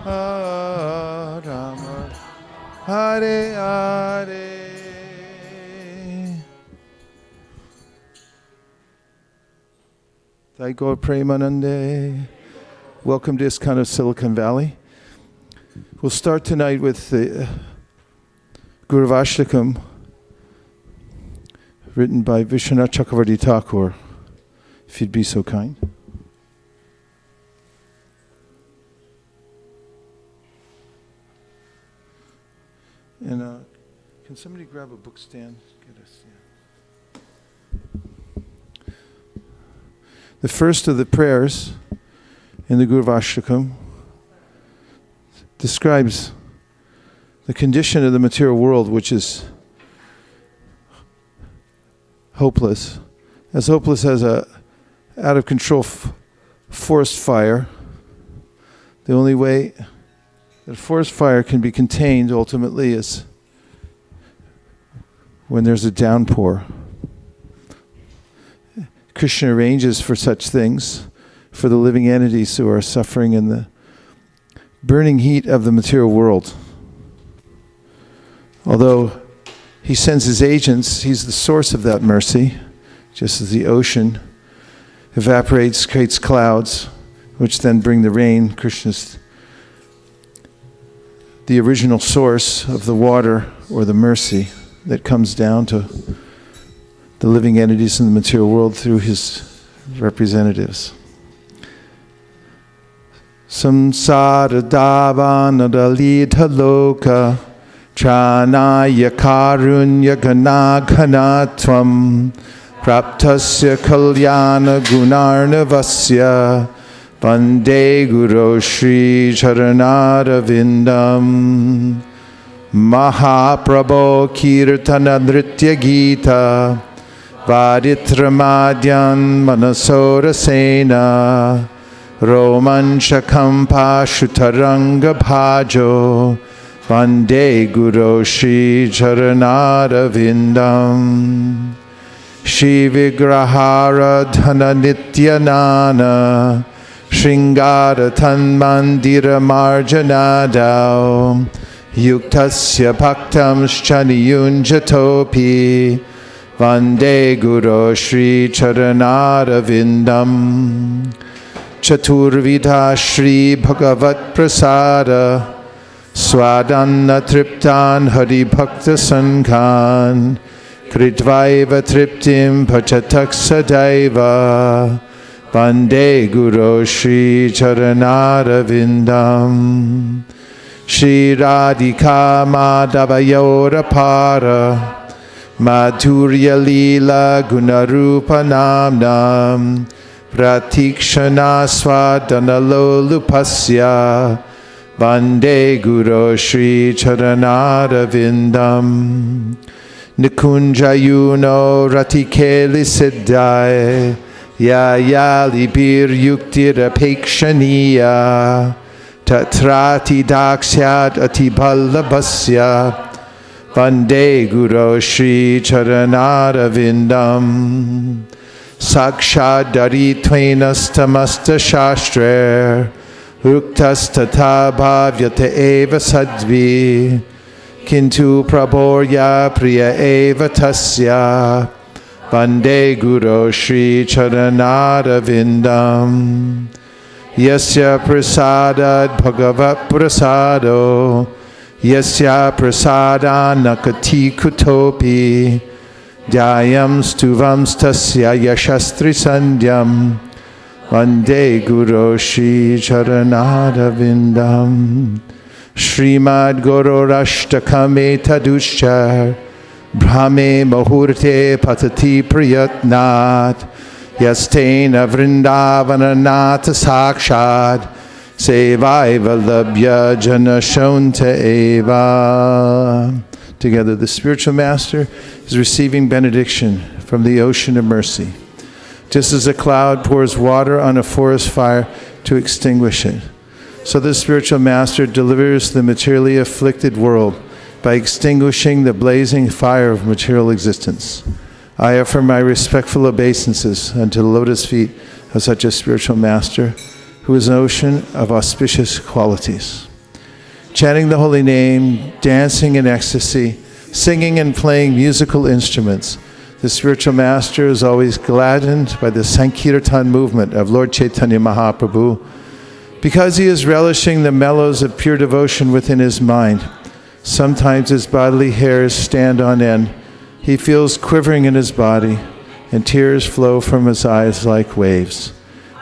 Rama, Hare Hare. Jai Gaur Premanande. Welcome to ISKCON of Silicon Valley. We'll start tonight with the Guru-vakam written by Vishwanath Chakravarti Thakur, if you'd be so kind. And can somebody grab a book stand? Get us, yeah. The first of the prayers in the Guru-vakam describes the condition of the material world, which is hopeless as a out of control forest fire. The only way that a forest fire can be contained ultimately is when there's a downpour. Krishna arranges for such things for the living entities who are suffering in the burning heat of the material world. Although he sends his agents, he's the source of that mercy, just as the ocean evaporates, creates clouds, which then bring the rain. Krishna's the original source of the water or the mercy that comes down to the living entities in the material world through his representatives. Samsara davana dalita loka chanaya karunya ganaghanatvam praptasya kalyana gunarnavasya Vande Guru Shri Charanarvindam Mahaprabho Kirtana Nritya Gita Varitramadyan Manasora Sena Romanchakam Pashutaranga Bhajo Vande Guru Shri Charanarvindam Shri Vigrahara Dhana Nityanana Shringara Tanmandira Marjanadao Yuktasya Bhaktam Chaniyunjatopi Vande Guru Shri Charanarvindam Chaturvidha Shri Bhagavat Prasada Swadanna Triptan Hari Bhakta Sankhan Kritvaiva Triptim Pachatak Sadaiva Vande Guru Shri Charanarvindam Shri Radhika Madhavayora Para Madhurya Lila Gunarupa Namnam Pratikshana Swadana Lolupasya Vande Guru Shri Charanarvindam Nikunjayuno Ratikeli Siddhai Ya Libir Yuktira Pekshaniya Tatrati Daksyat Atiballabhasya Vande Guru Shri Charanarvindam Sakshat Daritvainastamasta Shastre Uktastata Bhavyata Eva Sadvi Kintu Praborya Priya Eva Tasya Vande Guru Shri Charanarvindam Yasya Prasadad Bhagavat Prasado Yasya Prasada Nakati Kutopi Dhyayam Stuvam Stasya Yashastri Sandhyam Vande Guru Shri Charanarvindam Srimad Guru Rashtakame Tadushchar Brahme Muhurte Patati Priyatnat Yastena Vrindavana Nata Sakshad Sevaiva Labhya Jana Shonta Eva. Together, the spiritual master is receiving benediction from the ocean of mercy. Just as a cloud pours water on a forest fire to extinguish it, so the spiritual master delivers the materially afflicted world by extinguishing the blazing fire of material existence. I offer my respectful obeisances unto the lotus feet of such a spiritual master, who is an ocean of auspicious qualities. chanting the holy name, dancing in ecstasy, singing and playing musical instruments. The spiritual master is always gladdened by the sankirtan movement of Lord Chaitanya Mahaprabhu. Because he is relishing the mellows of pure devotion within his mind, sometimes his bodily hairs stand on end. He feels quivering in his body, and tears flow from his eyes like waves.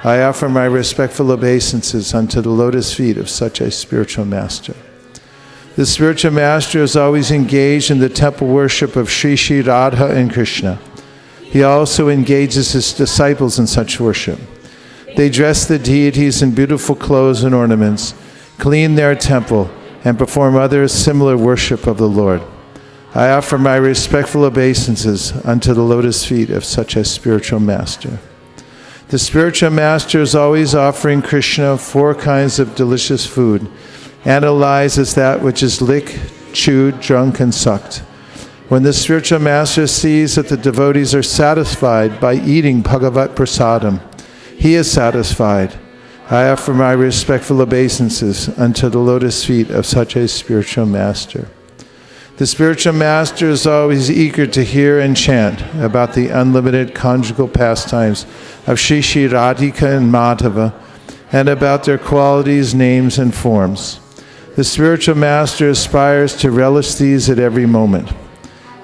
I offer my respectful obeisances unto the lotus feet of such a spiritual master. The spiritual master is always engaged in the temple worship of Sri Sri Radha and Krishna. He also engages his disciples in such worship. They dress the deities in beautiful clothes and ornaments, clean their temple, and perform other similar worship of the Lord. I offer my respectful obeisances unto the lotus feet of such a spiritual master. The spiritual master is always offering Krishna 4 kinds of delicious food, analyzed as that which is licked, chewed, drunk, and sucked. When the spiritual master sees that the devotees are satisfied by eating Bhagavat Prasadam, he is satisfied. I offer my respectful obeisances unto the lotus feet of such a spiritual master. The spiritual master is always eager to hear and chant about the unlimited conjugal pastimes of Sri Sri Radhika and Madhava, and about their qualities, names, and forms. The spiritual master aspires to relish these at every moment.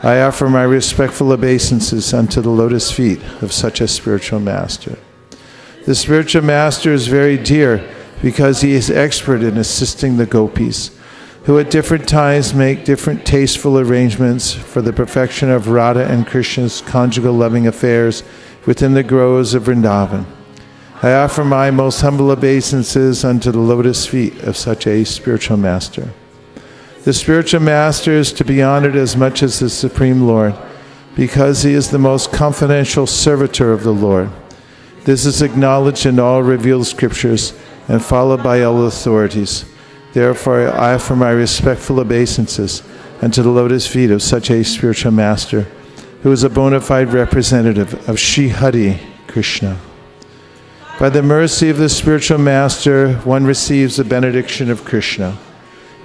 I offer my respectful obeisances unto the lotus feet of such a spiritual master. The spiritual master is very dear because he is expert in assisting the gopis, who at different times make different tasteful arrangements for the perfection of Radha and Krishna's conjugal loving affairs within the groves of Vrindavan. I offer my most humble obeisances unto the lotus feet of such a spiritual master. The spiritual master is to be honored as much as the Supreme Lord, because he is the most confidential servitor of the Lord. This is acknowledged in all revealed scriptures and followed by all authorities. Therefore, I offer my respectful obeisances unto the lotus feet of such a spiritual master, who is a bona fide representative of Sri Hari Krishna. By the mercy of the spiritual master, one receives the benediction of Krishna.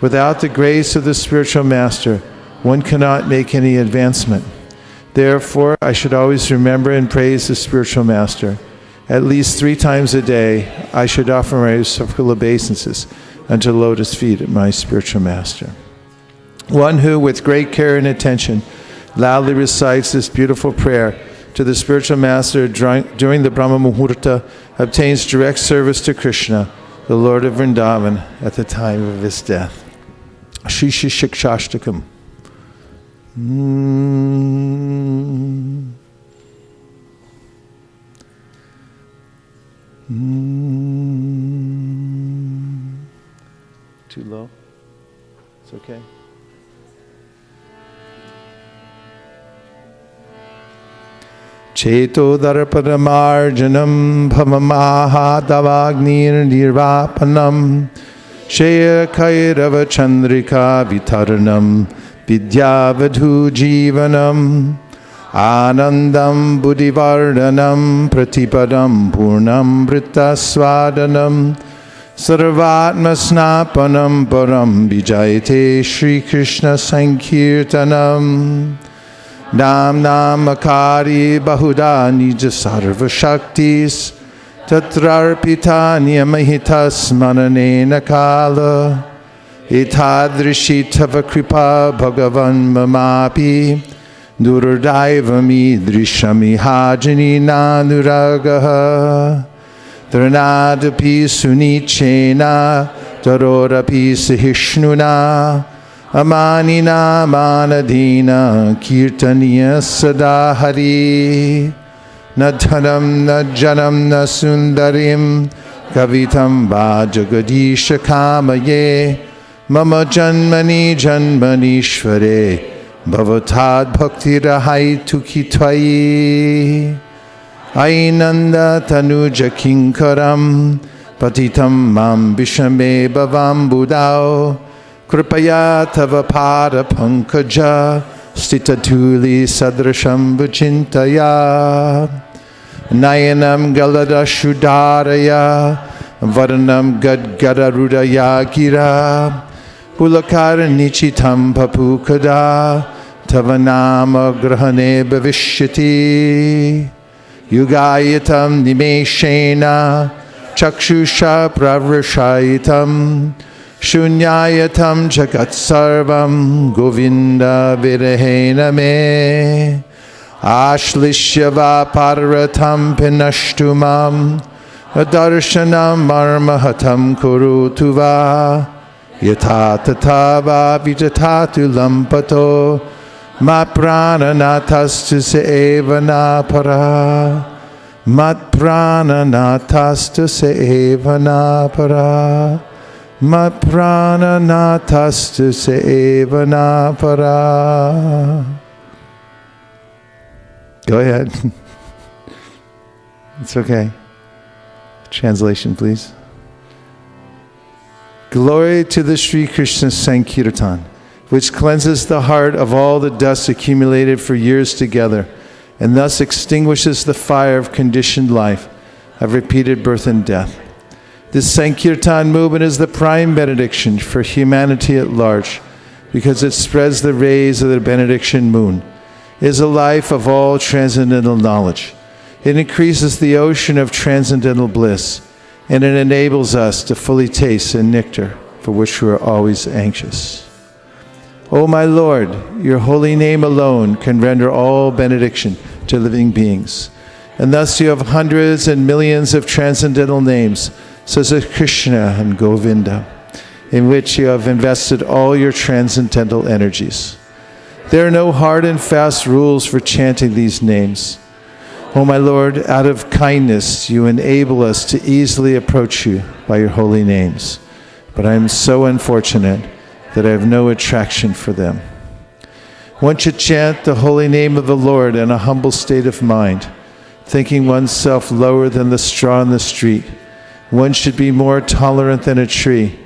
Without the grace of the spiritual master, one cannot make any advancement. Therefore, I should always remember and praise the spiritual master. At least 3 times a day, I should offer my respectful obeisances unto the lotus feet of my spiritual master. One who, with great care and attention, loudly recites this beautiful prayer to the spiritual master during the Brahma Muhurta obtains direct service to Krishna, the Lord of Vrindavan, at the time of his death. Shri Shri Shikshashtakam. Too low? It's okay. Cheto darpadamarjanam bhavamahadavagnir nirvapanam Shaya kairava chandrika vitaranam vidyavadhu jivanam Anandam buddhivardhanam pratipadam purnam vritasvadanam Sarvatma snapanam param vijayate Shri Krishna sankirtanam Nam namakari bahuda nija sarva shaktis tatrarpita niyamahitas mananena kala itadrishi tava kripa bhagavan mamapi durdaivami drishami hajani nanuragaha Dranadapi sunichena darorapi sahishnuna Amanina manadina kirtaniya sadahari Nadhanam najanam nasundarim kavitam vajagadisha kamaye Mama janmani janmanishvare Bhavatad bhaktirahai tukitvayi Ainanda tanuja kinkaram patitam mam vishame bhavam budao Kripaya tava pada pankaja stitatuli sadrasham vachintaya Nayanam galada shudaraya Varanam gadgadarudaya gira Pulakara nichitam papukada tavanama grahane bhavishyati yugayatam nimeshena chakshusha pravrashayitam Shunyayatam jagat sarvam govinda virahena me Ashlishyava paratam pinashtumam Adarshanam marmahatam kurutuva Yata tatava vitatatu lampato Mat prananatastu seevana para Mat prananatastu seevana para Mat prananatastu seevana para. Go ahead. It's okay. Translation, please. Glory to the Sri Krishna Sankirtan, which cleanses the heart of all the dust accumulated for years together, and thus extinguishes the fire of conditioned life, of repeated birth and death. This Sankirtan movement is the prime benediction for humanity at large, because it spreads the rays of the benediction moon. It is a life of all transcendental knowledge. It increases the ocean of transcendental bliss, and it enables us to fully taste the nectar for which we are always anxious. O my Lord, your holy name alone can render all benediction to living beings. And thus you have hundreds and millions of transcendental names, such as Krishna and Govinda, in which you have invested all your transcendental energies. There are no hard and fast rules for chanting these names. O my Lord, out of kindness you enable us to easily approach you by your holy names, but I am so unfortunate that I have no attraction for them. One should chant the holy name of the Lord in a humble state of mind, thinking oneself lower than the straw in the street. One should be more tolerant than a tree,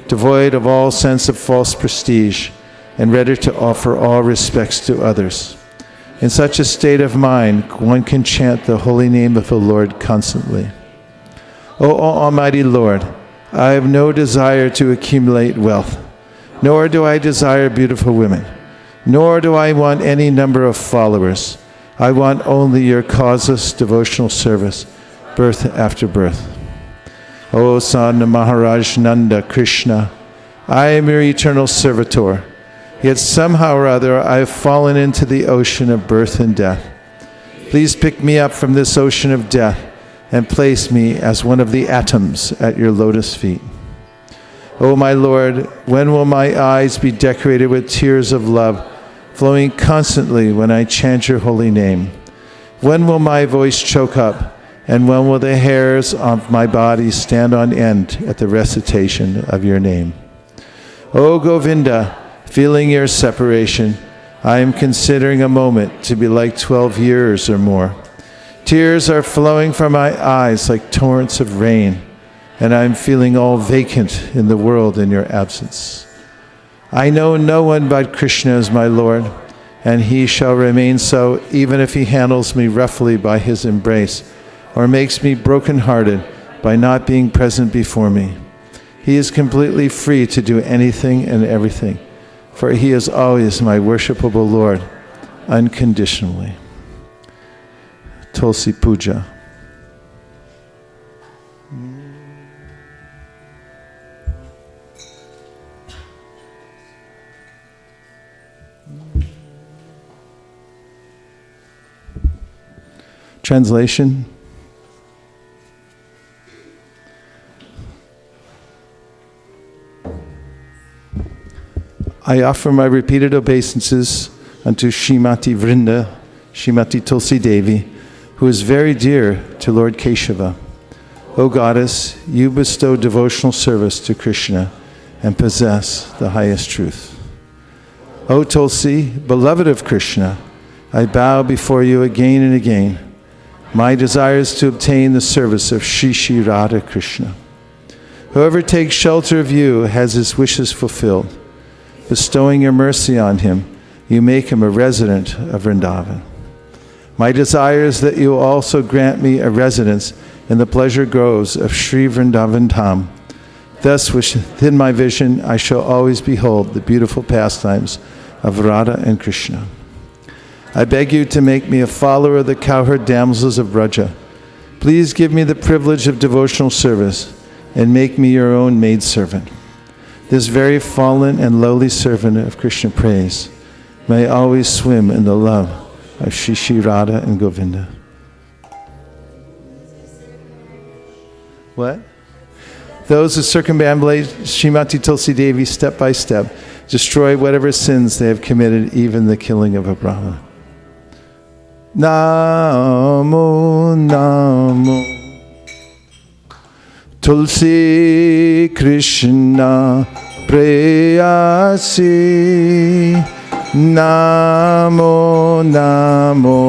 devoid of all sense of false prestige, and ready to offer all respects to others. In such a state of mind, one can chant the holy name of the Lord constantly. O Almighty Lord, I have no desire to accumulate wealth, nor do I desire beautiful women, nor do I want any number of followers. I want only your causeless devotional service, birth after birth. O son of Maharaj Nanda Krishna, I am your eternal servitor, yet somehow or other I have fallen into the ocean of birth and death. Please pick me up from this ocean of death and place me as one of the atoms at your lotus feet. O my Lord, when will my eyes be decorated with tears of love, flowing constantly when I chant your holy name? When will my voice choke up? And when will the hairs of my body stand on end at the recitation of your name? O Govinda, feeling your separation, I am considering a moment to be like 12 years or more. Tears are flowing from my eyes like torrents of rain, and I am feeling all vacant in the world in your absence. I know no one but Krishna as my Lord, and he shall remain so even if he handles me roughly by his embrace, or makes me broken-hearted by not being present before me. He is completely free to do anything and everything, for he is always my worshipable Lord, unconditionally. Tulsi puja. Translation. I offer my repeated obeisances unto Srimati Vrinda, Srimati Tulsi Devi, who is very dear to Lord Keshava. O Goddess, you bestow devotional service to Krishna and possess the highest truth. O Tulsi, beloved of Krishna, I bow before you again and again. My desire is to obtain the service of Shri Shri Radha Krishna. Whoever takes shelter of you has his wishes fulfilled. Bestowing your mercy on him, you make him a resident of Vrindavan. My desire is that you also grant me a residence in the pleasure groves of Sri Vrindavan Dham, Thus, within my vision, I shall always behold the beautiful pastimes of Radha and Krishna. I beg you to make me a follower of the cowherd damsels of Braja. Please give me the privilege of devotional service and make me your own maidservant. This very fallen and lowly servant of Krishna praise may always swim in the love of Shri Radha and Govinda. What? Those who circumambulate Srimati Tulsi Devi step by step destroy whatever sins they have committed, even the killing of a Brahmana. Namo Namo Tulsi Krishna Preyasi Namo Namo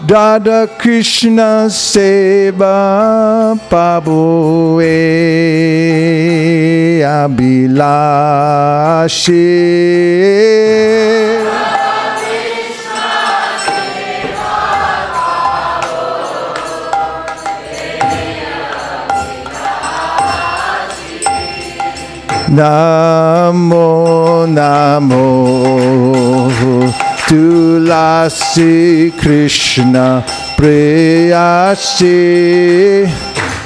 Radha Krishna Seva Pabue Abhilashi Namo Namo Tulsi Krishna Preyasi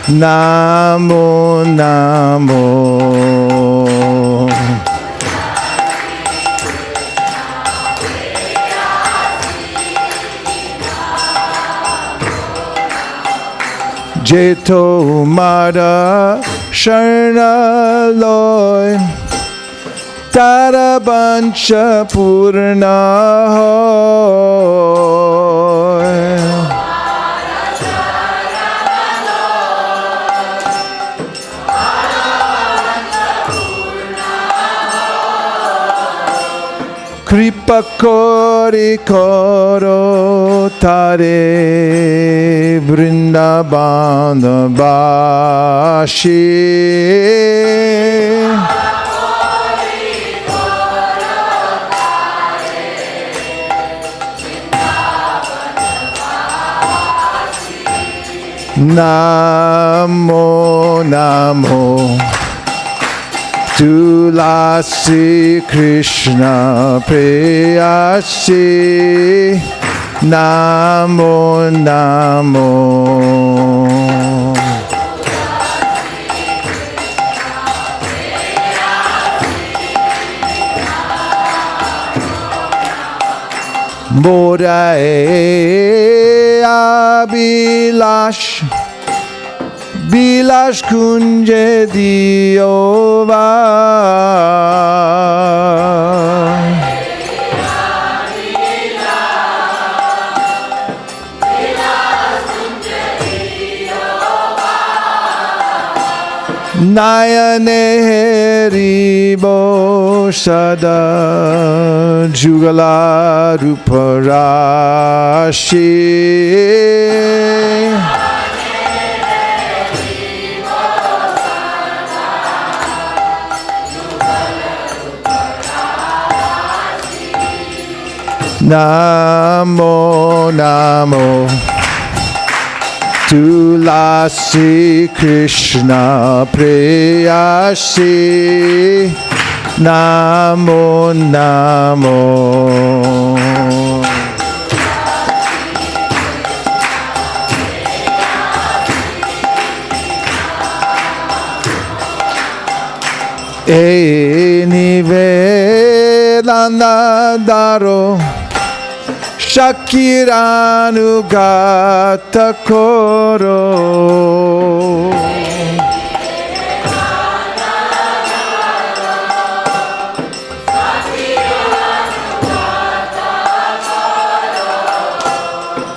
Namo Namo Jeto Mara Sharna Loy Tara Bancha Purna Hoy Kripa Kori Koro Tare Vrindavana Bashi Namo Namo Tulsi Krishna Preyasi Namo Namo Bodae Abhilash Bilash Kunje Diova Nayane Haribo Sada Jugala Ruparashi Namo Namo Tulsi Krishna Preyasi Namo Namo Nivedana Daro Shakiranu-gata koro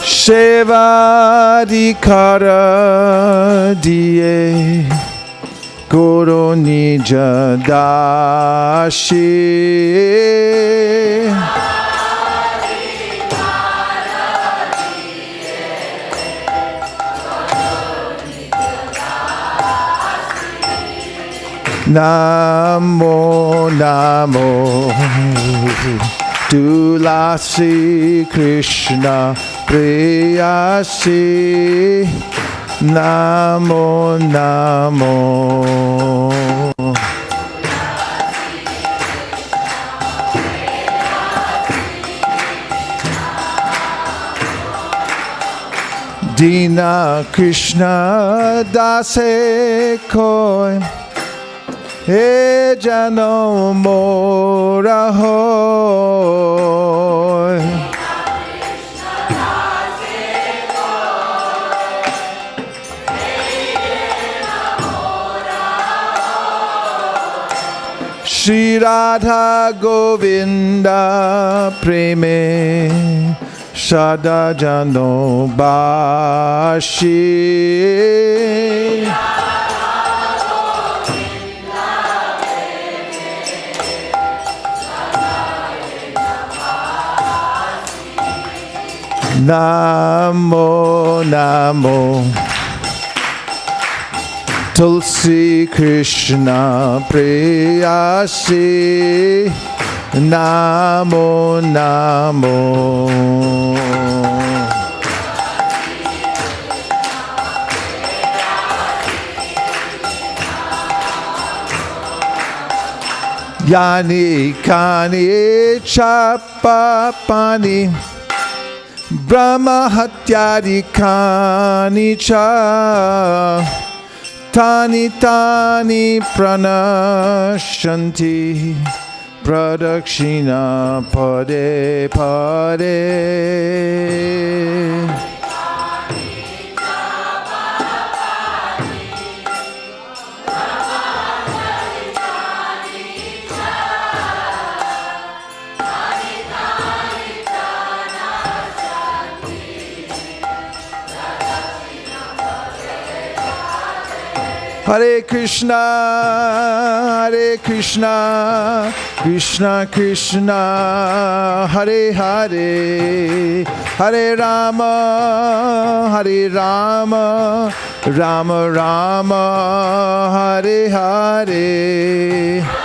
Sevadikara diye Guru Nija Dashi Namo Namo Tulsi Krishna Preyasi Namo Namo Dina Krishna Dase Koi He Jano Mora Hoy Shri Radha Govinda Preme Sada Jano Bashi Namo Namo Tulsi Krishna Preyasi Namo Namo Yani Kani Chapapani Brahma Hatyadi Kani Cha Tani Tani Pranashanti Pradakshina Pade Pade Hare Krishna, Krishna Krishna, Hare Hare, Hare Rama, Rama Rama, Hare Hare.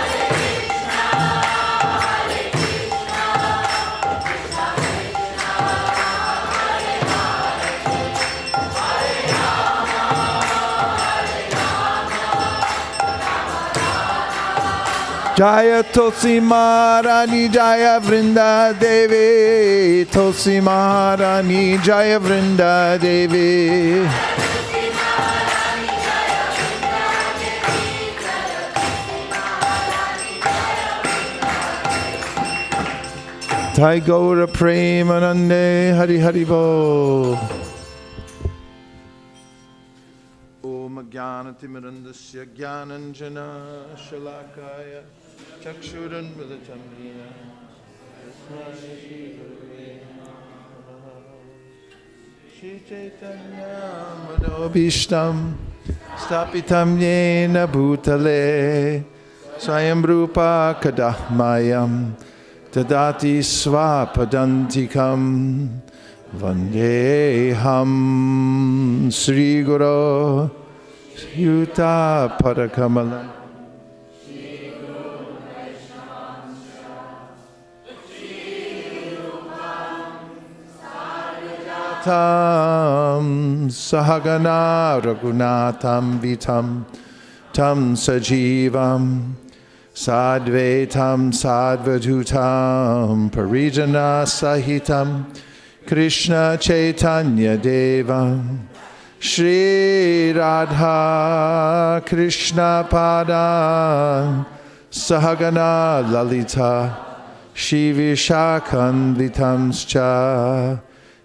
Jaya Tulsi Maharani Jaya Vrinda Devi Tulsi Maharani Jaya Vrinda Devi Jai Gaura Premanande Hari Hari Bo Om Jnanatimirandasya Jnananjana Shalakaya Chakshuran Vilatamina Shri Chaitanya Manobishtam Stapitam Yena Bhutale Swayam Rupa Kadahmayam Tadati Swapadantikam Vandeham Sri Guru Yuta Padakamalam Sahagana Raghunatham Vitam Tam Sajivam Sadvetam Sadvadutam Parijana Sahitam Krishna Chaitanya Devam Shri Radha Krishna Padam Sahagana Lalita Shri Vishakan Vitamscha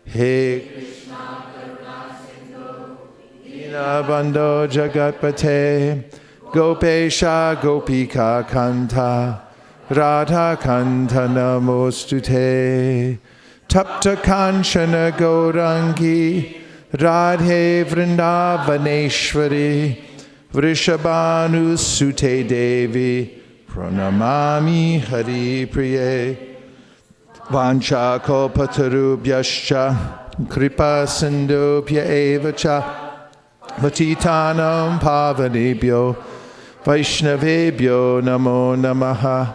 He Krishna Karuna Sindhu Dinabandho Jagatpate Gopesha Gopika Kanta Radha Kanta Namostute Tapta Kanchana Gaurangi Radhe Vrindavaneshwari Vrishabhanu Sute Devi Pranamami Hari Priye Vancha Kalpatarubhyascha Kripa Sindhubhya Evacha Patitanam Pavanebhyo Vaishnavebhyo namo namaha.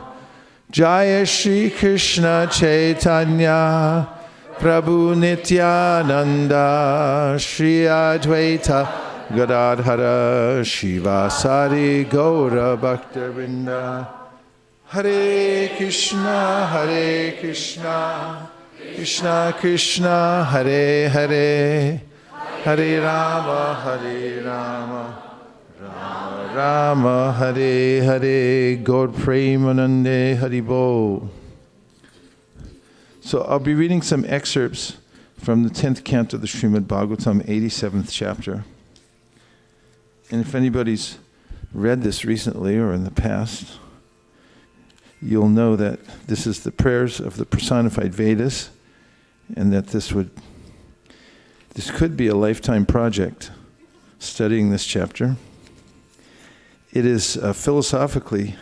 Jaya Shri Krishna Chaitanya Prabhu Nityananda Shri Advaita Gadadhara Shivasari Gaura Bhakta-vrinda. Hare Krishna, Krishna Krishna, Hare Hare, Hare Rama, Rama Rama, Hare Hare, Gaur Premanande, Haribol. So I'll be reading some excerpts from the 10th canto of the Srimad Bhagavatam, 87th chapter. And if anybody's read this recently or in the past, you'll know that this is the prayers of the personified Vedas, and that this could be a lifetime project, studying this chapter. It is philosophically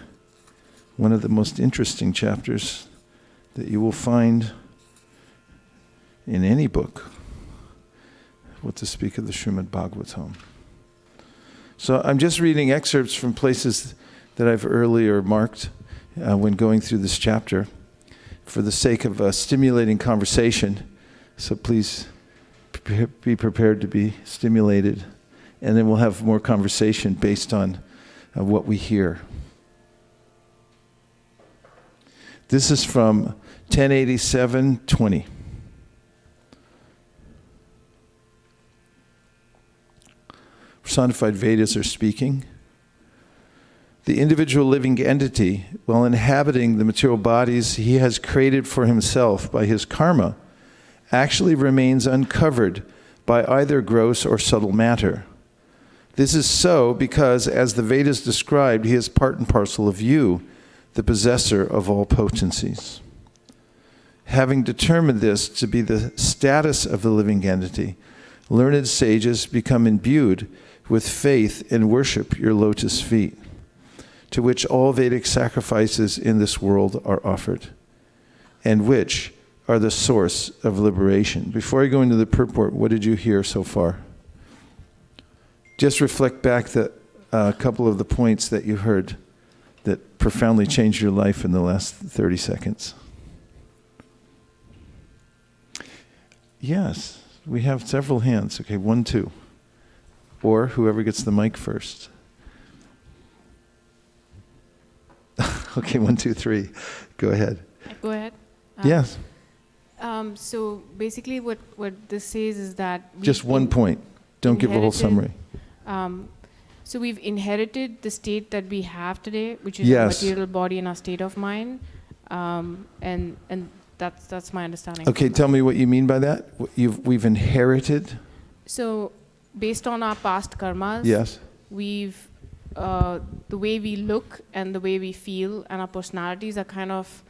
one of the most interesting chapters that you will find in any book, what to speak of the Srimad Bhagavatam. So I'm just reading excerpts from places that I've earlier marked when going through this chapter for the sake of stimulating conversation. So please be prepared to be stimulated, and then we'll have more conversation based on what we hear. This is from 1087:20. Personified Vedas are speaking. The individual living entity, while inhabiting the material bodies he has created for himself by his karma, actually remains uncovered by either gross or subtle matter. This is so because, as the Vedas described, he is part and parcel of you, the possessor of all potencies. Having determined this to be the status of the living entity, learned sages become imbued with faith and worship your lotus feet, to which all Vedic sacrifices in this world are offered, and which are the source of liberation. Before I go into the purport, what did you hear so far? Just reflect back a couple of the points that you heard that profoundly changed your life in the last 30 seconds. Yes, we have several hands. Okay, 1, 2. Or whoever gets the mic first. Okay, 1, 2, 3. Go ahead. Go ahead. Yes. So basically what this says is that... Just one point. Don't give a whole summary. So we've inherited the state that we have today, which is Yes. our material body and our state of mind. And that's my understanding. Okay, tell me what you mean by that. We've inherited? So based on our past karmas, Yes. we've the way we look and the way we feel and our personalities are kind of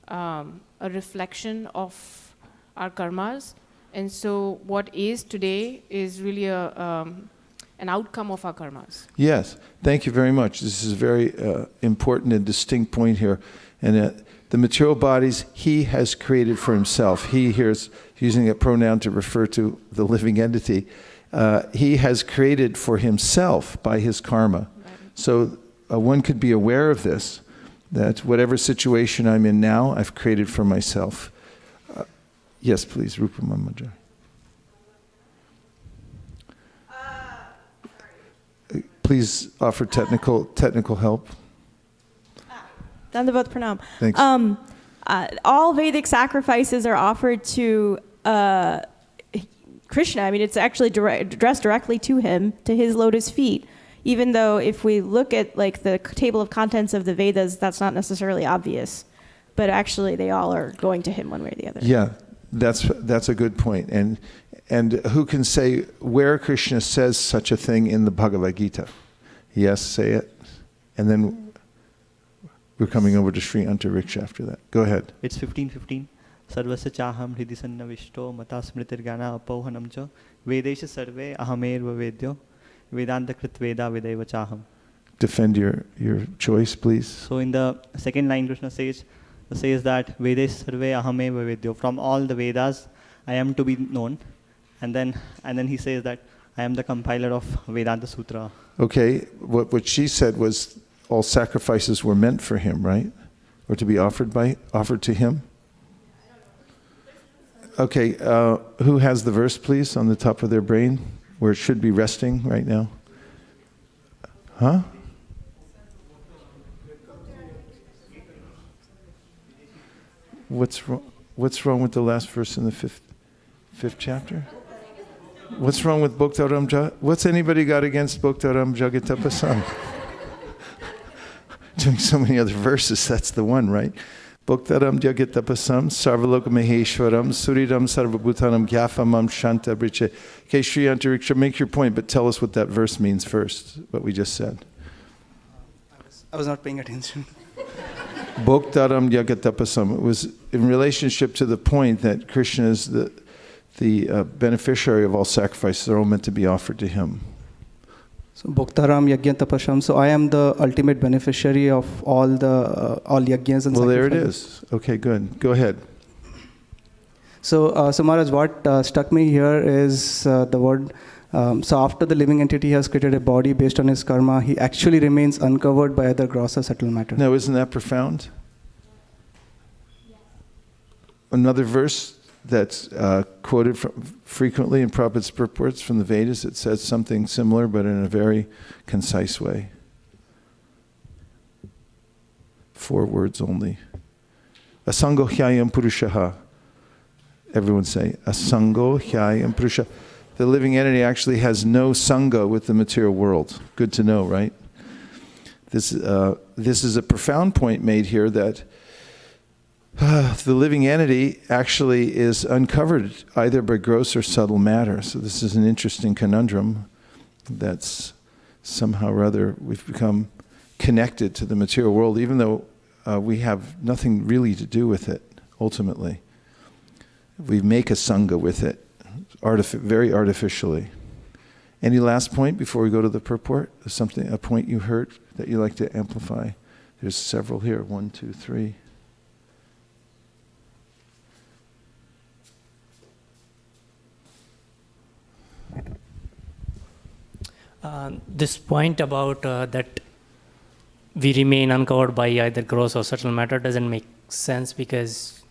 a reflection of our karmas. And so what is today is really an outcome of our karmas. Yes, thank you very much. This is a very important and distinct point here. And the material bodies he has created for himself. He here is using a pronoun to refer to the living entity. He has created for himself by his karma. Right. So one could be aware of this, that whatever situation I'm in now, I've created for myself. Yes, please, Rupa Mamaja. Please offer technical help. Dandavat Pranam. Thanks. All Vedic sacrifices are offered to Krishna. I mean, it's actually addressed directly to him, to his lotus feet. Even though if we look at like the table of contents of the Vedas, that's not necessarily obvious. But actually, they all are going to him one way or the other. Yeah, that's a good point. And who can say where Krishna says such a thing in the Bhagavad-gita? Yes, say it. And then we're coming over to Sri Antariksha after that. Go ahead. It's 15:15. Sarvasya chaham hridi sannavishto mata smritirgana apauhanam cha vedesha sarve ahamerva vedyo vedanta krit veda vedaiva chaham. Defend your choice, please. So in the second line, Krishna says that vedesha sarve ahameva vedyo. From all the Vedas, I am to be known. And then he says that I am the compiler of Vedanta Sutra. Okay, what she said was all sacrifices were meant for him, right? Or to be offered to him? Okay, who has the verse, please, on the top of their brain, where it should be resting right now? Huh? What's wrong with the last verse in the fifth chapter? What's wrong with Bhaktaram What's anybody got against Bhaktaram Jagatapasam? Doing so many other verses, that's the one, right? Bhaktaram Jagatapasam, Sarvaloka Maheshwaram, Suridam Sarvabhutanam, Gyafamam Shanta Briche. Okay, Sri Antariksha, make your point, but tell us what that verse means first, what we just said. I was not paying attention. Bhaktaram Jagatapasam. It was in relationship to the point that Krishna is the beneficiary of all sacrifices. They're all meant to be offered to him. So Bhaktaram Yajna Tapasham. So I am the ultimate beneficiary of all yajnas and Well, sacrifices. there it is. Okay, good. Go ahead. So Maharaj, what struck me here is the word. So after the living entity has created a body based on his karma, he actually remains uncovered by other gross or subtle matter. Now, isn't that profound? Another verse that's quoted frequently in Prabhupada's purports from the Vedas, it says something similar, but in a very concise way. 4 words only. Asango hyayam purushaha. Everyone say, Asango hyayam purushaha. The living entity actually has no sangha with the material world. Good to know, right? This is a profound point made here that the living entity actually is uncovered either by gross or subtle matter. So this is an interesting conundrum that's somehow or other we've become connected to the material world, even though we have nothing really to do with it, ultimately. We make a sangha with it, very artificially. Any last point before we go to the purport? A point you heard that you like to amplify? There's several here. 1, 2, 3. This point about that we remain uncovered by either gross or subtle matter doesn't make sense because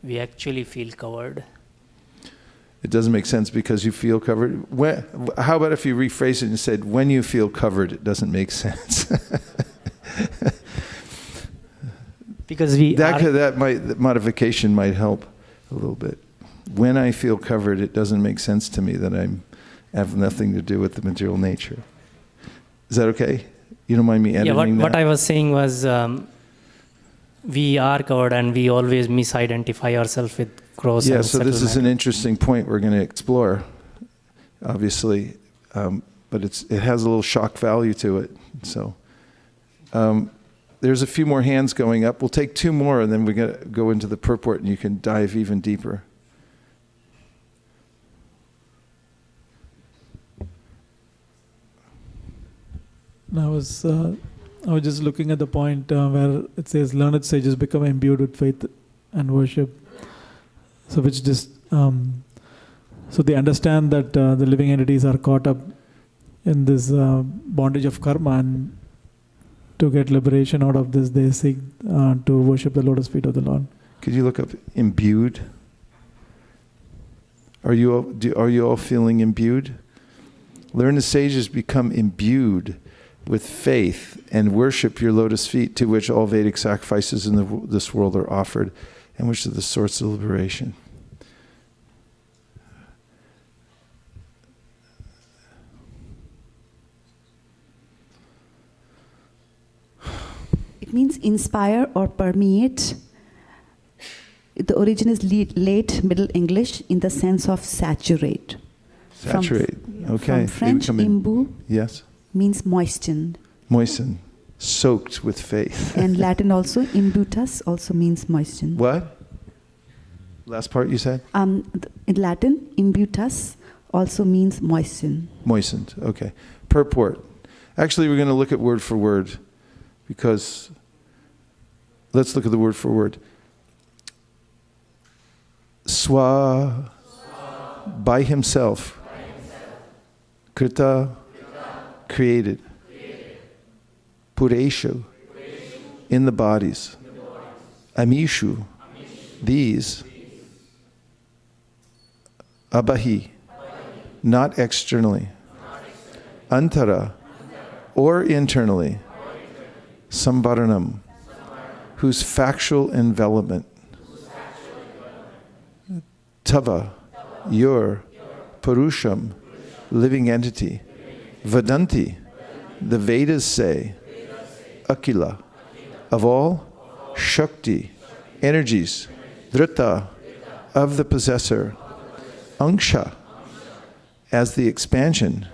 we actually feel covered. It doesn't make sense because you feel covered. How about if you rephrase it and said, when you feel covered, it doesn't make sense? Because that modification might help a little bit. When I feel covered, it doesn't make sense to me that I have nothing to do with the material nature. Is that okay? You don't mind me editing that? What I was saying was we are covered and we always misidentify ourselves with gross and so subtle this is an matter. interesting point we're going to explore, obviously, but it has a little shock value to it. So there's a few more hands going up. We'll take 2 more and then we're going to go into the purport and you can dive even deeper. I was just looking at the point where it says learned sages become imbued with faith and worship. So which just so they understand that the living entities are caught up in this bondage of karma, and to get liberation out of this, they seek to worship the lotus feet of the Lord. Could you look up imbued? Are you all feeling imbued? Learned sages become imbued with faith and worship your lotus feet, to which all Vedic sacrifices in this world are offered, and which are the source of liberation. It means inspire or permeate. The origin is late Middle English in the sense of saturate. Saturate. Okay. From French, imbu. Yes. Means moisten. Moisten. Soaked with faith. And Latin also, imbutus also means moisten. What? Last part you said? In Latin, imbutus also means moisten. Moistened. Okay. Purport. Actually, we're going to look at word for word, because let's look at the word for word. Swa, by himself, Krita, created. Pureshu, in the bodies. Amishu, these. Abahi, not externally. Antara, or internally. Samvaranam, whose factual envelopment. Tava, your. Purusham, living entity. Vadanti, the Vedas say. Akila, of all. Shakti, energies. Dhrita, of the possessor. Angsha, as the expansion.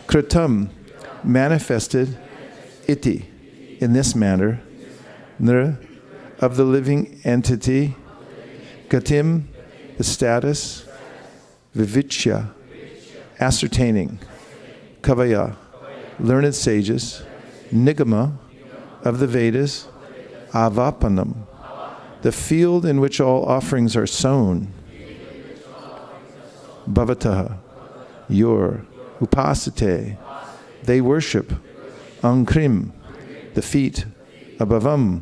Kritam, manifested. Iti, in this manner. Nra, of the living entity. Gatim, the status. Vivichya, ascertaining. Kavaya, learned sages. Nigama, of the Vedas. Avapanam, the field in which all offerings are sown. Bhavataha, your. Upasate, they worship. Ankrim, the feet. Abhavam,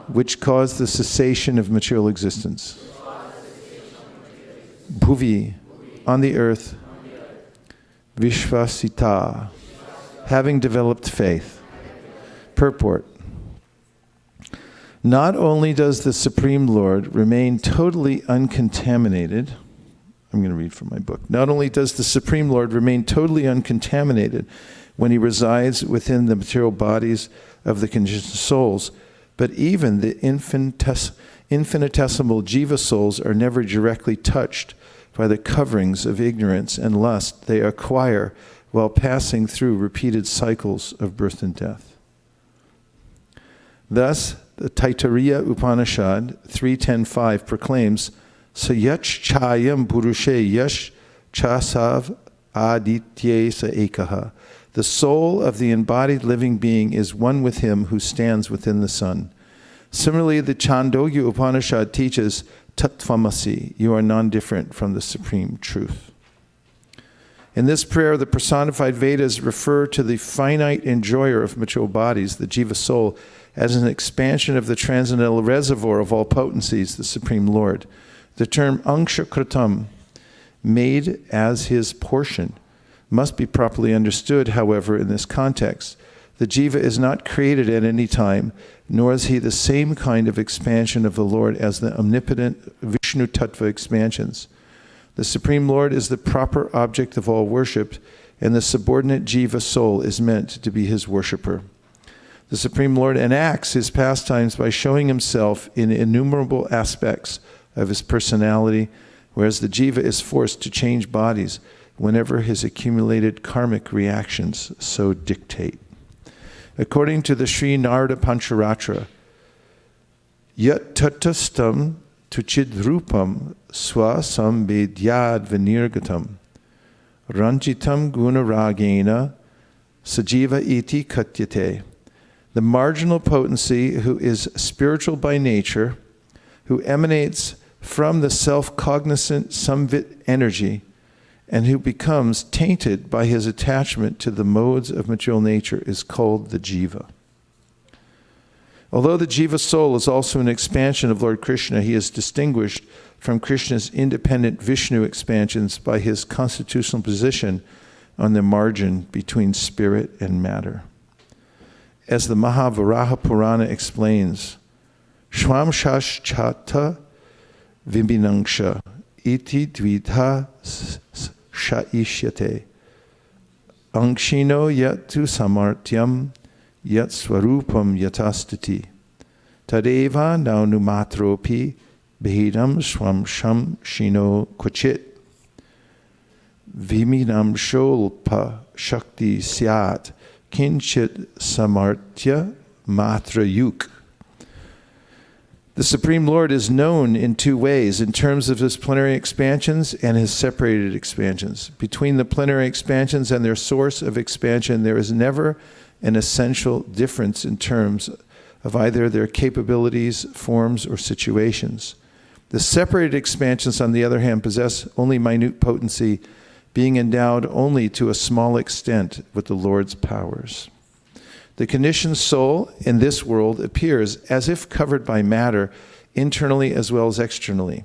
which cause the cessation of material existence. Bhuvi, on the earth. Vishvasita, having developed faith. Purport. Not only does the Supreme Lord remain totally uncontaminated, I'm going to read from my book. Not only does the Supreme Lord remain totally uncontaminated when he resides within the material bodies of the conditioned souls, but even the infinitesimal jiva souls are never directly touched by the coverings of ignorance and lust they acquire while passing through repeated cycles of birth and death. Thus, the Taittiriya Upanishad 3.10.5 proclaims, Sayach chayam purushe yash chasav aditye sa ekaha. The soul of the embodied living being is one with him who stands within the sun. Similarly, the Chandogya Upanishad teaches, Tattvamasi, you are non-different from the supreme truth. In this prayer, the personified Vedas refer to the finite enjoyer of material bodies, the jiva soul, as an expansion of the transcendental reservoir of all potencies, the Supreme Lord. The term Angsha Kritam, made as his portion, must be properly understood, however, in this context. The jiva is not created at any time, nor is he the same kind of expansion of the Lord as the omnipotent Vishnu Tattva expansions. The Supreme Lord is the proper object of all worship, and the subordinate jiva soul is meant to be his worshipper. The Supreme Lord enacts his pastimes by showing himself in innumerable aspects of his personality, whereas the jiva is forced to change bodies whenever his accumulated karmic reactions so dictate. According to the Sri Narada Pancharatra, Yat tatastam tuchidrupam swasamvedyad vinirgatam ranjitam gunaragena sajiva iti katyate. The marginal potency who is spiritual by nature, who emanates from the self-cognizant samvit energy, and who becomes tainted by his attachment to the modes of material nature is called the jiva. Although the jiva soul is also an expansion of Lord Krishna, he is distinguished from Krishna's independent Vishnu expansions by his constitutional position on the margin between spirit and matter. As the Mahavaraha Purana explains, Shwamshash chata vibinangsha iti dvidha shaishyate ankshino yatu samartyam yat swarupam yatastati tadeva naunumatropi behidam swamsham shino kochit viminam sholpa shakti syat kinchit samartya matra yuk. The Supreme Lord is known in two ways, in terms of his plenary expansions and his separated expansions. Between the plenary expansions and their source of expansion, there is never an essential difference in terms of either their capabilities, forms, or situations. The separated expansions, on the other hand, possess only minute potency being endowed only to a small extent with the Lord's powers. The conditioned soul in this world appears as if covered by matter, internally as well as externally.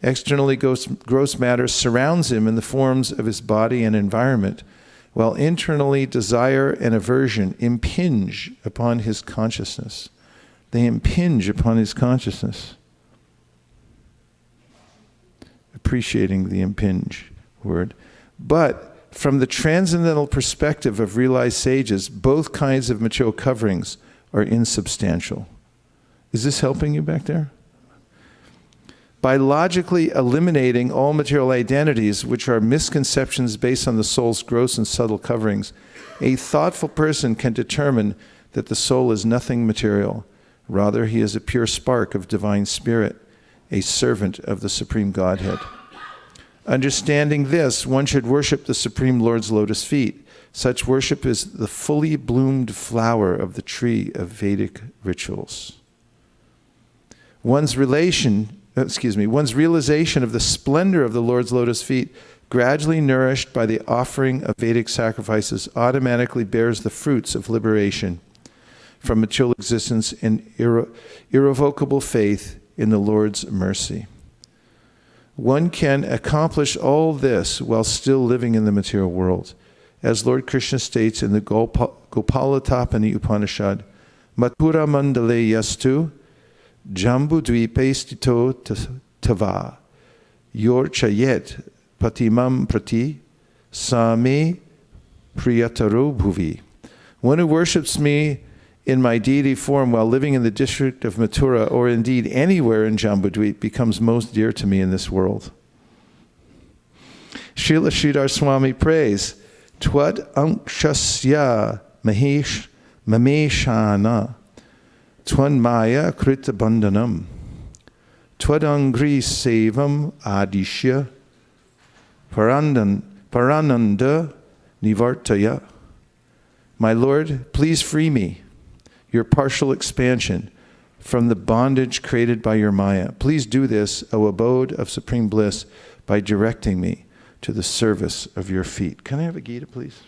Externally, gross matter surrounds him in the forms of his body and environment, while internally desire and aversion impinge upon his consciousness. They impinge upon his consciousness. Appreciating the impinge word. But from the transcendental perspective of realized sages, both kinds of material coverings are insubstantial. Is this helping you back there? By logically eliminating all material identities, which are misconceptions based on the soul's gross and subtle coverings, a thoughtful person can determine that the soul is nothing material. Rather, he is a pure spark of divine spirit, a servant of the Supreme Godhead. Understanding this, one should worship the Supreme Lord's lotus feet. Such worship is the fully bloomed flower of the tree of Vedic rituals. One's realization of the splendor of the Lord's lotus feet, gradually nourished by the offering of Vedic sacrifices, automatically bears the fruits of liberation from material existence and irrevocable faith in the Lord's mercy. One can accomplish all this while still living in the material world. As Lord Krishna states in the Gopalatapani Upanishad, Mathura Mandale Yastu, Jambu Dvipe Stito Tava, Yor Chayet Patimam Prati, Same Priyataro Bhuvi. One who worships me in my deity form while living in the district of Mathura, or indeed anywhere in Jambudvip, becomes most dear to me in this world. Srila Sridhar Swami prays, Twad Ankshasya Mahesh Mameshana Twan Maya Krita Bandhanam Twad Angri Sevam Adishya Parananda Nivartaya. My Lord, please free me, your partial expansion, from the bondage created by your Maya. Please do this, O abode of supreme bliss, by directing me to the service of your feet. Can I have a Gita, please?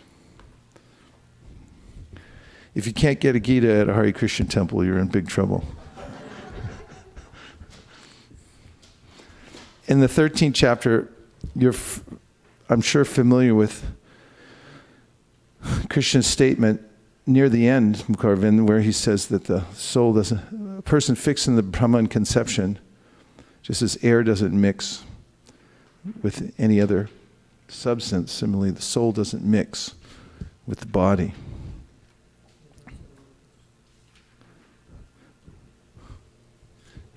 If you can't get a Gita at a Hare Krishna temple, you're in big trouble. In the 13th chapter, you're, I'm sure, familiar with Krishna's statement near the end, Mukharvind, where he says that the soul doesn't, a person fixed in the Brahman conception, just as air doesn't mix with any other substance, similarly the soul doesn't mix with the body.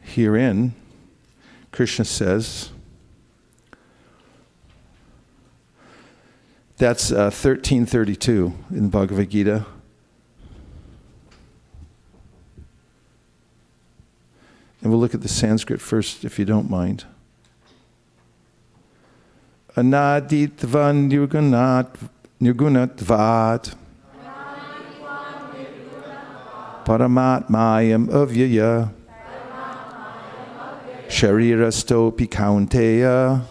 Herein, Krishna says, that's 1332 in the Bhagavad-gita. And we'll look at the Sanskrit first, if you don't mind. Anaditvan nirgunatvat paramatmayam avyaya sharirastopi kaunteya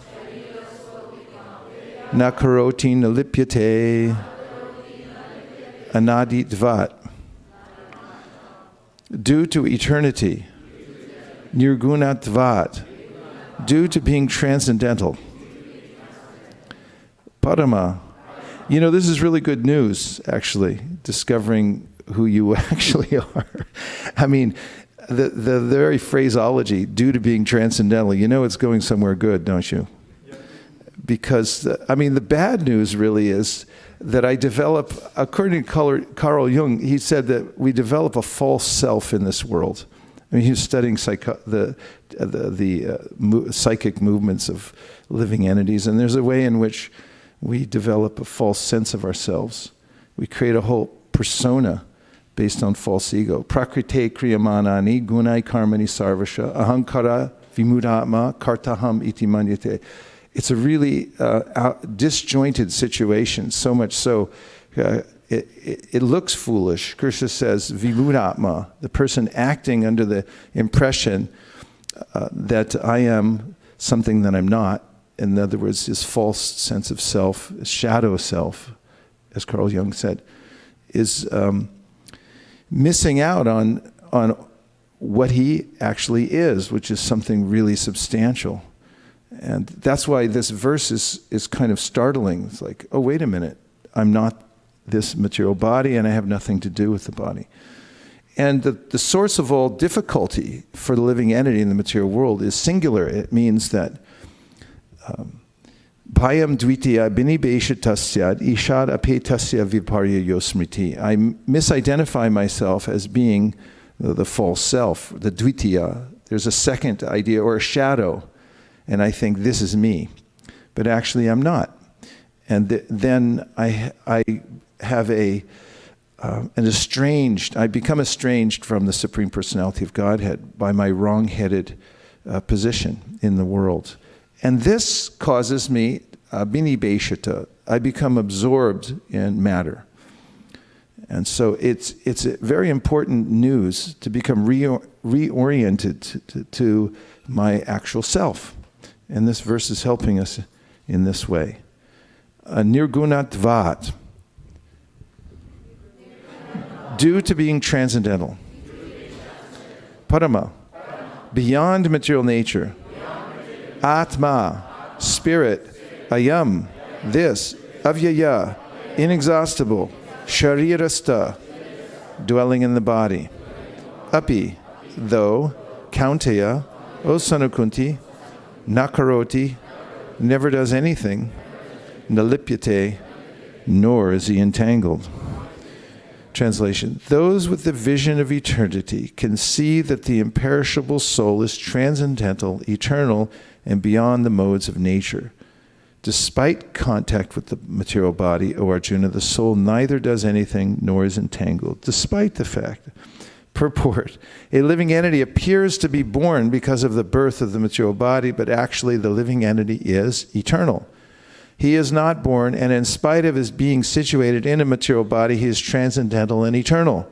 nakaroti nalipyate anaditvat. Due to eternity, nirgunatvat, due to being transcendental. Parama. You know, this is really good news, actually, discovering who you actually are. I mean, the very phraseology, due to being transcendental, you know it's going somewhere good, don't you? Yep. Because, the bad news really is that I develop, according to Carl Jung, he said that we develop a false self in this world. I mean, he was studying the psychic movements of living entities, and there's a way in which we develop a false sense of ourselves. We create a whole persona based on false ego. Prakrite kriyamanani gunai karmani sarvasha ahankara vimudhatma kartaham iti manyate. It's a really disjointed situation, so much so it looks foolish. Krishna says vimudhatma, the person acting under the impression that I am something that I'm not, in other words, his false sense of self, his shadow self, as Carl Jung said, is missing out on what he actually is, which is something really substantial. And that's why this verse is kind of startling. It's like, oh, wait a minute, I'm not this material body and I have nothing to do with the body. And the source of all difficulty for the living entity in the material world is singular. It means that bhayam dvitiya binibeshatasya ishad apetasya viparya yosmriti. I misidentify myself as being the false self, the dvitiya. There's a second idea or a shadow, and I think this is me. But actually I'm not. And then I have I become estranged from the Supreme Personality of Godhead by my wrong-headed position in the world. And this causes me, binibeshata, I become absorbed in matter. And so it's a very important news to become reoriented to my actual self. And this verse is helping us in this way. Nirgunatvat, due to being transcendental. Parama, beyond material nature. Atma, spirit. Ayam, this. Avyaya, inexhaustible. Sharirasta, dwelling in the body. Api, though. Kaunteya, O Sanukunti, nakaroti, never does anything. Nalipyate, nor is he entangled. Translation, those with the vision of eternity can see that the imperishable soul is transcendental, eternal, and beyond the modes of nature. Despite contact with the material body, O Arjuna, the soul neither does anything nor is entangled, despite the fact. Purport, a living entity appears to be born because of the birth of the material body, but actually the living entity is eternal. He is not born, and in spite of his being situated in a material body, he is transcendental and eternal.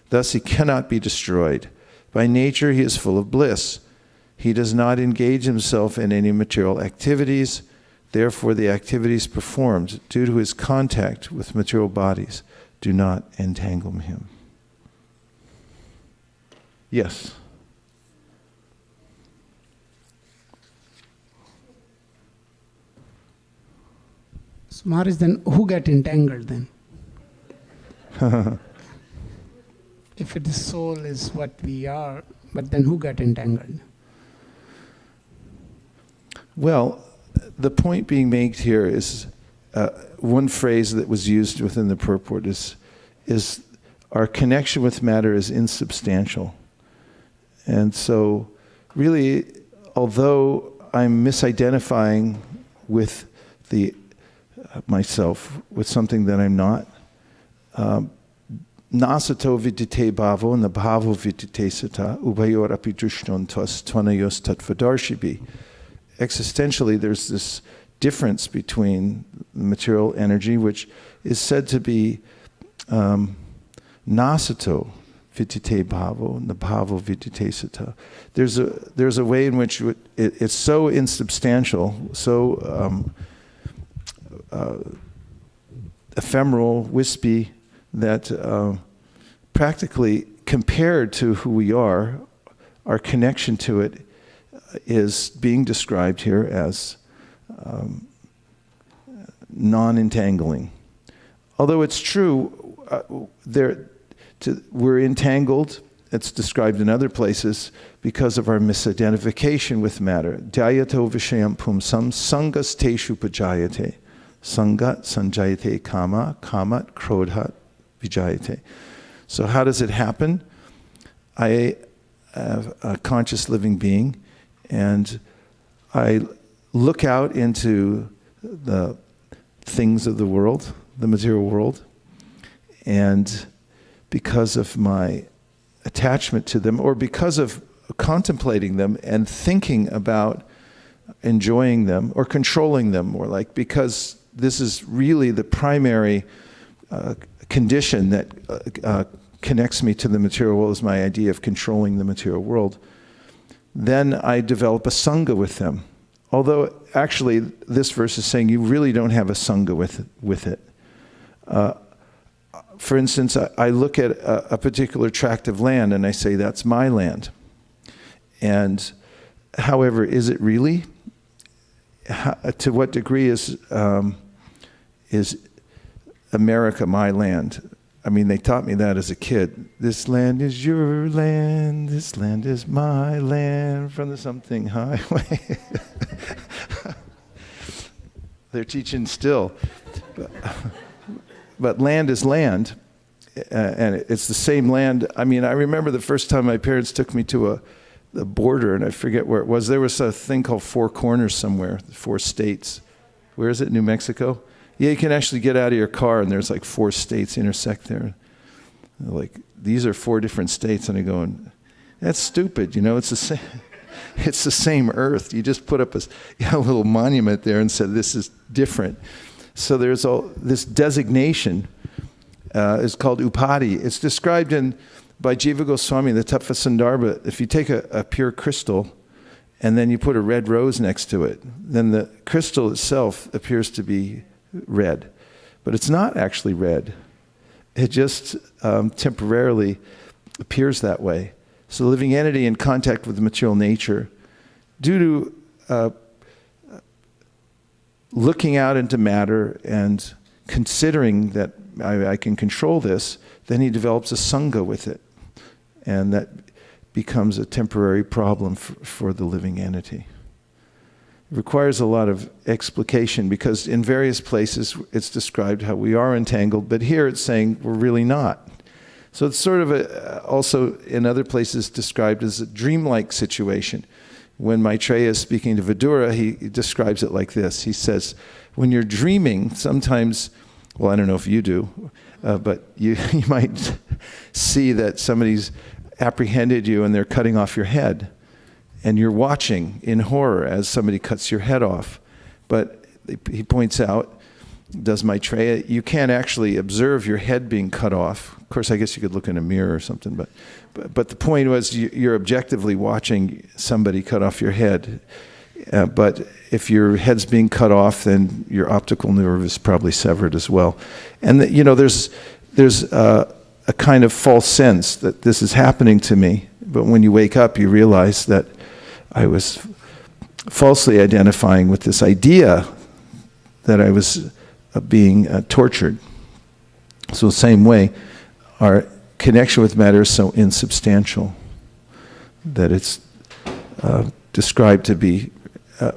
Thus he cannot be destroyed. By nature he is full of bliss. He does not engage himself in any material activities. Therefore the activities performed due to his contact with material bodies do not entangle him. Yes? So Maharaj, then who get entangled then? If the soul is what we are, but then who get entangled? Well, the point being made here is one phrase that was used within the purport is our connection with matter is insubstantial. And so really, although I'm misidentifying with myself with something that I'm not, nasato vidite bhavo and the bhavo vidite sata ubayor api drishnon twas tvanayos tattvadarshibhi. Existentially, there's this difference between the material energy, which is said to be nasato vidite bhavo and the bhavo vidite sata. There's a way in which it's so insubstantial, so ephemeral, wispy, that practically compared to who we are, our connection to it is being described here as non-entangling. Although it's true, we're entangled, it's described in other places, because of our misidentification with matter. Dhyato vishayam pumsam sangas teshu pajayate. Sangat sanjayate kama, kamat krodhat vijayate. So how does it happen? I am a conscious living being, and I look out into the things of the world, the material world, and because of my attachment to them, or because of contemplating them and thinking about enjoying them or controlling them more, like, because this is really the primary condition that connects me to the material world, is my idea of controlling the material world. Then I develop a sangha with them. although actually this verse is saying you really don't have a sangha with it. For instance, I look at a particular tract of land and I say, that's my land. And however, is it really? To what degree is America my land? I mean, they taught me that as a kid. This land is your land, this land is my land, from the something highway. They're teaching still. But land is land, and it's the same land. I mean, I remember the first time my parents took me to the border, and I forget where it was. There was a thing called Four Corners somewhere, 4 states. Where is it, New Mexico? Yeah, you can actually get out of your car, and there's like 4 states intersect there. Like, these are 4 different states, and I go, that's stupid, you know, it's the same. It's the same earth. You just put up a little monument there and said, this is different. So there's this designation is called upadi. It's described by Jiva Goswami, the Tattva Sandarbha. If you take a pure crystal and then you put a red rose next to it, then the crystal itself appears to be red. But it's not actually red. It just temporarily appears that way. So the living entity in contact with the material nature, due to looking out into matter and considering that I can control this, then he develops a sangha with it. And that becomes a temporary problem for the living entity. It requires a lot of explication because in various places it's described how we are entangled, but here it's saying we're really not. So it's sort of also in other places described as a dreamlike situation. When Maitreya is speaking to Vidura, he describes it like this. He says, when you're dreaming, sometimes, well, I don't know if you do, but you might see that somebody's apprehended you and they're cutting off your head. And you're watching in horror as somebody cuts your head off. But he points out, does Maitreya, you can't actually observe your head being cut off. Of course, I guess you could look in a mirror or something, but the point was you're objectively watching somebody cut off your head. But if your head's being cut off, then your optical nerve is probably severed as well. And there's a kind of false sense that this is happening to me. But when you wake up, you realize that I was falsely identifying with this idea that I was being tortured. So the same way, our connection with matter is so insubstantial that it's described to be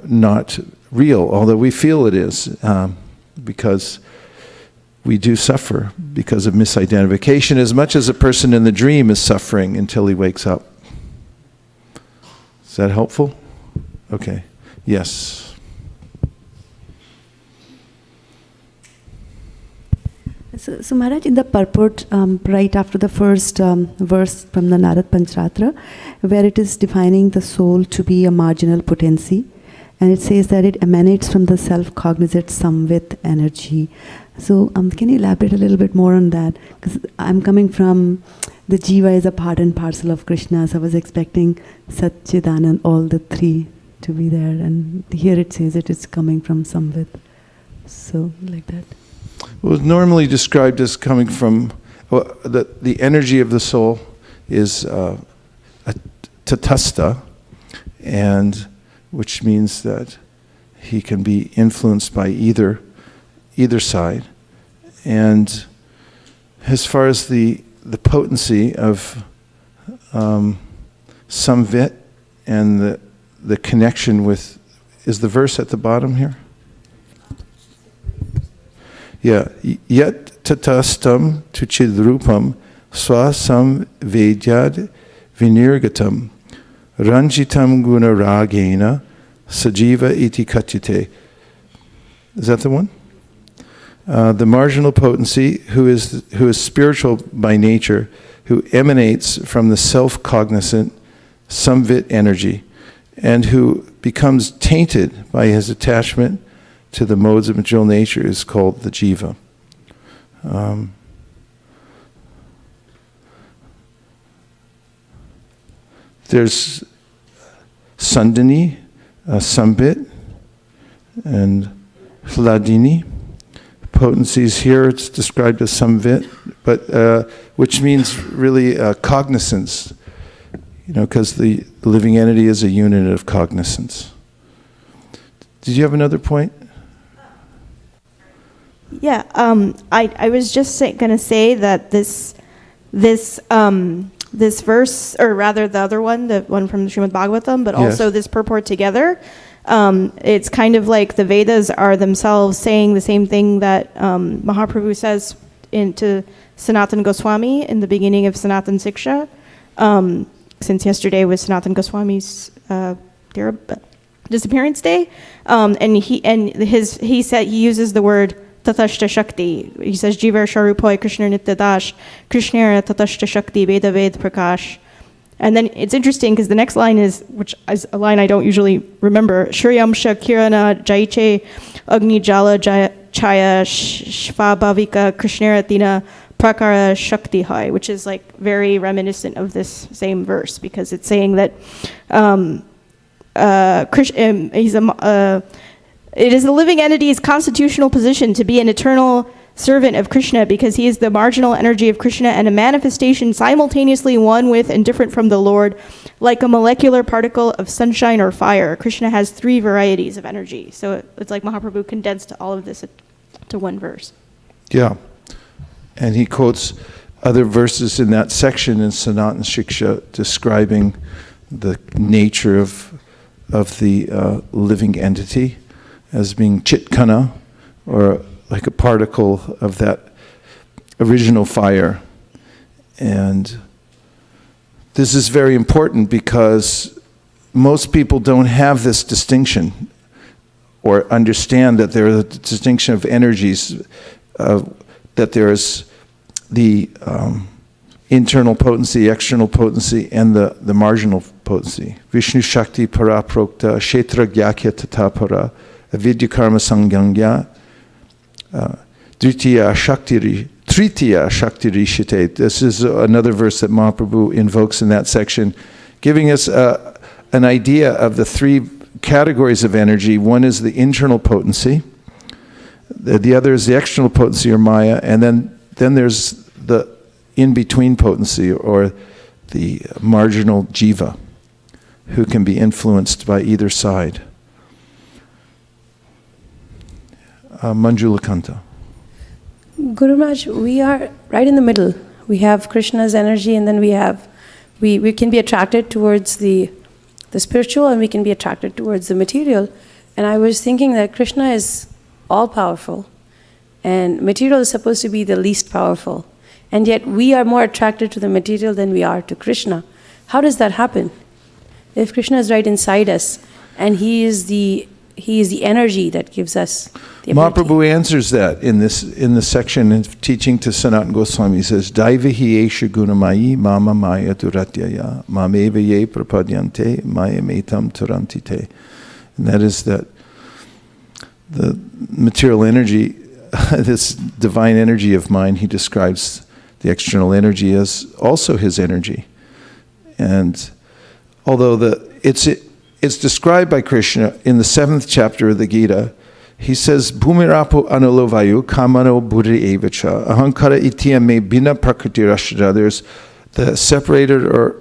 not real, although we feel it is, because we do suffer because of misidentification as much as a person in the dream is suffering until he wakes up. Is that helpful? Okay. Yes. So Maharaj, in the purport, right after the first verse from the Narad Pancharatra, where it is defining the soul to be a marginal potency, and it says that it emanates from the self-cognizant samvit energy. So can you elaborate a little bit more on that? Because I'm coming from the jiva is a part and parcel of Krishna, so I was expecting Satchidanand, all the 3 to be there, and here it says it is coming from samvit. So like that. Well, it's normally described as coming from the energy of the soul is a tatastha, and which means that he can be influenced by either side. And as far as the potency of samvit and the connection with, is the verse at the bottom here? Yeah, yat tatastam tuchidrupam swasam vedyad vinirgatam ranjitam guna ragena sajiva iti kachite. Is that the one? The marginal potency, who is spiritual by nature, who emanates from the self-cognizant samvit energy, and who becomes tainted by his attachment to the modes of material nature, is called the jiva. There's sandhani, sambit, and Hladini. Potencies here, it's described as samvit, but which means really cognizance, because the living entity is a unit of cognizance. Did you have another point? Yeah, I was just going to say that this verse, or rather the other one, the one from Srimad Bhagavatam, but also this purport together, it's kind of like the Vedas are themselves saying the same thing that Mahaprabhu says to Sanatan Goswami in the beginning of Sanatan Siksha, since yesterday was Sanatan Goswami's disappearance day, and he said he uses the word Tatashta Shakti. He says Jivar Sharupoy Krishna Nityadash Krishnera Tatashta Shakti Veda Ved Prakash. And then it's interesting because the next line is, which is a line I don't usually remember, Shriyamsha Kirana Jaiche Agni Jala Chaya Shvabhavika Krishnera Tina Prakara Shakti Hai, which is like very reminiscent of this same verse, because it's saying that it is the living entity's constitutional position to be an eternal servant of Krishna, because he is the marginal energy of Krishna and a manifestation simultaneously one with and different from the Lord, like a molecular particle of sunshine or fire. Krishna has 3 varieties of energy. So it's like Mahaprabhu condensed all of this to one verse. Yeah. And he quotes other verses in that section in Sanatan Shiksha describing the nature of the living entity as being chitkana, or like a particle of that original fire. And this is very important because most people don't have this distinction or understand that there is a distinction of energies, that there is the internal potency, external potency, and the marginal potency. Vishnu Shakti para prokta, Kshetra Gyakya tata para, Avidya Karma Sangyangya, Tritiya Shakti Rishite. This is another verse that Mahaprabhu invokes in that section, giving us an idea of the 3 categories of energy. One is the internal potency, the other is the external potency, or Maya, and then there's the in-between potency, or the marginal jiva, who can be influenced by either side. Manjula Kanta. Guru Maharaj, we are right in the middle. We have Krishna's energy, and then we can be attracted towards the spiritual, and we can be attracted towards the material. And I was thinking that Krishna is all-powerful, and material is supposed to be the least powerful. And yet we are more attracted to the material than we are to Krishna. How does that happen? If Krishna is right inside us, and He is the energy that gives us the ability. Mahaprabhu answers that in the section of teaching to Sanatan Goswami. He says, Daivahi esha gunamayi mama maya duratyaya mameva ye prapadyante maya metam turantite. And that is that the material energy, this divine energy of mine, he describes the external energy as also his energy. And although it's described by Krishna in the 7th chapter of the Gita, he says, Bhumirapo anulovayu kamano buddhi evacha ahankara itya me bina prakriti rashtra. There's the separated or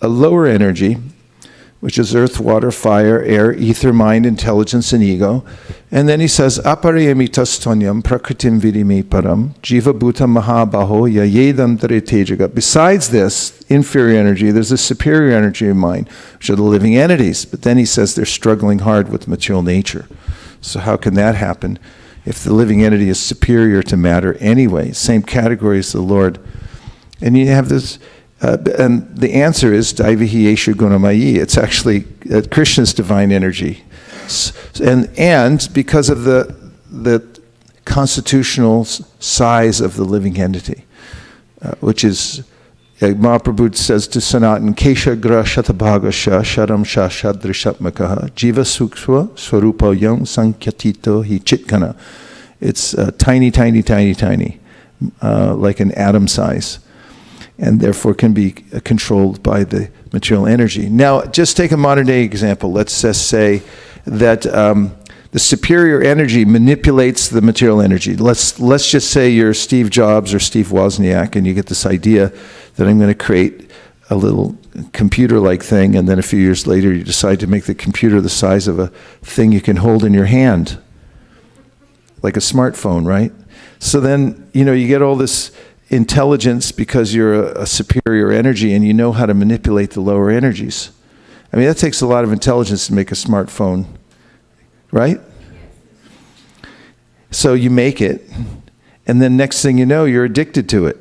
a lower energy, which is earth, water, fire, air, ether, mind, intelligence, and ego. And then he says, aparayamitasthonyam prakritim vidime param jiva bhuta mahabaho yayedam tejaga. Besides this inferior energy, there's a superior energy of mind, which are the living entities. But then he says they're struggling hard with material nature. So how can that happen if the living entity is superior to matter anyway? Same category as the Lord. And you have this... and the answer is Daivahi Esha Gunamayi. It's actually Krishna's divine energy. And because of the constitutional size of the living entity, which is, Mahaprabhu says to Sanatan, Kesha gra shatabhagasha sharam shashadrishatmakaha jiva suksva swarupa yang sankyatito hi chitkana. It's tiny, tiny, tiny, tiny, like an atom size, and therefore can be controlled by the material energy. Now, just take a modern day example. Let's just say that The superior energy manipulates the material energy. Let's just say you're Steve Jobs or Steve Wozniak, and you get this idea that I'm going to create a little computer-like thing, and then a few years later you decide to make the computer the size of a thing you can hold in your hand, like a smartphone, right? So then, you get all this intelligence because you're a superior energy and you know how to manipulate the lower energies. I mean, that takes a lot of intelligence to make a smartphone, right? So you make it, and then next thing you know, you're addicted to it.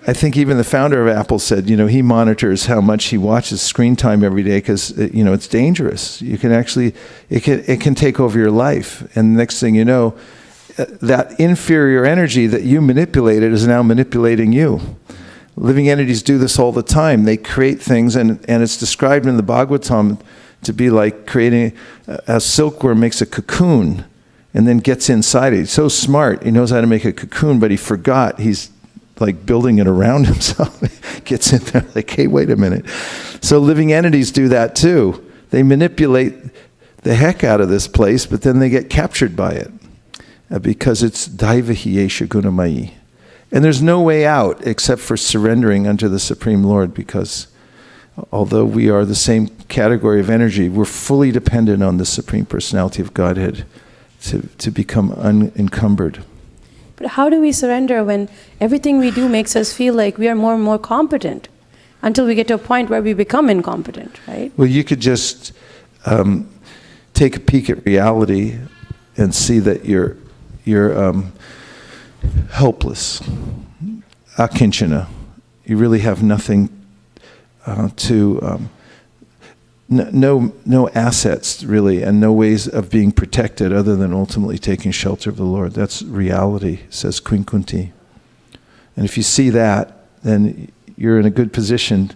I think even the founder of Apple said, he monitors how much he watches screen time every day because, it's dangerous. You can actually, it can take over your life. And next thing you know, that inferior energy that you manipulated is now manipulating you. Living entities do this all the time. They create things, and it's described in the Bhagavatam to be like creating a silkworm makes a cocoon and then gets inside it. He's so smart. He knows how to make a cocoon, but he forgot he's like building it around himself. Gets in there like, hey, wait a minute. So living entities do that too. They manipulate the heck out of this place, but then they get captured by it because it's daivahi yesha gunamayi. And there's no way out except for surrendering unto the Supreme Lord, because although we are the same category of energy, we're fully dependent on the Supreme Personality of Godhead to become unencumbered. But how do we surrender when everything we do makes us feel like we are more and more competent until we get to a point where we become incompetent, right? Well, you could just take a peek at reality and see that you're helpless, akinchana. You really have nothing no assets really, and no ways of being protected other than ultimately taking shelter of the Lord. That's reality, says Queen Kunti. And if you see that, then you're in a good position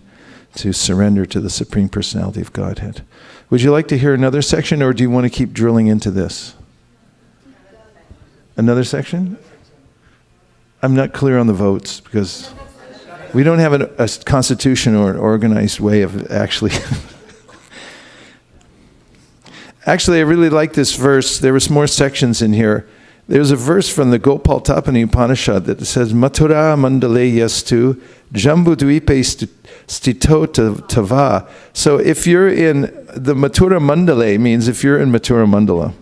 to surrender to the Supreme Personality of Godhead. Would you like to hear another section, or do you want to keep drilling into this? Another section? I'm not clear on the votes because we don't have a constitution or an organized way of actually... Actually, I really like this verse. There was more sections in here. There's a verse from the Gopal Tapani Upanishad that says, Mathura mandale yastu jambudvipe stito tava. So if you're in the Mathura mandale, means if you're in Mathura mandala.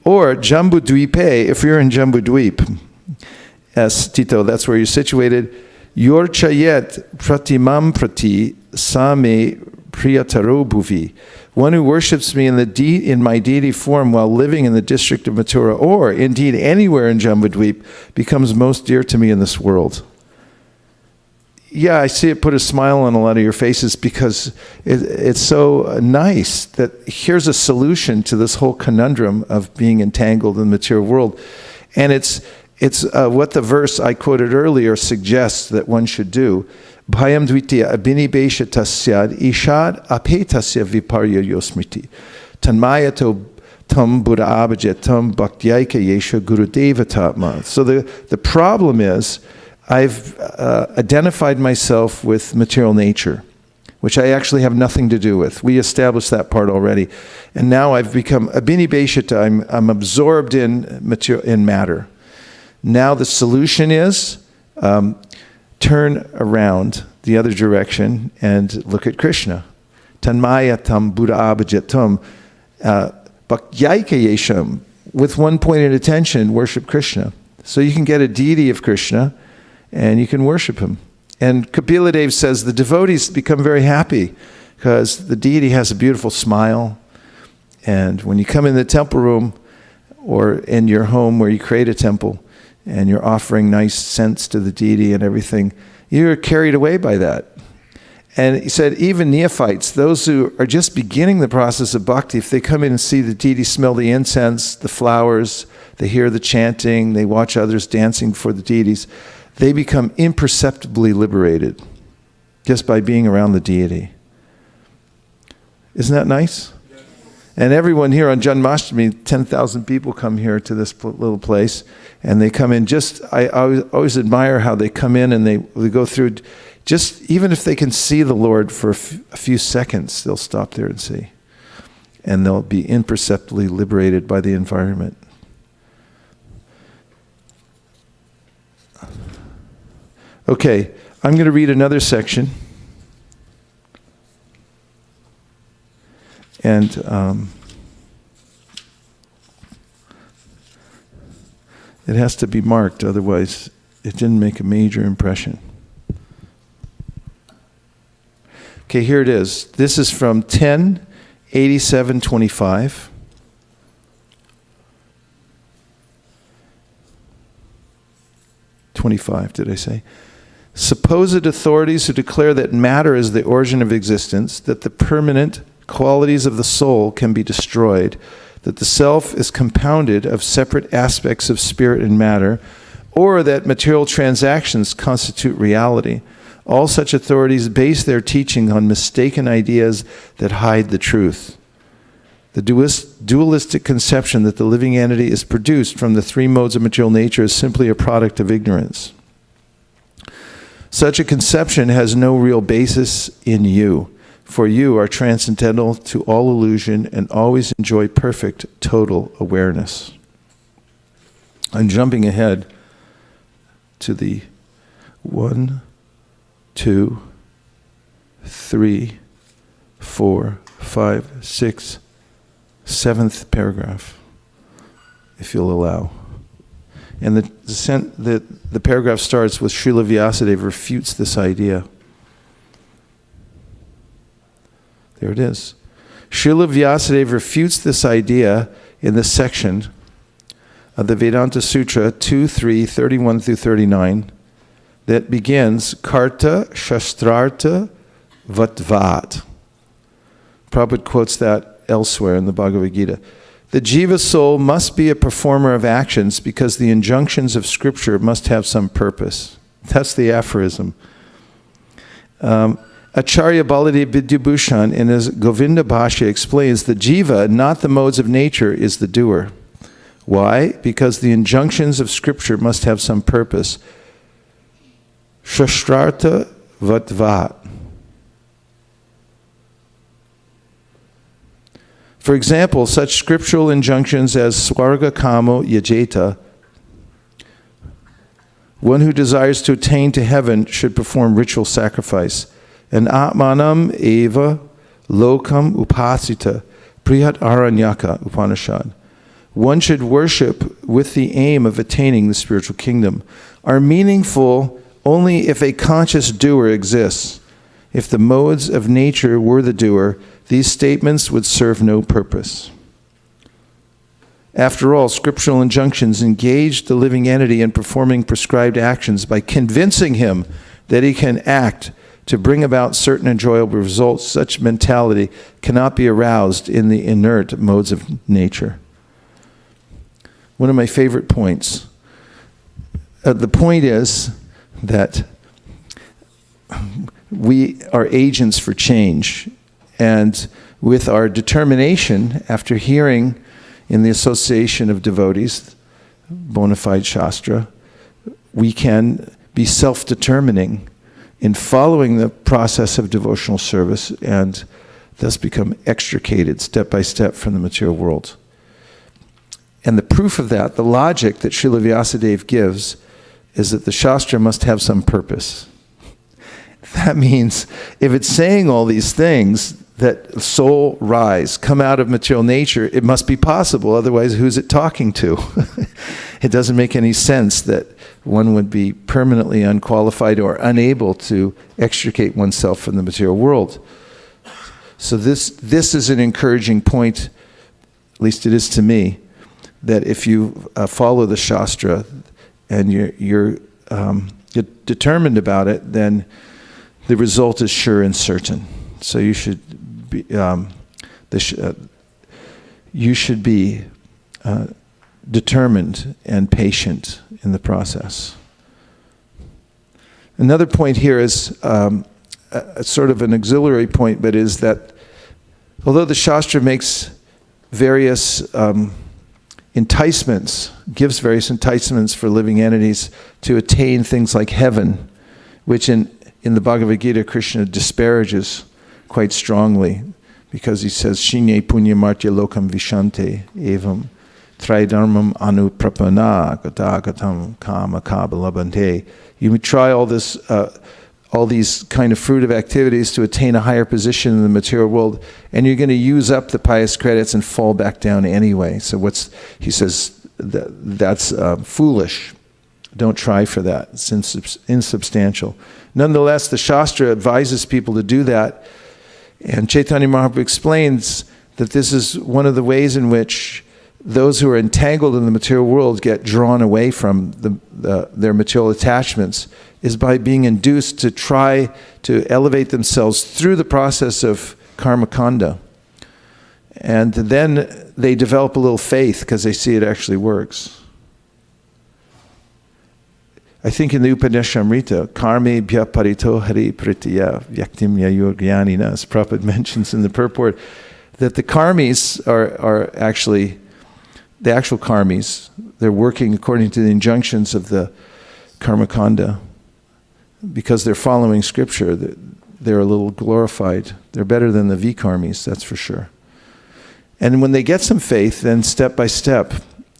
Or jambudvipe, if you're in Jambudvip. Stito, that's where you're situated. Yor chayet pratimam prati same priyataro bhuvi. One who worships me in my deity form while living in the district of Mathura, or indeed anywhere in Jambudvip, becomes most dear to me in this world. Yeah, I see it put a smile on a lot of your faces because it's so nice that here's a solution to this whole conundrum of being entangled in the material world. And it's what the verse I quoted earlier suggests that one should do. Bhayam dvitiya abhinibesha tasyad ishad apetasya viparya yosmriti tanmayato tam buddha abhajatam bhaktyaika yesha gurudeva tatma. So the problem is I've identified myself with material nature, which I actually have nothing to do with. We established that part already. And now I've become abhinibeshata. I'm absorbed in matter. Now the solution is turn around the other direction and look at Krishna. Tanmayatam buddha abhajatam bhaktyaika yesham. With one pointed attention, worship Krishna. So you can get a deity of Krishna and you can worship him. And Kapila Dev says the devotees become very happy because the deity has a beautiful smile. And when you come in the temple room or in your home where you create a temple and you're offering nice scents to the deity and everything, you're carried away by that. And he said even neophytes, those who are just beginning the process of bhakti, if they come in and see the deity, smell the incense, the flowers, they hear the chanting, they watch others dancing for the deities, they become imperceptibly liberated just by being around the deity. Isn't that nice? Yes. And everyone here on Janmashtami, 10,000 people come here to this little place, and they come in I always admire how they come in and they go through, just even if they can see the Lord for a few seconds, they'll stop there and see. and they'll be imperceptibly liberated by the environment. Okay, I'm going to read another section. And it has to be marked, otherwise it didn't make a major impression. Okay, here it is. This is from 10:87:25. Did I say? Supposed authorities who declare that matter is the origin of existence, that the permanent qualities of the soul can be destroyed, that the self is compounded of separate aspects of spirit and matter, or that material transactions constitute reality. All such authorities base their teaching on mistaken ideas that hide the truth. The dualistic conception that the living entity is produced from the three modes of material nature is simply a product of ignorance. Such a conception has no real basis in you, for you are transcendental to all illusion and always enjoy perfect, total awareness. I'm jumping ahead to the 1, 2, 3, 4, 5, 6, 7th paragraph, if you'll allow. And the paragraph starts with Srila Vyasadeva refutes this idea. There it is. Srila Vyasadeva refutes this idea in this section of the Vedanta Sutra 2.3, 31-39, that begins, Karta Shastrarta Vatvat. Prabhupada quotes that elsewhere in the Bhagavad-gita. The jiva soul must be a performer of actions because the injunctions of Scripture must have some purpose. That's the aphorism. Acharya Baladev Vidyabhushan in his Govinda Bhashya explains the jiva, not the modes of nature, is the doer. Why? Because the injunctions of Scripture must have some purpose. Shastrarta Vatvat. For example, such scriptural injunctions as Swarga Kamo Yajeta, one who desires to attain to heaven should perform ritual sacrifice, and Atmanam Eva Lokam Upasita Prihat Aranyaka Upanishad. One should worship with the aim of attaining the spiritual kingdom, are meaningful only if a conscious doer exists. If the modes of nature were the doer, these statements would serve no purpose. After all, scriptural injunctions engage the living entity in performing prescribed actions by convincing him that he can act to bring about certain enjoyable results. Such mentality cannot be aroused in the inert modes of nature. One of my favorite points. The point is that we are agents for change. And with our determination, after hearing in the association of devotees, bona fide Shastra, we can be self-determining in following the process of devotional service and thus become extricated step by step from the material world. And the proof of that, the logic that Srila Vyasadeva gives, is that the Shastra must have some purpose. That means if it's saying all these things, that soul rise, come out of material nature, it must be possible, otherwise who's it talking to? It doesn't make any sense that one would be permanently unqualified or unable to extricate oneself from the material world. So this is an encouraging point, at least it is to me, that if you follow the Shastra and you're determined about it, then the result is sure and certain. So you should be determined and patient in the process. Another point here is a sort of an auxiliary point, but is that although the Shastra makes various enticements, gives various enticements for living entities to attain things like heaven, which in the Bhagavad-gita Krishna disparages quite strongly, because he says, Shinye punya martya lokam vishante evam tridharmam anuprapana gatagatam kama kabalabante. You try all these kind of fruitive activities to attain a higher position in the material world, and you're going to use up the pious credits and fall back down anyway. So he says that's foolish. Don't try for that. It's insubstantial. Nonetheless, the Shastra advises people to do that. And Chaitanya Mahaprabhu explains that this is one of the ways in which those who are entangled in the material world get drawn away from their material attachments, is by being induced to try to elevate themselves through the process of karma kanda. And then they develop a little faith because they see it actually works. I think in the Upanishadamrita, karme bhya parito hari pritya vyaktim yayur jnanina, as Prabhupada mentions in the purport, that the karmis are actually, the actual karmis, they're working according to the injunctions of the karma kanda. Because they're following scripture, they're a little glorified. They're better than the vikarmis, that's for sure. And when they get some faith, then step by step,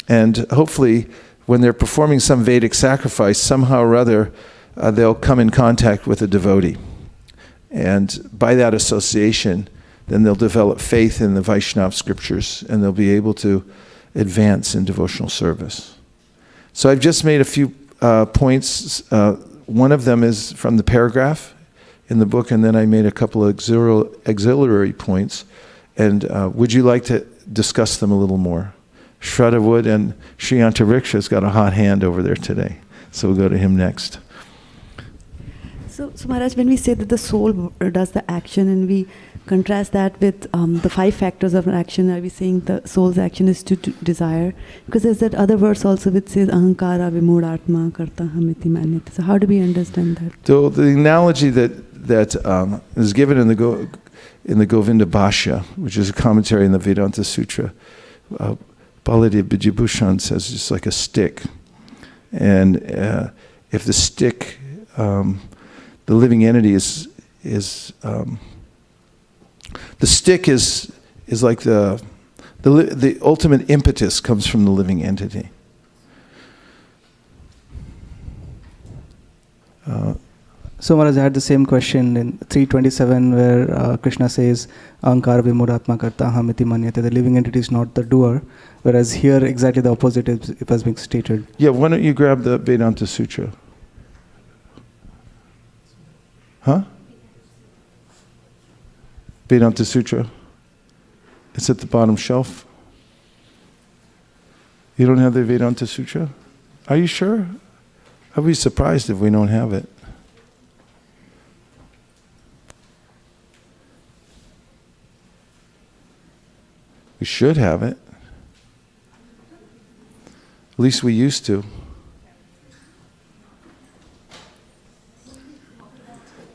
and hopefully when they're performing some Vedic sacrifice, somehow or other, they'll come in contact with a devotee. And by that association, then they'll develop faith in the Vaishnava scriptures, and they'll be able to advance in devotional service. So I've just made a few points. One of them is from the paragraph in the book, and then I made a couple of auxiliary points. And would you like to discuss them a little more? Shraddha would, and Sri Antariksha's got a hot hand over there today. So we'll go to him next. So Maharaj, when we say that the soul does the action, and we contrast that with the 5 factors of an action, are we saying the soul's action is to desire? Because there's that other verse also which says, ahankara vimudhatma karta hamiti manyate. So how do we understand that? So the analogy that is given in the Govinda Bhashya, which is a commentary in the Vedanta Sutra, Baladev Bijibhushan says it's like a stick. And if the stick, the living entity is the stick is like the ultimate impetus comes from the living entity. So Maharaj, I had the same question in 327 where Krishna says, Ahankara vimudhatma karta hamiti manyate. The living entity is not the doer, whereas here exactly the opposite it was being stated. Yeah, why don't you grab the Vedanta Sutra? Huh? Vedanta Sutra. It's at the bottom shelf. You don't have the Vedanta Sutra? Are you sure? I'd be surprised if we don't have it. We should have it. At least we used to.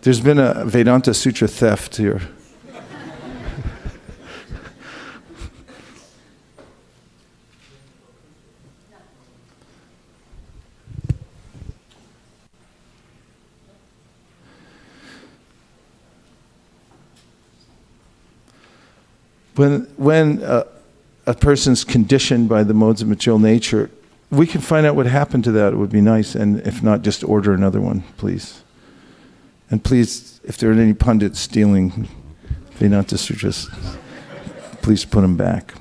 There's been a Vedanta Sutra theft here. When a person's conditioned by the modes of material nature, we can find out what happened to that. It would be nice, and if not, just order another one, please. And please, if there are any pundits stealing Vedanta Sutras, please put them back.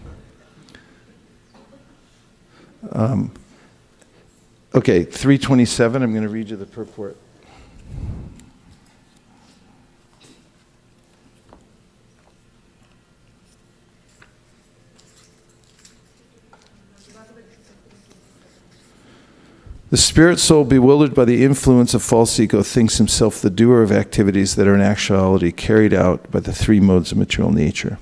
Okay, 327, I'm going to read you the purport. The spirit soul, bewildered by the influence of false ego, thinks himself the doer of activities that are in actuality carried out by the 3 modes of material nature.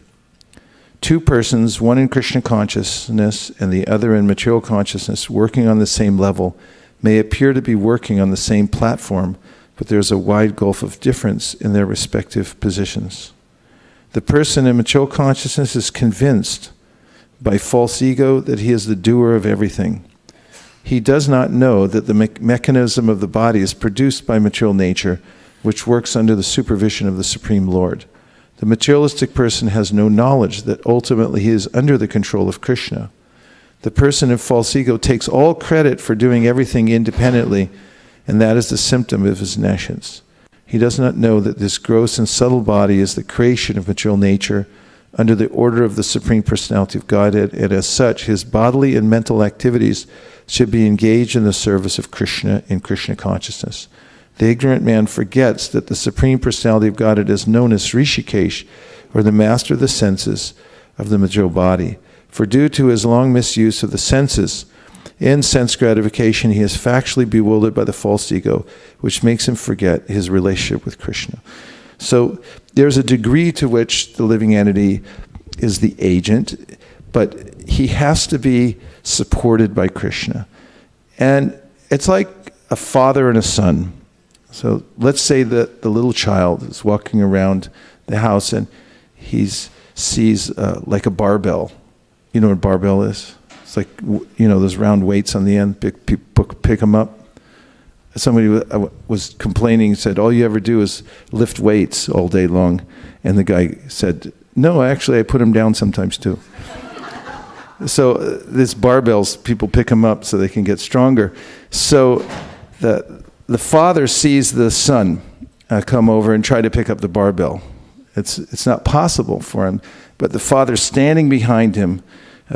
2 persons, one in Krishna consciousness and the other in material consciousness, working on the same level, may appear to be working on the same platform, but there is a wide gulf of difference in their respective positions. The person in material consciousness is convinced by false ego that he is the doer of everything. He does not know that the mechanism of the body is produced by material nature, which works under the supervision of the Supreme Lord. The materialistic person has no knowledge that ultimately he is under the control of Krishna. The person in false ego takes all credit for doing everything independently, and that is the symptom of his nescience. He does not know that this gross and subtle body is the creation of material nature under the order of the Supreme Personality of Godhead, and as such, his bodily and mental activities should be engaged in the service of Krishna in Krishna consciousness. The ignorant man forgets that the Supreme Personality of Godhead is known as Rishikesh, or the master of the senses of the material body. For due to his long misuse of the senses in sense gratification, he is factually bewildered by the false ego, which makes him forget his relationship with Krishna. So there's a degree to which the living entity is the agent, but he has to be supported by Krishna. And it's like a father and a son. So let's say that the little child is walking around the house and he sees like a barbell. You know what a barbell is? It's like, those round weights on the end, pick them up. Somebody was complaining, said, all you ever do is lift weights all day long. And the guy said, no, actually I put them down sometimes too. So these barbells, people pick them up so they can get stronger. So the father sees the son come over and try to pick up the barbell. It's not possible for him. But the father standing behind him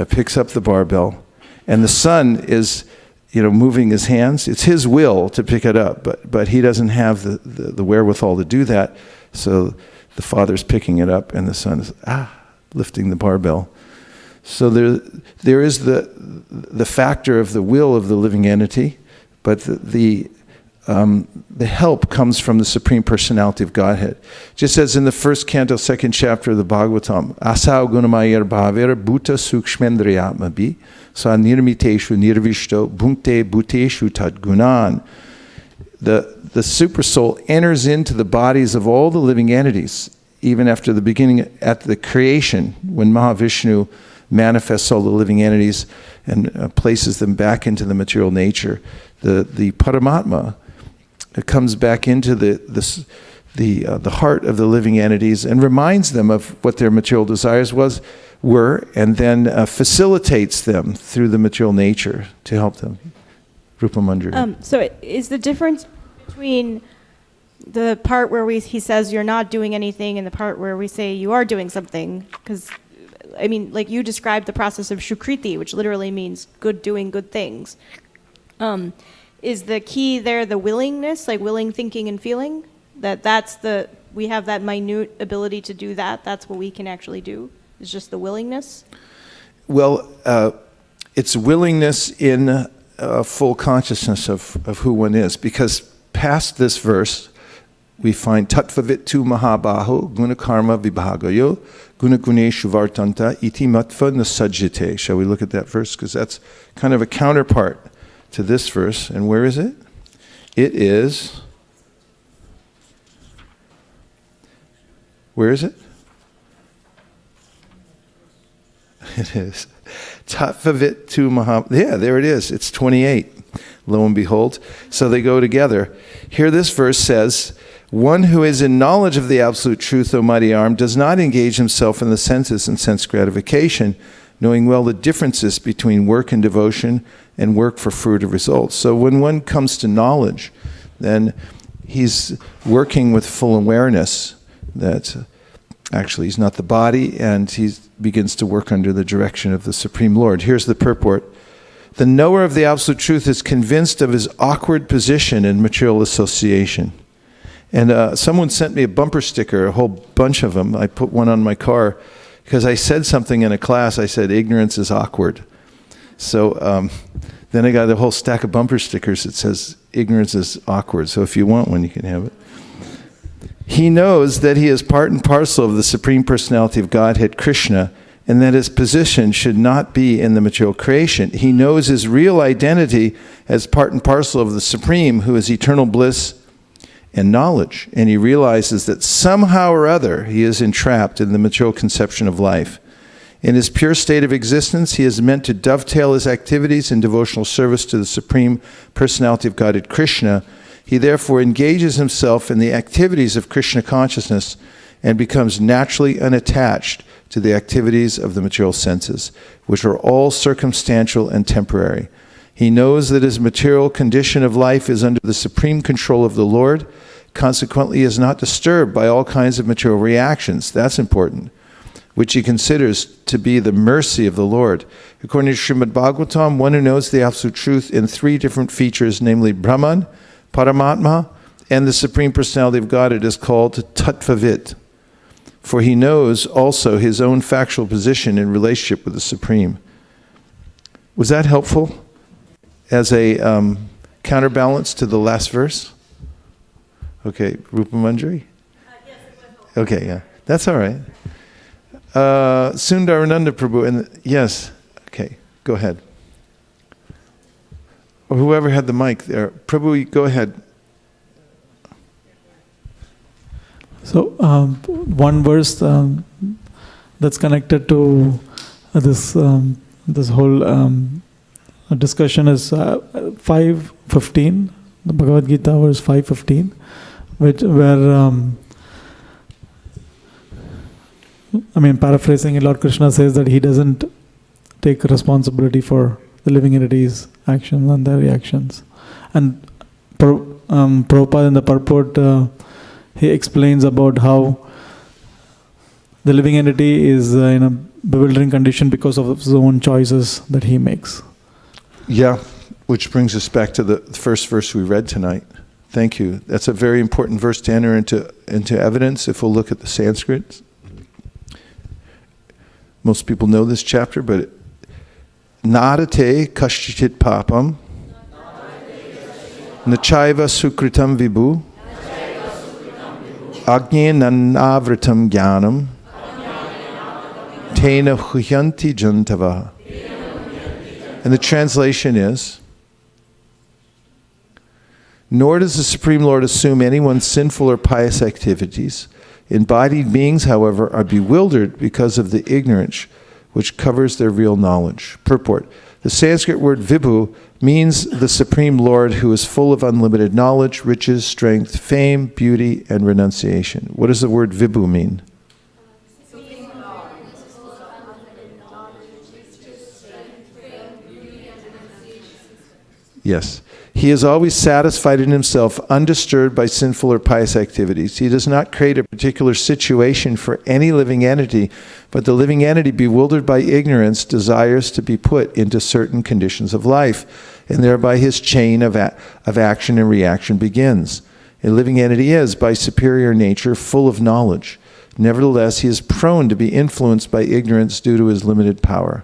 picks up the barbell. And the son is, moving his hands. It's his will to pick it up, but he doesn't have the wherewithal to do that. So the father's picking it up and the son is lifting the barbell. So there is the factor of the will of the living entity, but the help comes from the Supreme Personality of Godhead. Just as in the first canto, second chapter of the Bhagavatam, Asau gunamayar bhavir bhuta sukshmendriyatmabi sa nirmiteshu nirvishto bhunkte bhuteshu tad gunan. The super soul enters into the bodies of all the living entities, even after the beginning, at the creation, when Mahavishnu manifests all the living entities and places them back into the material nature. The Paramatma comes back into the heart of the living entities and reminds them of what their material desires were, and then facilitates them through the material nature to help them. Rupa Manjari. So is the difference between the part where he says you're not doing anything and the part where we say you are doing something? Because like you described the process of Shukriti, which literally means doing good things. Is the key there the willingness, like willing, thinking, and feeling? We have that minute ability to do that. That's what we can actually do. It's just the willingness? Well, it's willingness in full consciousness of who one is. Because past this verse, we find Tattvavitu Mahabaho Gunakarma Vibhagayo Gunaguneshu Vartanta Iti Matva Nasajjite. Shall we look at that verse? Because that's kind of a counterpart to this verse. And where is it? It is... Where is it? It is. Tattvavitu Mahabaho. Yeah, there it is. It's 28. Lo and behold. So they go together. Here this verse says, one who is in knowledge of the absolute truth, O mighty arm, does not engage himself in the senses and sense gratification, knowing well the differences between work and devotion and work for fruit of results. So when one comes to knowledge, then he's working with full awareness that actually he's not the body, and he begins to work under the direction of the Supreme Lord. Here's the purport. The knower of the absolute truth is convinced of his awkward position in material association. And someone sent me a bumper sticker, a whole bunch of them. I put one on my car because I said something in a class. I said, ignorance is awkward. So then I got a whole stack of bumper stickers that says, ignorance is awkward. So if you want one, you can have it. He knows that he is part and parcel of the Supreme Personality of Godhead, Krishna, and that his position should not be in the material creation. He knows his real identity as part and parcel of the Supreme, who is eternal bliss and knowledge. And he realizes that somehow or other he is entrapped in the material conception of life. In his pure state of existence, he is meant to dovetail his activities in devotional service to the Supreme Personality of Godhead, Krishna. He therefore engages himself in the activities of Krishna consciousness and becomes naturally unattached to the activities of the material senses, which are all circumstantial and temporary. He knows that his material condition of life is under the supreme control of the Lord, consequently is not disturbed by all kinds of material reactions. That's important, which he considers to be the mercy of the Lord. According to Srimad Bhagavatam, one who knows the absolute truth in three different features, namely Brahman, Paramatma, and the Supreme Personality of Godhead, is called Tattvavit. For he knows also his own factual position in relationship with the Supreme. Was that helpful as a counterbalance to the last verse? Okay, Rupa Manjari? Yes, it was helpful. Okay, yeah, that's all right. Sundarananda Prabhu, and yes, okay, go ahead. Or whoever had the mic there. Prabhu, go ahead. So, one verse that's connected to this this whole discussion is 5:15, the Bhagavad-gita, verse 5:15, where paraphrasing it, Lord Krishna says that he doesn't take responsibility for the living entities' actions and their reactions. And Prabhupada in the purport, he explains about how the living entity is in a bewildering condition because of his own choices that he makes. Yeah, which brings us back to the first verse we read tonight. Thank you. That's a very important verse to enter into evidence if we'll look at the Sanskrit. Most people know this chapter, but Narate kashchit papam nachaiva sukritam vibhu ajnanavritam jnanam tena huyanti jantava. And the translation is, nor does the Supreme Lord assume anyone's sinful or pious activities. Embodied beings, however, are bewildered because of the ignorance which covers their real knowledge. Purport. The Sanskrit word vibhu means the Supreme Lord who is full of unlimited knowledge, riches, strength, fame, beauty, and renunciation. What does the word vibhu mean? Yes. He is always satisfied in himself, undisturbed by sinful or pious activities. He does not create a particular situation for any living entity, but the living entity, bewildered by ignorance, desires to be put into certain conditions of life, and thereby his chain of action and reaction begins. A living entity is, by superior nature, full of knowledge. Nevertheless, he is prone to be influenced by ignorance due to his limited power.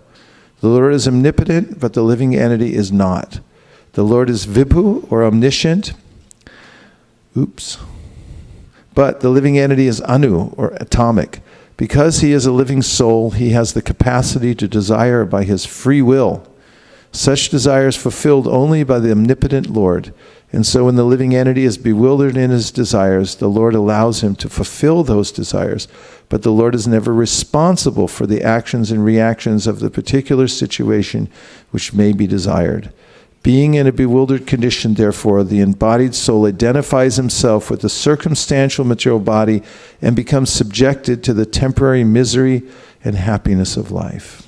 The Lord is omnipotent, but the living entity is not. The Lord is vibhu, or omniscient. But the living entity is anu, or atomic. Because he is a living soul, he has the capacity to desire by his free will. Such desire is fulfilled only by the omnipotent Lord. And so when the living entity is bewildered in his desires, the Lord allows him to fulfill those desires. But the Lord is never responsible for the actions and reactions of the particular situation which may be desired. Being in a bewildered condition, therefore, the embodied soul identifies himself with the circumstantial material body and becomes subjected to the temporary misery and happiness of life.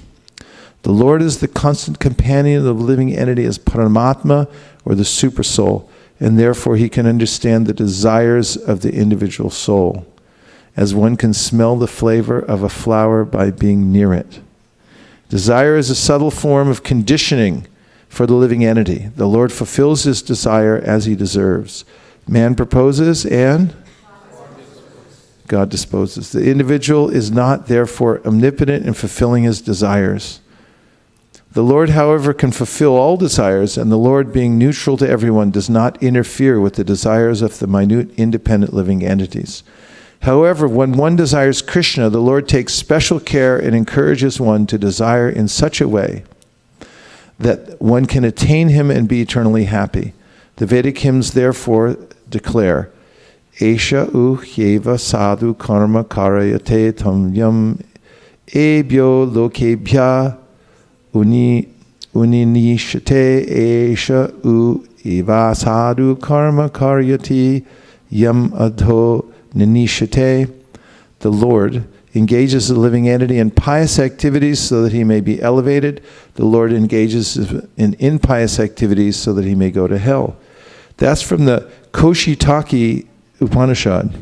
The Lord is the constant companion of the living entity as Paramatma, or the Supersoul, and therefore he can understand the desires of the individual soul, as one can smell the flavor of a flower by being near it. Desire is a subtle form of conditioning for the living entity. The Lord fulfills his desire as he deserves. Man proposes and God disposes. The individual is not, therefore, omnipotent in fulfilling his desires. The Lord, however, can fulfill all desires, and the Lord, being neutral to everyone, does not interfere with the desires of the minute, independent living entities. However, when one desires Krishna, the Lord takes special care and encourages one to desire in such a way that one can attain him and be eternally happy. The Vedic hymns therefore declare, Esha u hyeva sadhu karma karayate tam yam ebyo lokebhya uninishate esha u eva sadhu karma karyati yam adho ninishate. the Lord engages the living entity in pious activities so that he may be elevated. The Lord engages in impious activities so that he may go to hell. That's from the Koshitaki Upanishad,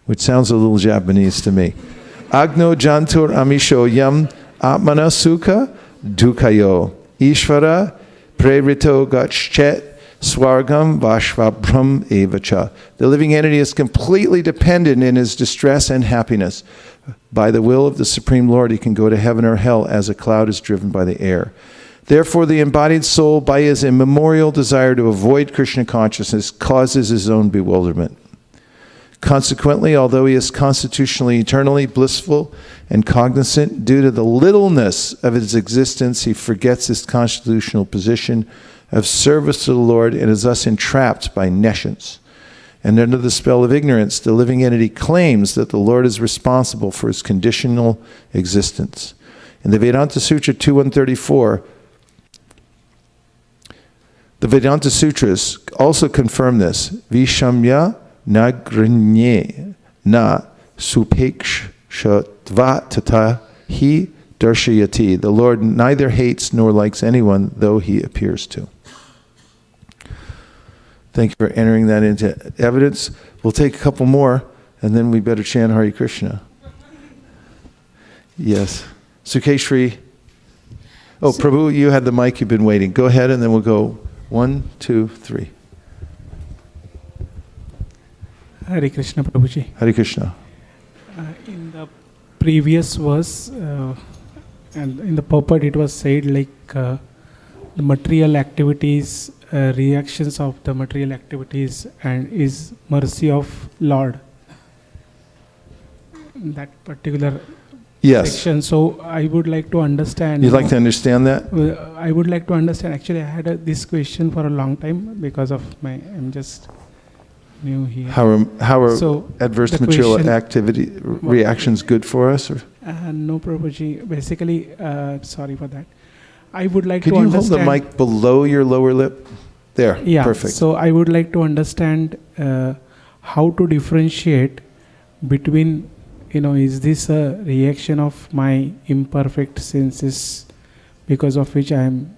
which sounds a little Japanese to me. Agno jantur amisho yam atmana sukha dukayo ishvara prerito gachet swargam vashvabhram evacha. The living entity is completely dependent in his distress and happiness. By the will of the Supreme Lord, he can go to heaven or hell as a cloud is driven by the air. Therefore, the embodied soul, by his immemorial desire to avoid Krishna consciousness, causes his own bewilderment. Consequently, although he is constitutionally eternally blissful and cognizant, due to the littleness of his existence, he forgets his constitutional position of service to the Lord and is thus entrapped by nescience. And under the spell of ignorance, the living entity claims that the Lord is responsible for his conditional existence. In the Vedanta Sutra 2134, the Vedanta Sutras also confirm this. Vishamya nagranye na supekshatva tata hi darshayati. The Lord neither hates nor likes anyone, though he appears to. Thank you for entering that into evidence. We'll take a couple more, and then we better chant Hare Krishna. Yes. Sukeshri. Oh, Prabhu, you had the mic. You've been waiting. Go ahead, and then we'll go 1, 2, 3. Hare Krishna, Prabhuji. Hare Krishna. In the previous verse, and in the purport, it was said like the material activities, reactions of the material activities, and is mercy of Lord. That particular section. So I would like to understand. You'd like to understand that? I would like to understand. Actually, I had this question for a long time because of I'm just new here. How are adverse material activity reactions good for us? Or? No, Prabhuji. Basically, sorry for that. I would like to understand. Could you hold the mic below your lower lip? There, yeah, perfect. So I would like to understand how to differentiate between, is this a reaction of my imperfect senses because of which I am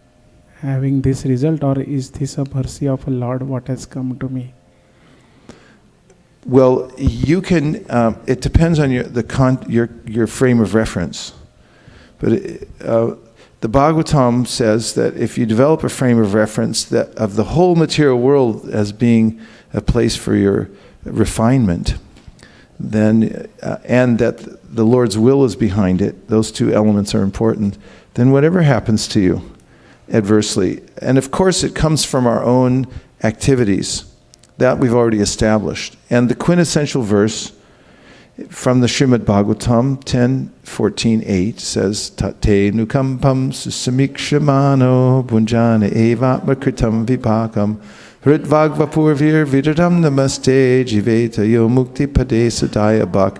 having this result, or is this a mercy of a Lord what has come to me? Well, you can. It depends on your frame of reference, but the Bhagavatam says that if you develop a frame of reference that of the whole material world as being a place for your refinement, then and that the Lord's will is behind it, those two elements are important, then whatever happens to you adversely, and of course it comes from our own activities, that we've already established. And the quintessential verse from the Srimad Bhagavatam 10:14-8 says, Tate nukampam susamikshamano bunjana evatma kritam vipakam hritvagvapurvir vidatam namaste jiveta yo mukti pade sadaya bhak.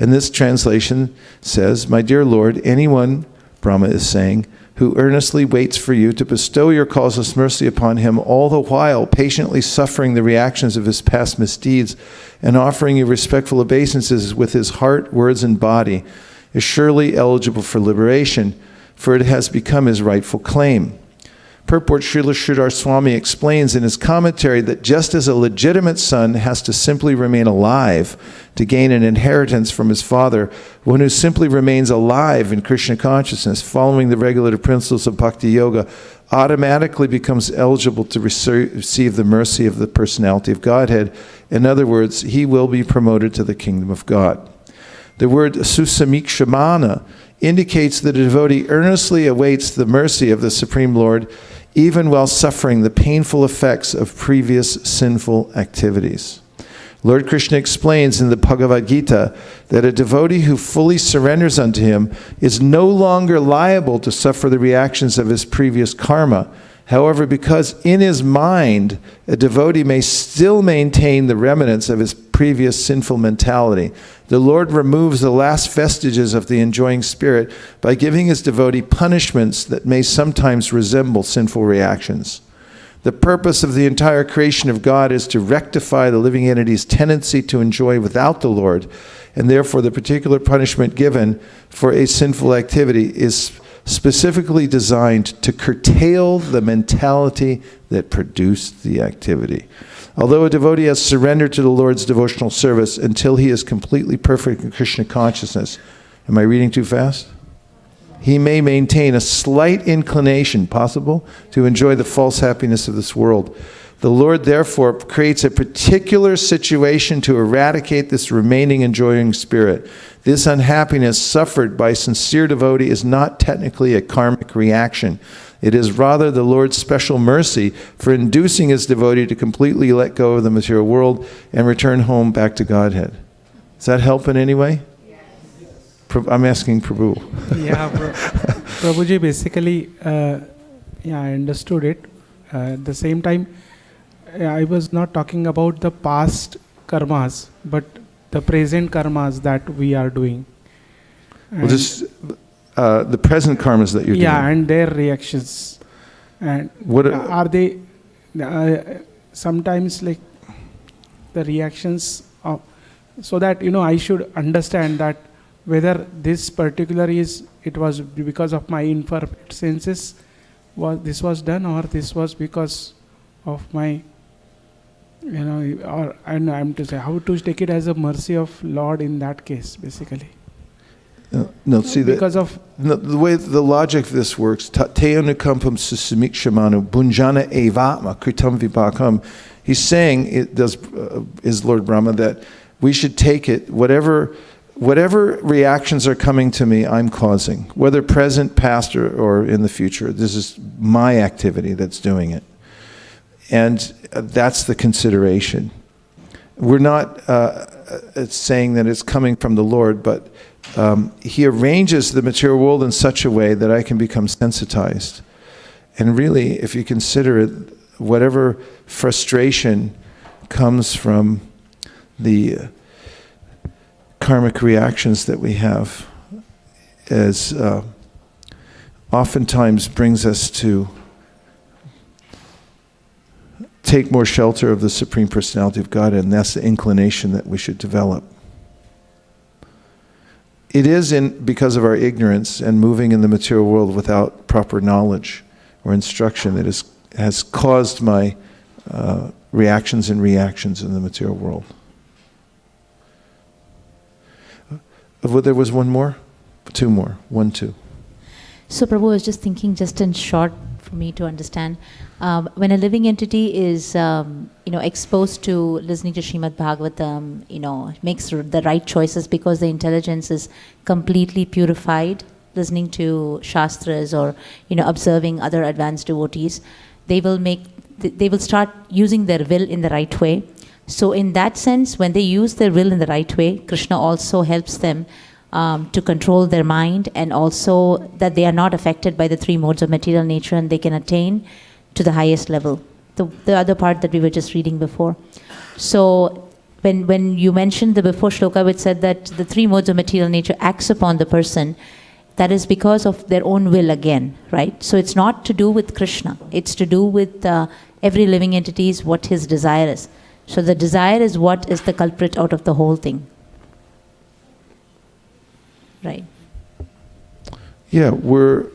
And this translation says, my dear Lord, anyone, Brahma is saying, who earnestly waits for you to bestow your causeless mercy upon him, all the while patiently suffering the reactions of his past misdeeds and offering you respectful obeisances with his heart, words, and body, is surely eligible for liberation, for it has become his rightful claim. Purport Srila Sridhar Swami explains in his commentary that just as a legitimate son has to simply remain alive to gain an inheritance from his father, one who simply remains alive in Krishna consciousness, following the regulative principles of Bhakti Yoga, automatically becomes eligible to receive the mercy of the personality of Godhead. In other words, he will be promoted to the kingdom of God. The word susamikshamana indicates that a devotee earnestly awaits the mercy of the Supreme Lord, even while suffering the painful effects of previous sinful activities. Lord Krishna explains in the Bhagavad-gita that a devotee who fully surrenders unto him is no longer liable to suffer the reactions of his previous karma. However, because in his mind, a devotee may still maintain the remnants of his previous sinful mentality, the Lord removes the last vestiges of the enjoying spirit by giving his devotee punishments that may sometimes resemble sinful reactions. The purpose of the entire creation of God is to rectify the living entity's tendency to enjoy without the Lord, and therefore the particular punishment given for a sinful activity is specifically designed to curtail the mentality that produced the activity. Although a devotee has surrendered to the Lord's devotional service until he is completely perfect in Krishna consciousness, am I reading too fast? He may maintain a slight inclination, possible, to enjoy the false happiness of this world. The Lord therefore creates a particular situation to eradicate this remaining enjoying spirit. This unhappiness suffered by sincere devotee is not technically a karmic reaction. It is rather the Lord's special mercy for inducing his devotee to completely let go of the material world and return home back to Godhead. Does that help in any way? I'm asking Prabhu. Yeah, Prabhuji, basically, I understood it. At the same time, I was not talking about the past karmas, but the present karmas that we are doing. Well, just the present karmas that you're doing. Yeah, and their reactions. And what are they sometimes like the reactions of, so that, I should understand that whether this particular it was because of my imperfect senses this was done, or this was because of my, or and I'm to say how to take it as a mercy of Lord in that case, basically. No, see because of the way the logic of this works. Tateyanukampam susamikshamanu bunjana evatma kritam vibhakam. He's saying is Lord Brahma that we should take it whatever reactions are coming to me, I'm causing, whether present, past, or in the future. This is my activity that's doing it. And that's the consideration. We're not saying that it's coming from the Lord, but he arranges the material world in such a way that I can become sensitized. And really, if you consider it, whatever frustration comes from the karmic reactions that we have as oftentimes brings us to take more shelter of the Supreme Personality of God, and that's the inclination that we should develop. It is because of our ignorance and moving in the material world without proper knowledge or instruction that has caused my reactions in the material world. There was one more? Two more. 1, 2. So Prabhu, I was just thinking, just in short, for me to understand, when a living entity is, exposed to listening to Srimad Bhagavatam, makes the right choices because the intelligence is completely purified, listening to Shastras or, observing other advanced devotees, they will start using their will in the right way. So in that sense, when they use their will in the right way, Krishna also helps them to control their mind, and also that they are not affected by the 3 modes of material nature, and they can attain to the highest level. The other part that we were just reading before. So when you mentioned the before shloka, which said that the 3 modes of material nature acts upon the person, that is because of their own will again, right? So it's not to do with Krishna. It's to do with every living entity's what his desire is. So the desire is what is the culprit out of the whole thing. Right. Yeah, we're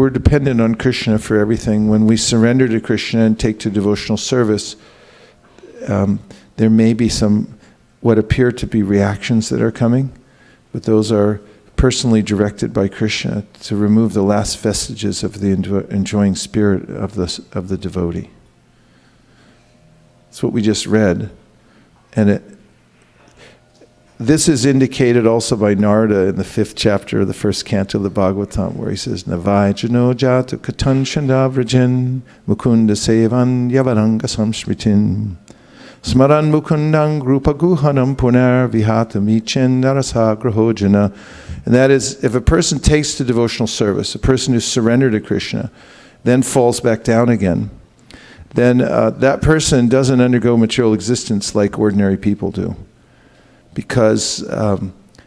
dependent on Krishna for everything. When we surrender to Krishna and take to devotional service, there may be some what appear to be reactions that are coming, but those are personally directed by Krishna to remove the last vestiges of the enjoying spirit of the devotee. That's what we just read. And this is indicated also by Narada in the 5th chapter of the 1st canto of the Bhagavatam, where he says, Navajano jatu katan shandavrajin mukunda sevan yavaranga samsmritin smaran mukundang rupaguhanam punar vihatamichin narasagrahojana. And that is, if a person takes to devotional service, a person who's surrendered to Krishna, then falls back down again, then that person doesn't undergo material existence like ordinary people do. Because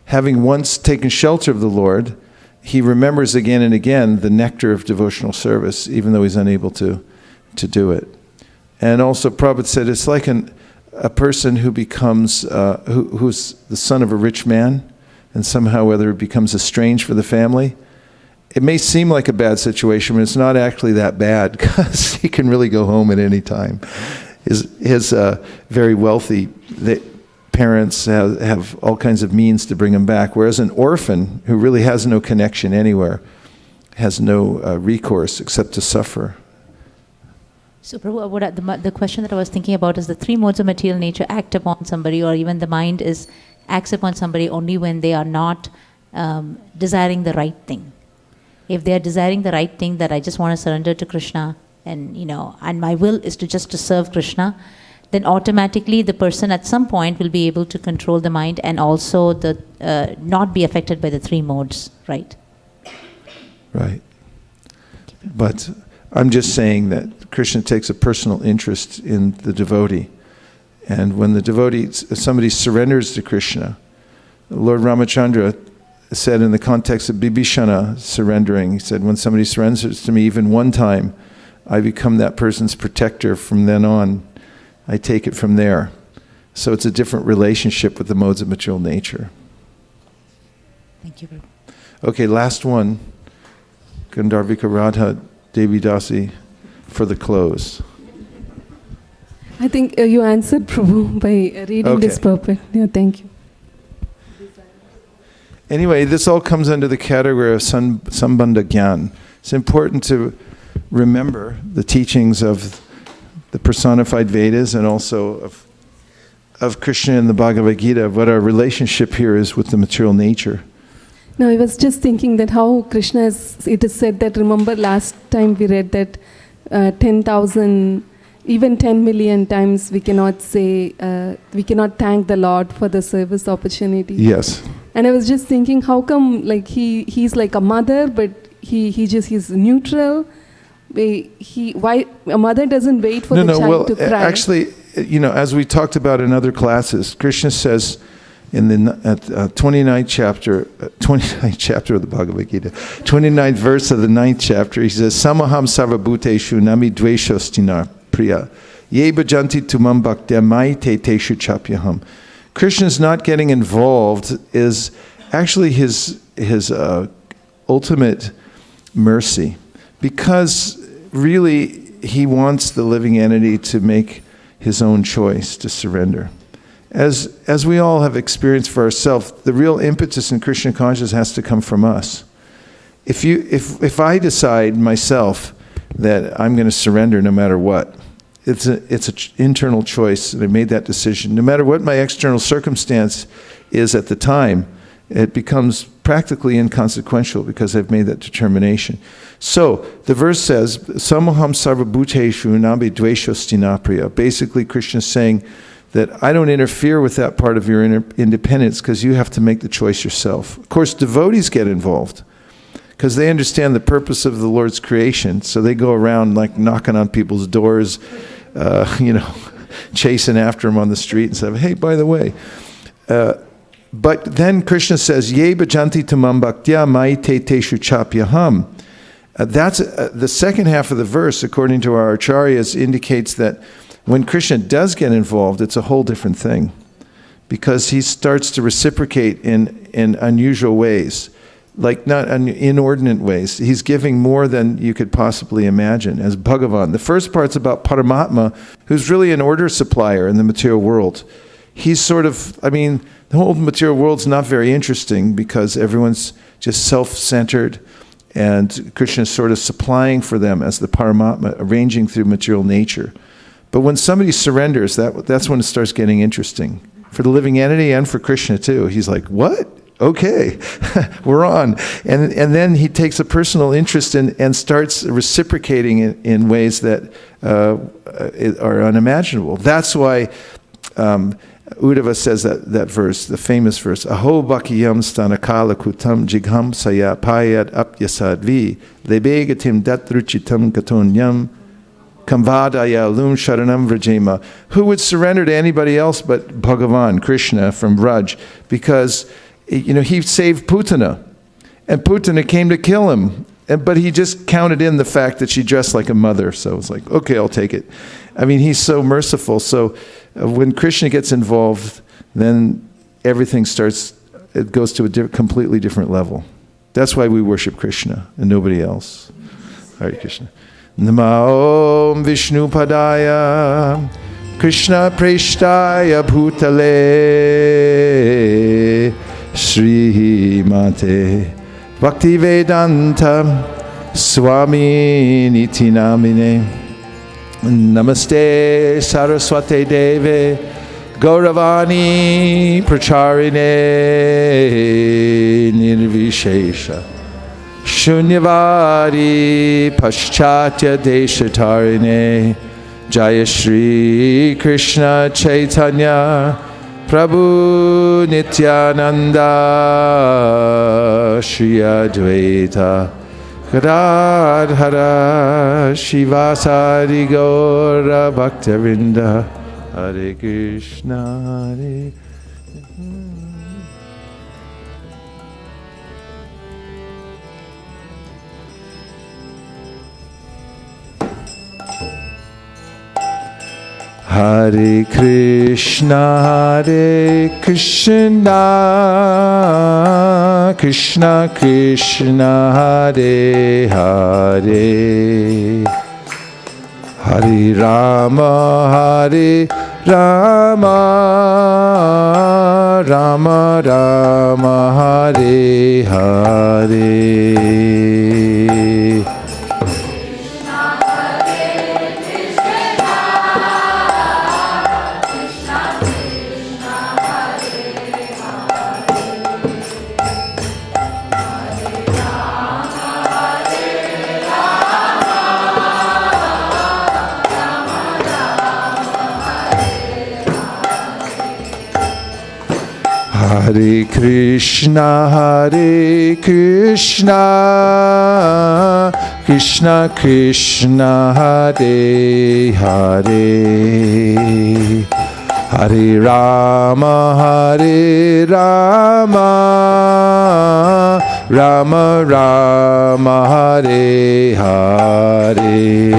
having once taken shelter of the Lord, he remembers again and again the nectar of devotional service, even though he's unable to do it. And also Prabhupada said it's like a person who becomes, who's the son of a rich man, and somehow whether it becomes estranged for the family. It may seem like a bad situation, but it's not actually that bad, because he can really go home at any time. His very wealthy parents have all kinds of means to bring him back, whereas an orphan who really has no connection anywhere has no recourse except to suffer. So, Prabhu, the question that I was thinking about is the three modes of material nature act upon somebody, or even the mind acts upon somebody only when they are not desiring the right thing. If they are desiring the right thing, that I just want to surrender to Krishna, and and my will is to serve Krishna, then automatically the person at some point will be able to control the mind and also not be affected by the three modes, right? Right. But I'm just saying that Krishna takes a personal interest in the devotee. And when the devotee, somebody surrenders to Krishna, Lord Ramachandra said in the context of Bibhishana surrendering, he said, when somebody surrenders to me even one time, I become that person's protector from then on. I take it from there. So it's a different relationship with the modes of material nature. Thank you. Okay, last one. Gandharvika Radha Devi Dasi for the close. I think you answered, Prabhu, by reading this purport. Yeah, thank you. Anyway, this all comes under the category of Sambandha Gyan. It's important to remember the teachings of the personified Vedas and also of Krishna in the Bhagavad-gita, what our relationship here is with the material nature. No, I was just thinking that how Krishna it is said that, remember last time we read that 10,000, even 10 million times we cannot say, we cannot thank the Lord for the service opportunity. Yes. And I was just thinking, how come like he's like a mother, but he's neutral? Why a mother doesn't wait for the child to cry? Actually, as we talked about in other classes, Krishna says in the 29th chapter of the Bhagavad-gita, 29th verse of the 9th chapter, he says, Samaham sarvabhuteshu nami dveshostina priya ye bhajanti tumam bhaktya mai te teshu chapyaham. Krishna's not getting involved is actually his ultimate mercy, because really he wants the living entity to make his own choice to surrender. As we all have experienced for ourselves, the real impetus in Krishna consciousness has to come from us. If I decide myself that I'm going to surrender no matter what, it's an internal choice, and I made that decision. No matter what my external circumstance is at the time, it becomes practically inconsequential because I've made that determination. So the verse says, Samoham sarvabhuteshu nabi dveshostinapriya. Basically, Krishna is saying that I don't interfere with that part of your independence because you have to make the choice yourself. Of course, devotees get involved because they understand the purpose of the Lord's creation. So they go around like knocking on people's doors, chasing after them on the street and say, hey, by the way. But then Krishna says, Ye bhajanti tamam bhaktya mai te teshu chapyaham. That's the second half of the verse, according to our acharyas, indicates that when Krishna does get involved, it's a whole different thing, because he starts to reciprocate in unusual ways, like not inordinate ways. He's giving more than you could possibly imagine as Bhagavan. The first part's about Paramatma, who's really an order supplier in the material world. He's sort of, the whole material world's not very interesting because everyone's just self-centered, and Krishna is sort of supplying for them as the Paramatma, arranging through material nature. But when somebody surrenders, that's when it starts getting interesting. For the living entity and for Krishna too. He's like, what? Okay, we're on. And then he takes a personal interest and starts reciprocating in ways that are unimaginable. That's why Uddhava says that verse, the famous verse, Aho bhakiyam stanakala kutam jigham saya payat apyasadvi lebegatim datruchitam katonyam kamvadaya lum sharanam vrajema. Who would surrender to anybody else but Bhagavan, Krishna from Vraj? Because he saved Putana, and Putana came to kill him. but he just counted in the fact that she dressed like a mother. So it's like, okay, I'll take it. I mean, he's so merciful. So when Krishna gets involved, then everything starts, it goes to a completely different level. That's why we worship Krishna and nobody else. Hare Krishna. Nama Om Vishnu Padaya Krishna Preshtaya Bhutale Shri Mate Bhaktivedanta Swami Niti Namine Namaste Saraswate Deve Gauravani Pracharine Nirvishesha Shunyavadi Paschatya Deshatarine Jaya Shri Krishna Chaitanya Prabhu Nityananda Shri Advaita Gadadhara Shivasari Gaura Bhaktavinda Hare Krishna Hare Hare Krishna, Krishna Krishna, Hare Hare, Hare Rama, Rama Rama, Hare Hare. Hare Krishna, Krishna Krishna, Hare Hare, Hare Rama, Rama Rama, Hare Hare.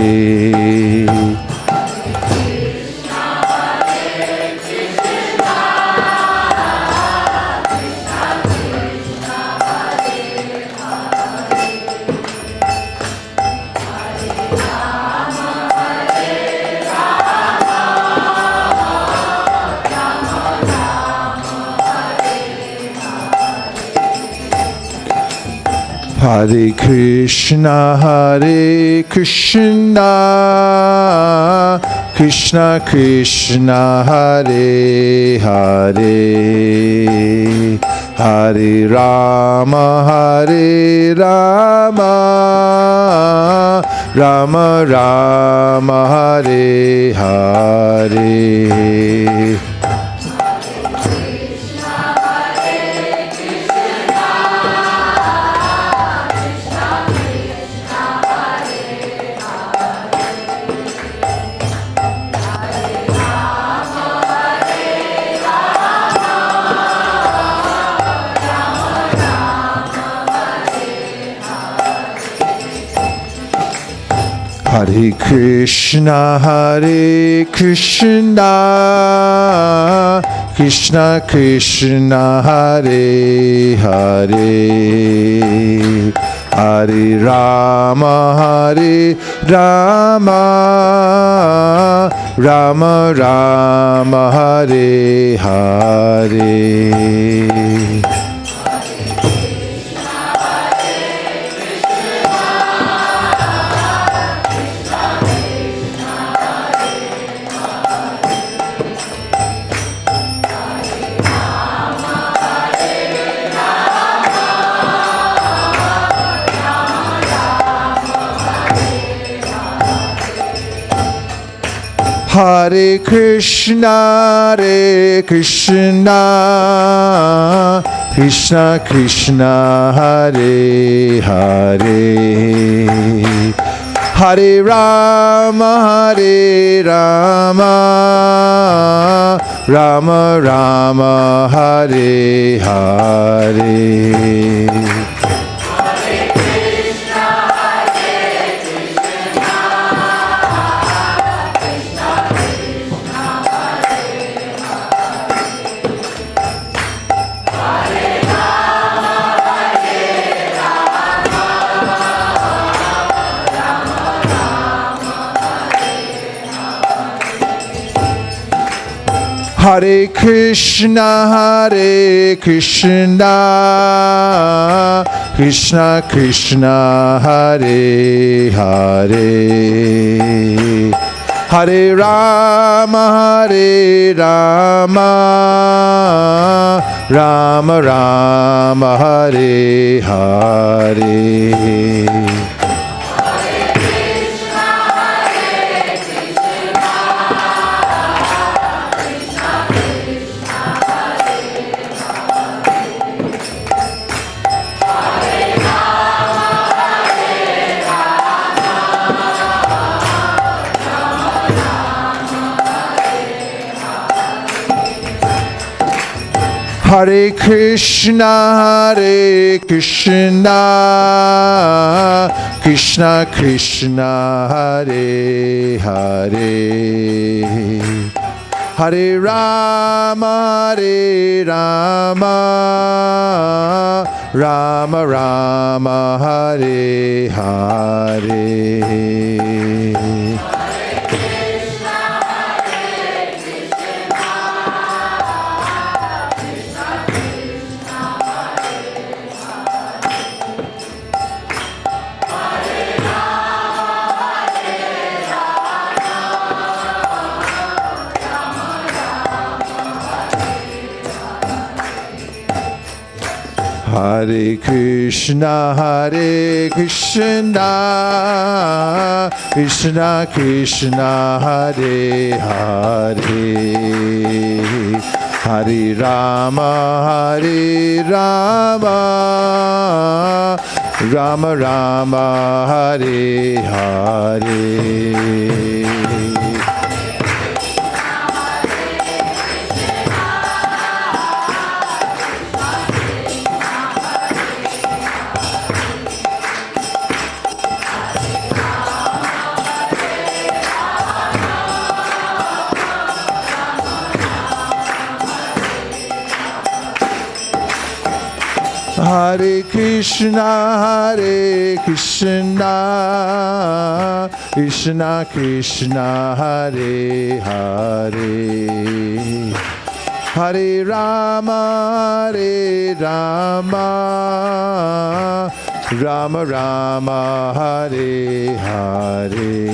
Hare Krishna, Krishna Krishna, Hare Hare, Hare Rama, Rama Rama, Hare Hare. Hare Krishna, Krishna Krishna, Hare Hare, Hare Rama, Rama Rama, Hare Hare. Hare Krishna, Krishna Krishna, Hare Hare, Hare Rama, Rama Rama, Hare Hare. Hare Krishna, Hare Krishna, Krishna Krishna, Hare Hare, Hare Rama, Rama Rama, Hare Hare. Hare Krishna, Krishna Krishna, Hare Hare, Hare Rama, Rama Rama, Hare Hare. Hare Krishna, Krishna Krishna, Hare Hare, Hare Rama, Rama Rama, Hare Hare. Hare Krishna, Krishna Krishna, Hare Hare, Hare Rama, Rama Rama, Hare Hare.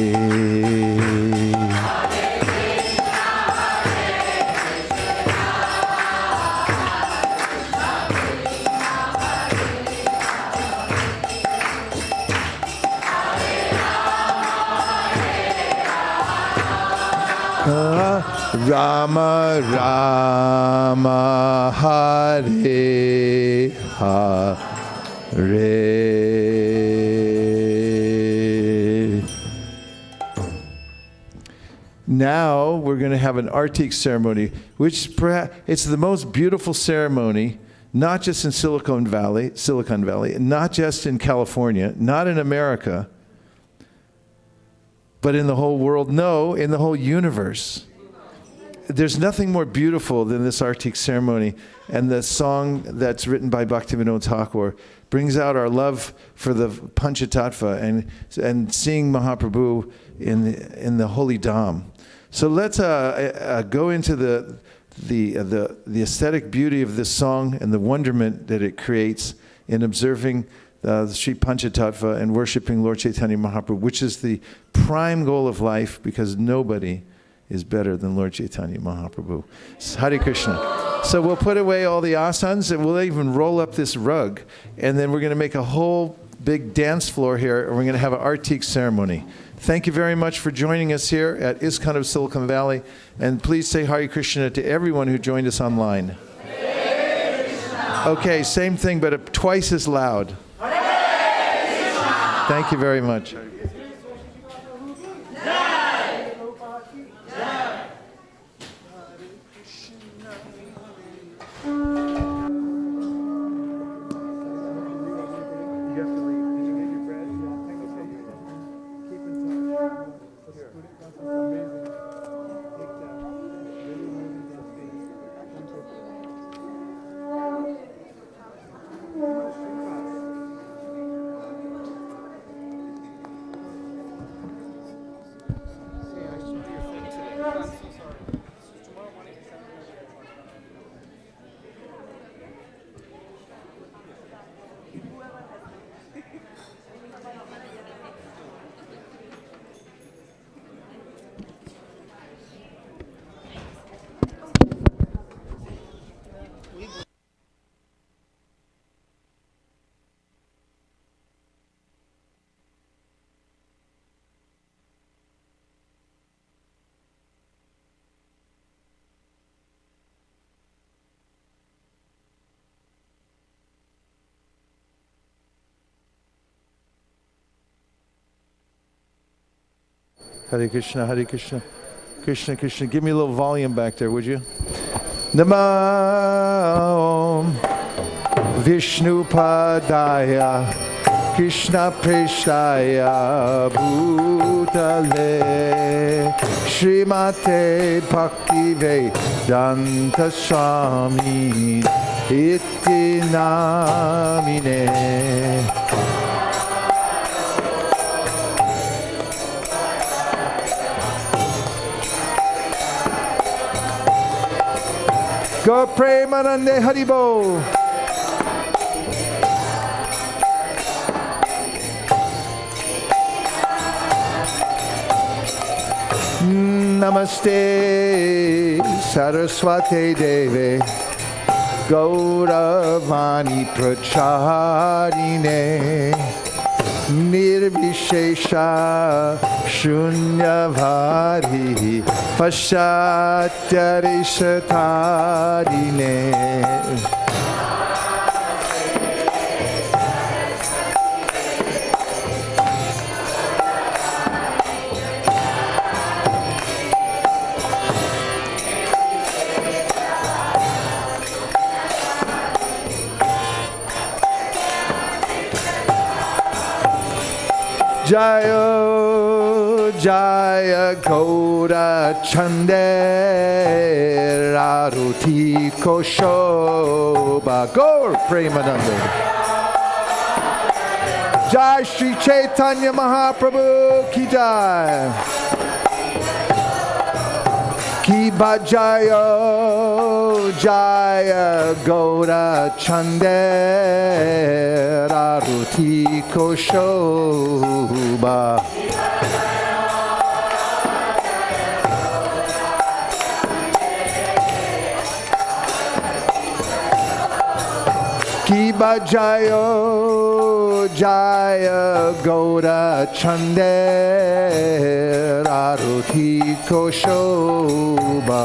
Rama Rama, Hare Hare. Now we're going to have an Arati ceremony, which perhaps it's the most beautiful ceremony, not just in Silicon Valley, not just in California, not in America, but in the whole world. No, in the whole universe. There's nothing more beautiful than this Arati ceremony, and the song that's written by Bhaktivinoda Thakur brings out our love for the Panchatattva and seeing Mahaprabhu in the holy Dham. So let's go into the aesthetic beauty of this song and the wonderment that it creates in observing the Sri Panchatattva and worshiping Lord Chaitanya Mahaprabhu, which is the prime goal of life, because nobody is better than Lord Chaitanya Mahaprabhu. Hare Krishna. So we'll put away all the asanas, and we'll even roll up this rug, and then we're going to make a whole big dance floor here, and we're going to have an Arati ceremony. Thank you very much for joining us here at ISKCON of Silicon Valley, and please say Hare Krishna to everyone who joined us online. Okay, same thing, but twice as loud. Thank you very much. Hare Krishna, Hare Krishna, Krishna Krishna. Give me a little volume back there, would you? Namo Vishnu Padaya Krishna Preshaya Bhutale Srimate Bhakti Vedanta Swami Iti Namine. Go Premanande Haribo. Namaste Saraswate Deve Gauravani Pracharine Nirvishesha Shunyavadi Pashatyarishatarine. Jaya Jaya Gaura Chande Arati Koshoba Gaur Premanande. Jai Shri Chaitanya Mahaprabhu Ki Jai. Ki Bhajayo Jaya Gaura Chande Arati Koshoba. Ki Bhajayo Jaya Gaura Chande Arati Koshoba.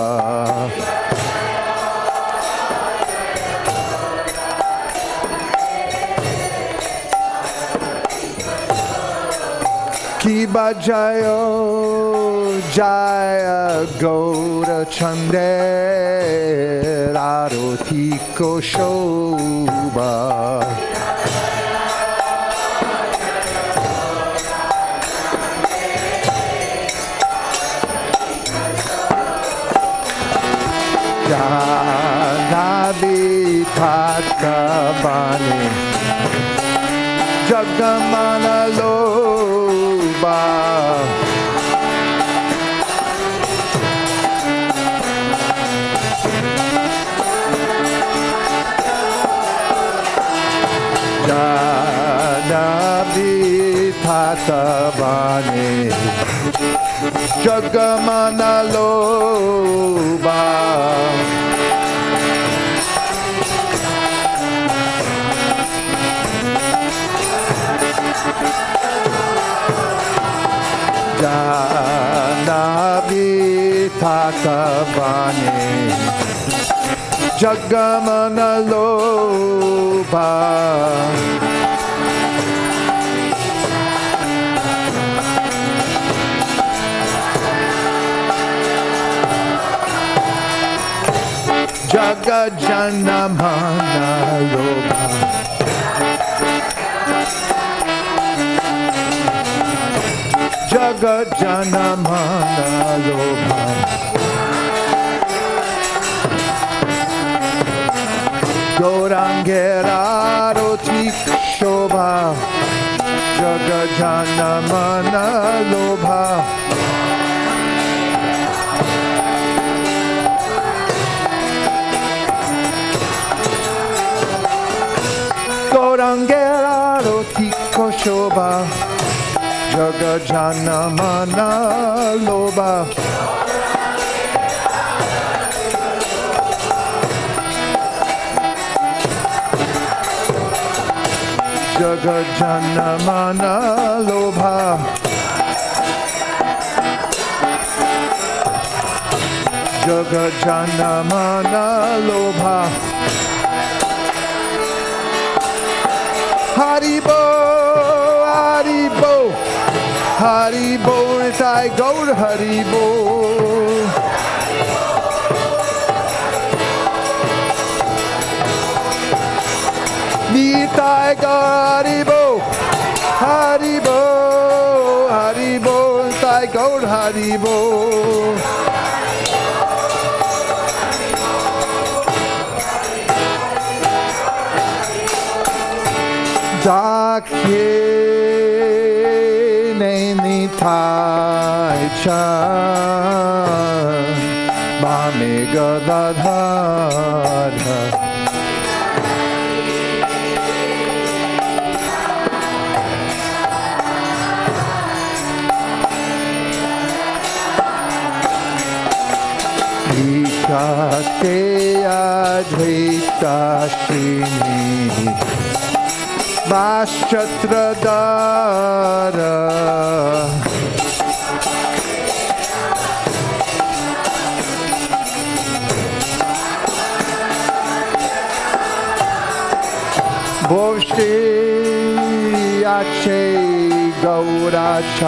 Ki Bhajayo Jaya Gaura Chande Arati Koshoba. Janavi Katkavani Jagamana Loba. Janavi Katkavani Jagamana Loba. Janavi Tatavane Jagamana Loba. Jagajanamana Loba. Jagajanamana Loba. Gaurangera Rotik Shobha. Jagajanamana Loba. Gaurangera Rotik Shobha. Jagajanamana Loba. Jagajanamana Loba. Jagajanamana Loba. Haribo, Haribo. Hari Bol, Nitai Gaur Hari Bol. Nitai Gaur Hari Bol, Hari Bol, Hari Bol, Nitai Gaur Hari Bol. Dakye Neni Tai Chan Mame Gadadhara Ikate Advaita Srini Vaschatradara Bhoshti Ache Gaurachan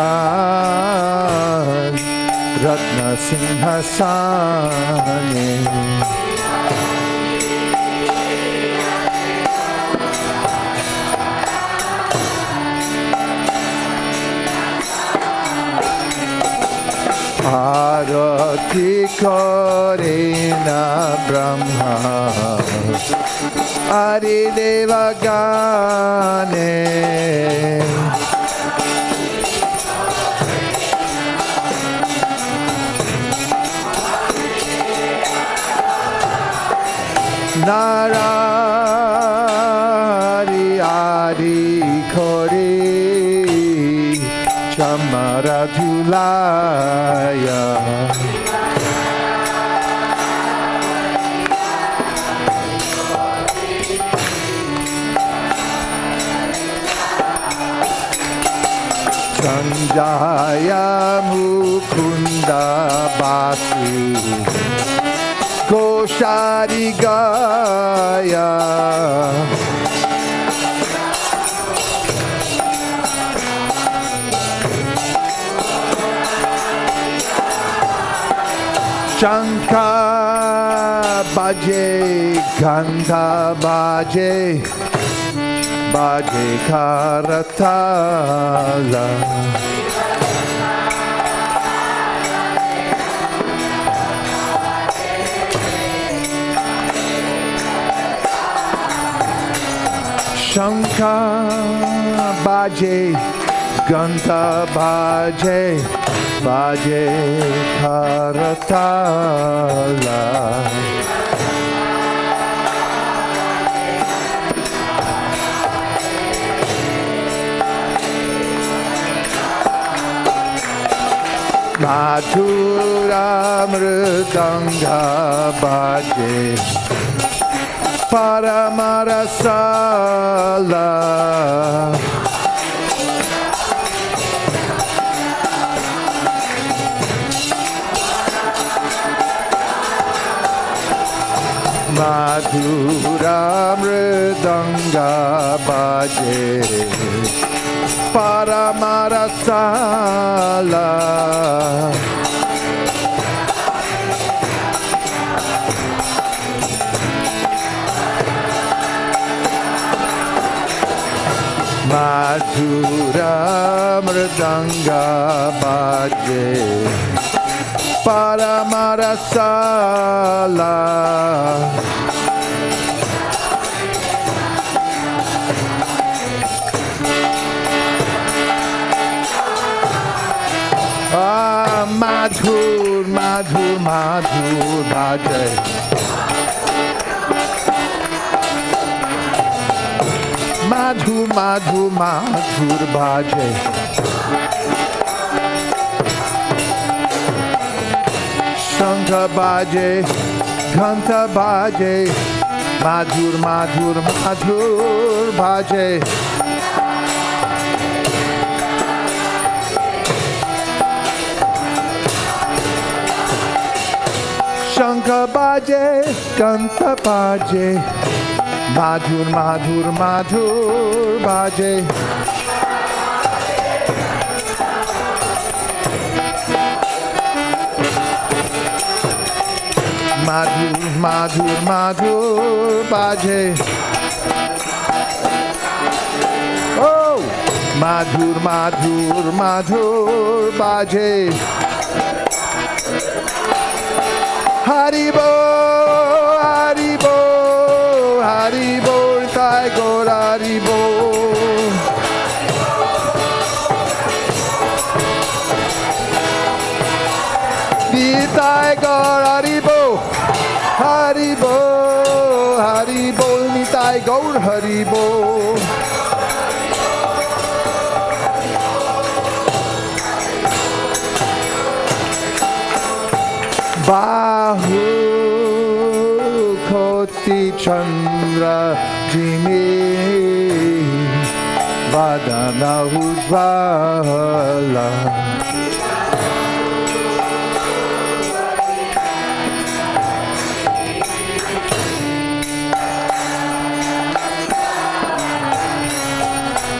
Ratna Singhasane Arati Korena Brahma Adi Deva Gane Narari Adi Kori Chamaradhulaya Sanjaya Mukunda Basu Koshari Gaya Shankha Baje Gandha Baje Baje Karatala Shankha Baje Gandha Baje Baje Karatala Madhura Mridanga Baje Paramarasala Madhura Mridanga Baje Paramarasala Madhura Mridanga Baje Paramarasala Madhur, Madhur, Madhur Bhaje Madhur, Madhur, Madhur Bhaje Shankha Bhaje, Ghanta Bhaje Madhur, Madhur, Madhur Bhaje Shankha Bhaje, Ghanta Bhaje Madhur, Madhur, Madhur Bhaje madhur madhur madhur baje. Oh, madhur madhur madhur baje. Haribo, Haribo, Haribo, Sai Gaur Haribo. Nitai Gaur Haribo, Haribo, Haribo, Nitai Gaur Haribo. Bahu Koti Chandra Jini Vadana Ujvala.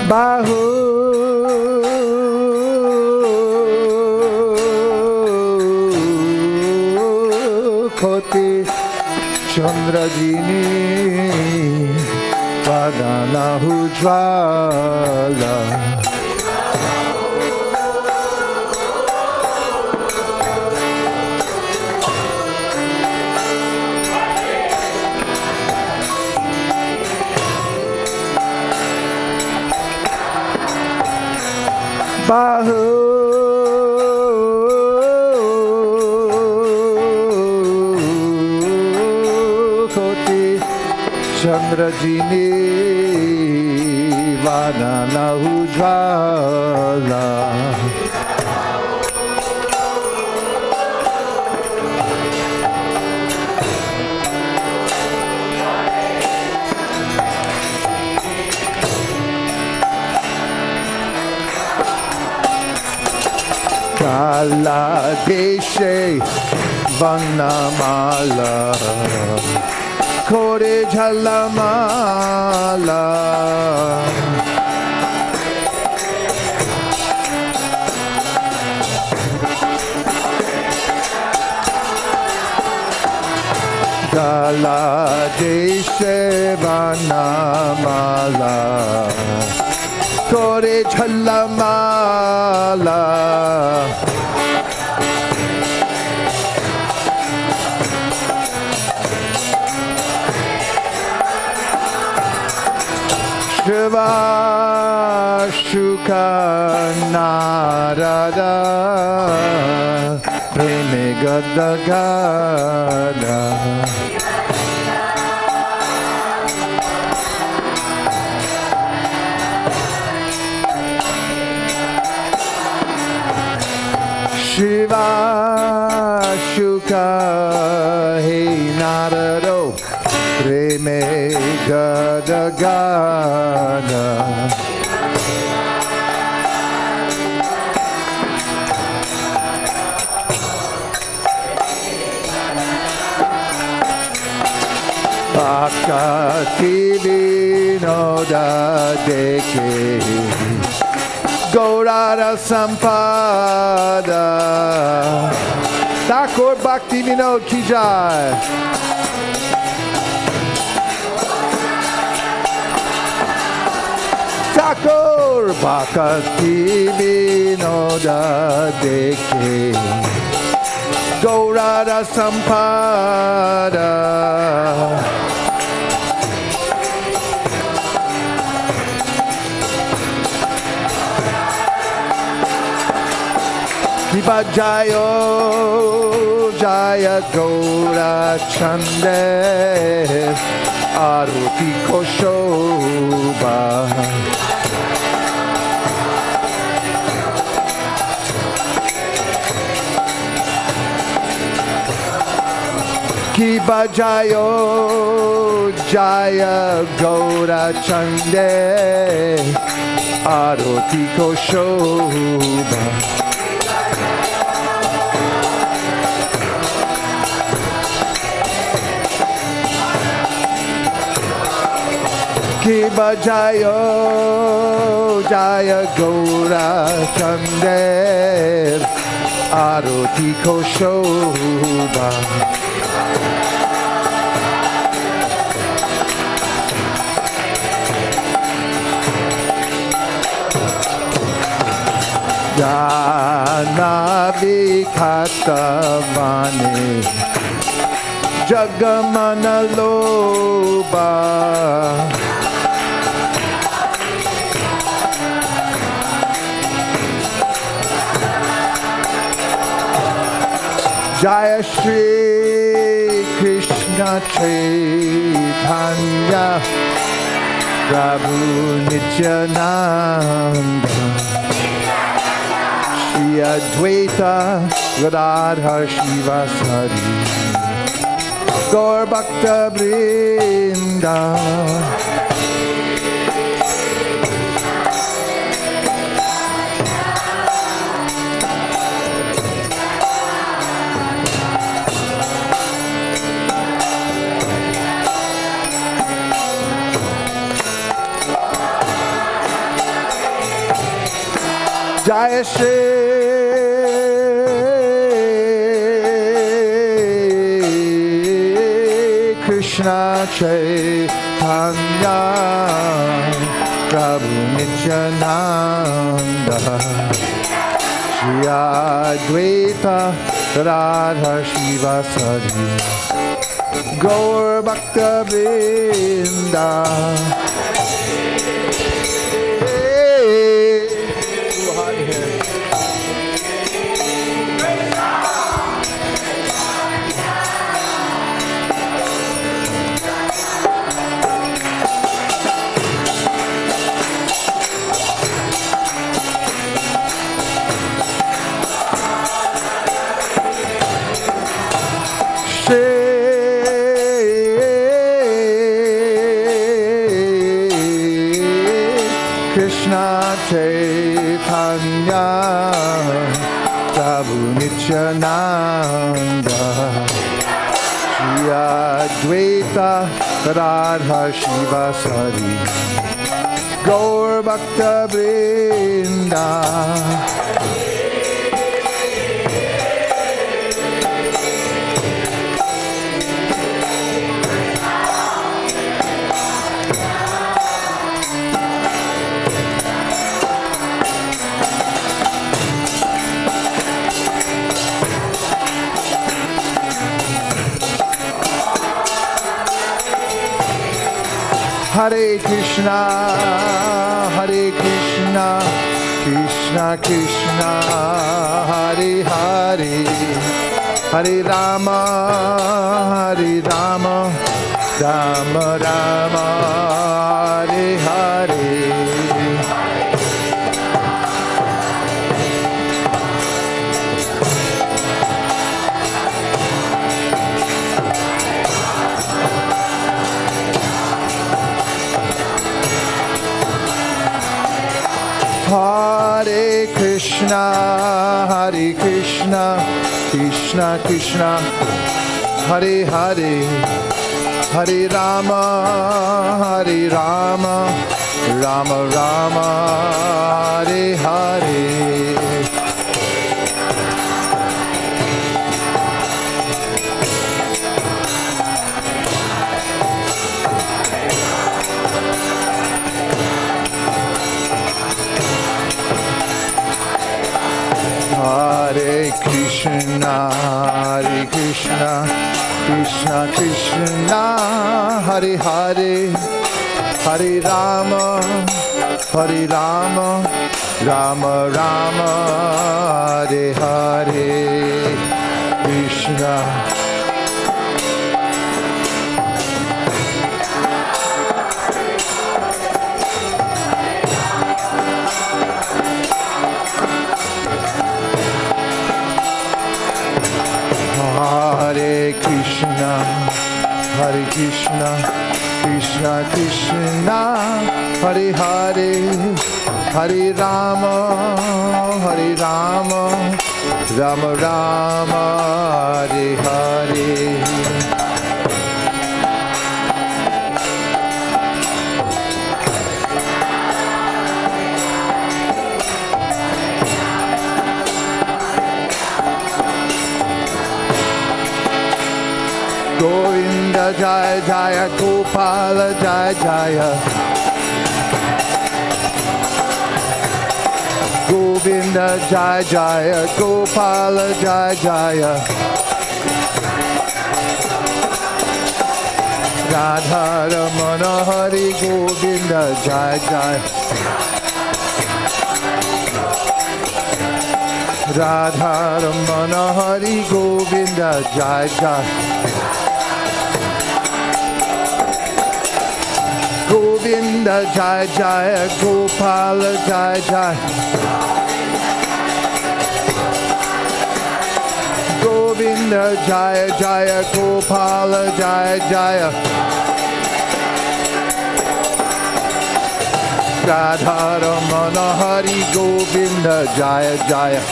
Bahu Koti Chandrajini Vadana Ujvala. Bahu Koti Chandrajini Vadana Ujvala. Kala Deshe Vanamala Kore Jhalamala. Kala Deshe Vanamala Kore Jhalamala. Shiva Shuka Narada Preme Gadagada. Shiva Shuka Hey Narado Preme Gadagada. Bhakti Vinoda Deke Gaurara Sampada. Thakur Bhakti Vinod ki jai. Thakur Bhakti Vinoda Deke Gaurara Sampada. Kiba Jayo Jaya Gaura Chande Arati Koshoba. Kiba Jayo Jaya Gaura Chande Arati Koshoba. Kiba Jayo Jaya Gaura Chande Arati Koshoba. Jana Vikatavane Jagamana Loba Jaya Shri Krishna Chaitanya Prabhu Nityananda Shri Advaita Gadadhar Shivasari Gaur Bhakta Vrinda Jai Shri Krishna Chaitanya Prabhu Nityananda Shri Advaita Radha Shivasari Gaur Bhakta Vrinda Krishna Chaitanya Prabhu Nityananda Shri Advaita Radha Shivasari Gaur Bhakta Vrinda Hare Krishna, Krishna Krishna, Hare Hare, Hare Rama, Rama Rama, Hare Hare. Hare Krishna, Krishna Krishna, Hare Hare, Hare Rama, Rama Rama, Hare Hare. Hare Krishna, Krishna Krishna, Hare Hare, Hare Rama, Rama Rama, Hare Hare. Krishna. Hare Krishna, Krishna Krishna, Hare Hare, Hare Rama, Rama Rama, Hare Hare. Govinda Jaya Jaya, Gopala Jaya Jaya, Govinda Govinda Jai Jaya, Gopala Jai Jaya, Radha Ramana Hari Govinda Jai Jaya, Radha Ramana Hari Govinda Jai Jai, Govinda Jai Jaya, Gopala Jai Jai, Govinda Jaya Jaya, Gopala Jaya Jaya, Radha Ramana Hari Govinda Jaya Jaya,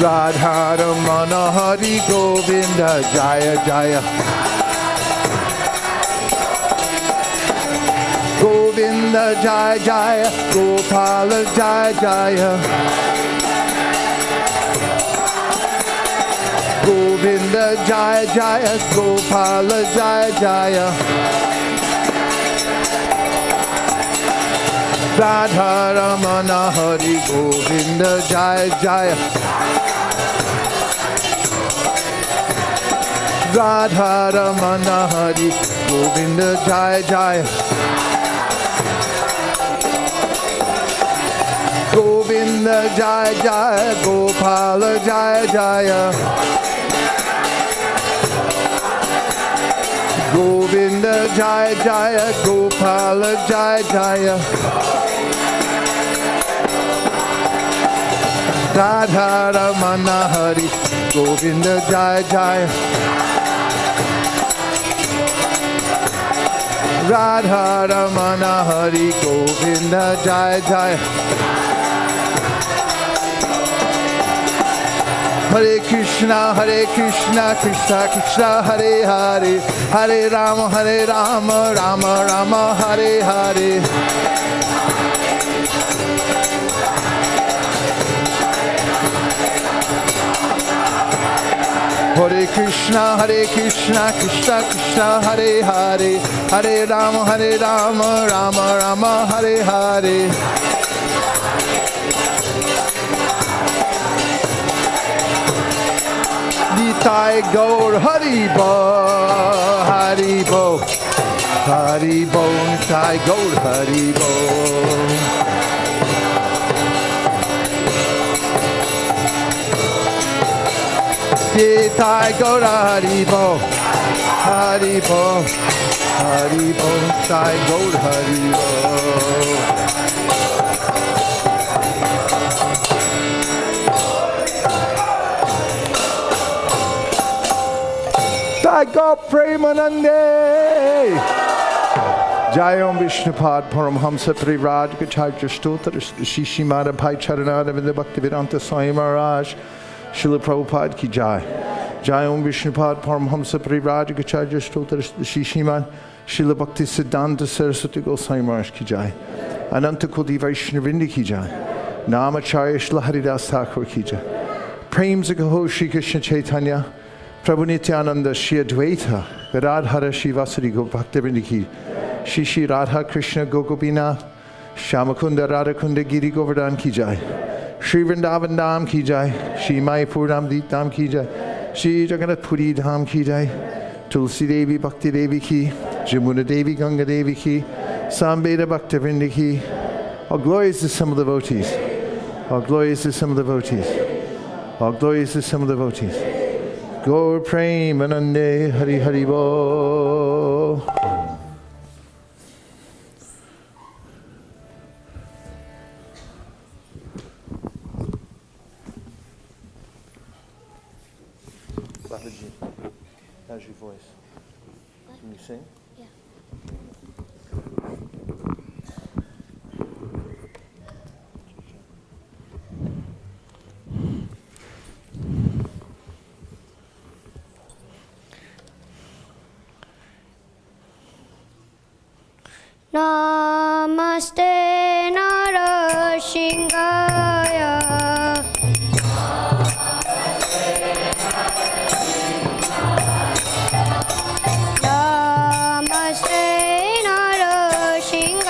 Radha Ramana Hari Govinda Jaya Jaya, Govinda Jaya Jaya, Gopala Jaya Jaya, Govinda Jaya Jaya, Gopala Jaya Jaya, Radha Ramana Hari Govinda Jaya Jaya, Radha Ramana Hari Govinda Jaya Jaya, Govinda Jaya Jaya, Gopala Jaya Jaya, Govinda Jaya Jaya, Gopala Jaya Jaya, Radha Ramana Hari Govinda Jaya Jaya, Radha Ramana Hari Govinda Jaya Jaya, Hare Krishna, Krishna Krishna, Hare Hare, Hare Rama, Rama Rama, Hare Hare. Hare Krishna, Krishna Krishna, Hare Hare, Hare Rama, Rama Rama, Hare Hare. Nitai Gaur Haribo, Haribo, Haribo, Nitai Gaur Haribo. Nitai Gaur Haribo, Haribo, Haribo, Nitai Gaur Haribo. Go Premanande Jayom Vishnupad Paramhamsa Privraj Gacharya Stotra Shishimada Bhai Charanada Vinda Bhaktivedanta Swami Maharaj Srila Prabhupada Ki Jai Jayom Vishnupad Paramhamsa Privraj Gacharya Stotra Shishimad Srila Bhakti Siddhanta Saraswati Goswami Maharaj Ki Jai Ananta Kodi Vaishnavinda Ki Jai Namacharya Srila Haridas Thakur Ki Jai Prem Zagaho Shri Krishna Chaitanya Prabhu Nityananda Shri Advaita Gadadhara Shivasari Bhaktivinoda Ki Shri Shri Radha Krishna Gokopinath Shyamakunda Radhakunda Giri Govardhan Ki Jai Shri Vrindavan Dham Ki Jai Shri Mayapur Ramdeep Dham Ki Jai Shri Jagannath Puri Dham Ki Jai Tulsi Devi Bhakti Devi Ki Jamuna Devi Ganga Devi Ki Sambeda Bhaktivinoda Ki. All glories to some of the devotees. All glories to some of the devotees. All glories to some of the devotees. Gaur Premanande Hari Hari Bo. Babaji, how's your voice? Can you sing? Yeah. Namaste Narasingaya. Namaste Narasingaya.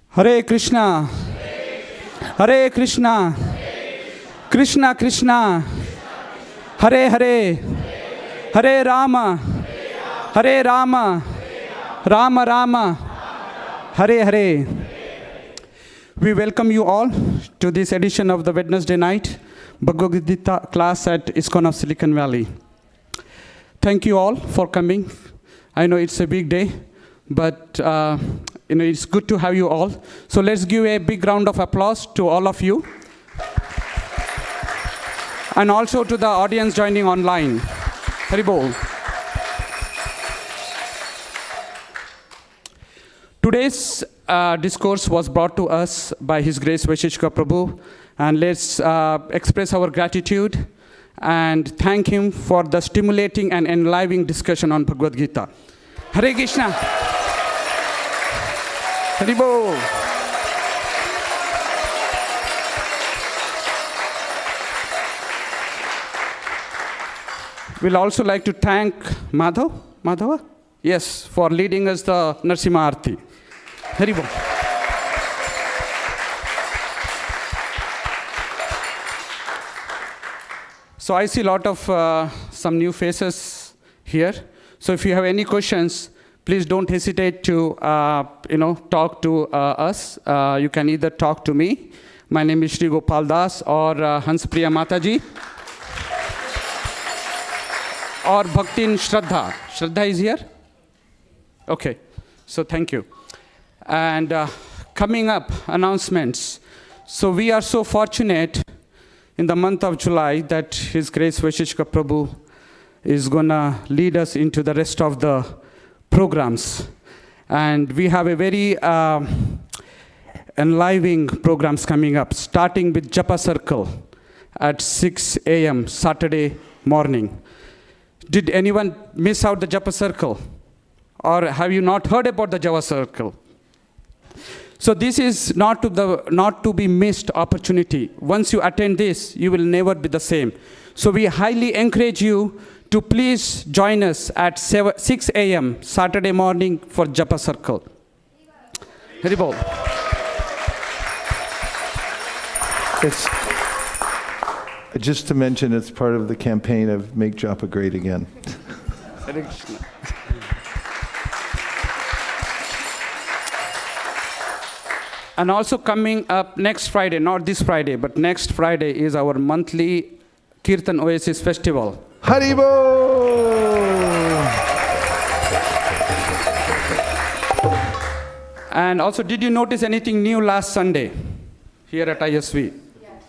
Hare Krishna, Hare Krishna, Krishna Krishna, Hare Hare, Hare Rama, Hare Rama, Rama Rama, Hare Hare. We welcome you all to this edition of the Wednesday night Bhagavad-gita class at ISKCON of Silicon Valley. Thank you all for coming. I know it's a big day, but it's good to have you all. So let's give a big round of applause to all of you. And also to the audience joining online. Haribol. Today's discourse was brought to us by His Grace Vaisheshika Prabhu, and let's express our gratitude and thank him for the stimulating and enlivening discussion on Bhagavad-gita. Hare Krishna. Haribol. We'll also like to thank Madhava? Yes, for leading us the Narasimha Arati. Haribol. So I see a lot of some new faces here. So if you have any questions, please don't hesitate to talk to us. You can either talk to me. My name is Shri Gopal Das, or Hanspriya Mataji, or Bhaktin Shraddha. Shraddha is here? Okay, so thank you. And coming up, announcements. So we are so fortunate in the month of July that His Grace Vaisheshika Prabhu is going to lead us into the rest of the programs. And we have a very enlivening programs coming up, starting with Japa Circle at 6 a.m. Saturday morning. Did anyone miss out the Japa Circle? Or have you not heard about the Japa Circle? So this is not to be missed opportunity. Once you attend this, you will never be the same. So we highly encourage you to please join us at 6 a.m. Saturday morning for Japa Circle. Haribol. Just to mention, it's part of the campaign of Make Japa Great Again. Hare Krishna. And also coming up next Friday, not this Friday, but next Friday is our monthly Kirtan Oasis Festival. Haribol! And also, did you notice anything new last Sunday here at ISV? Yes.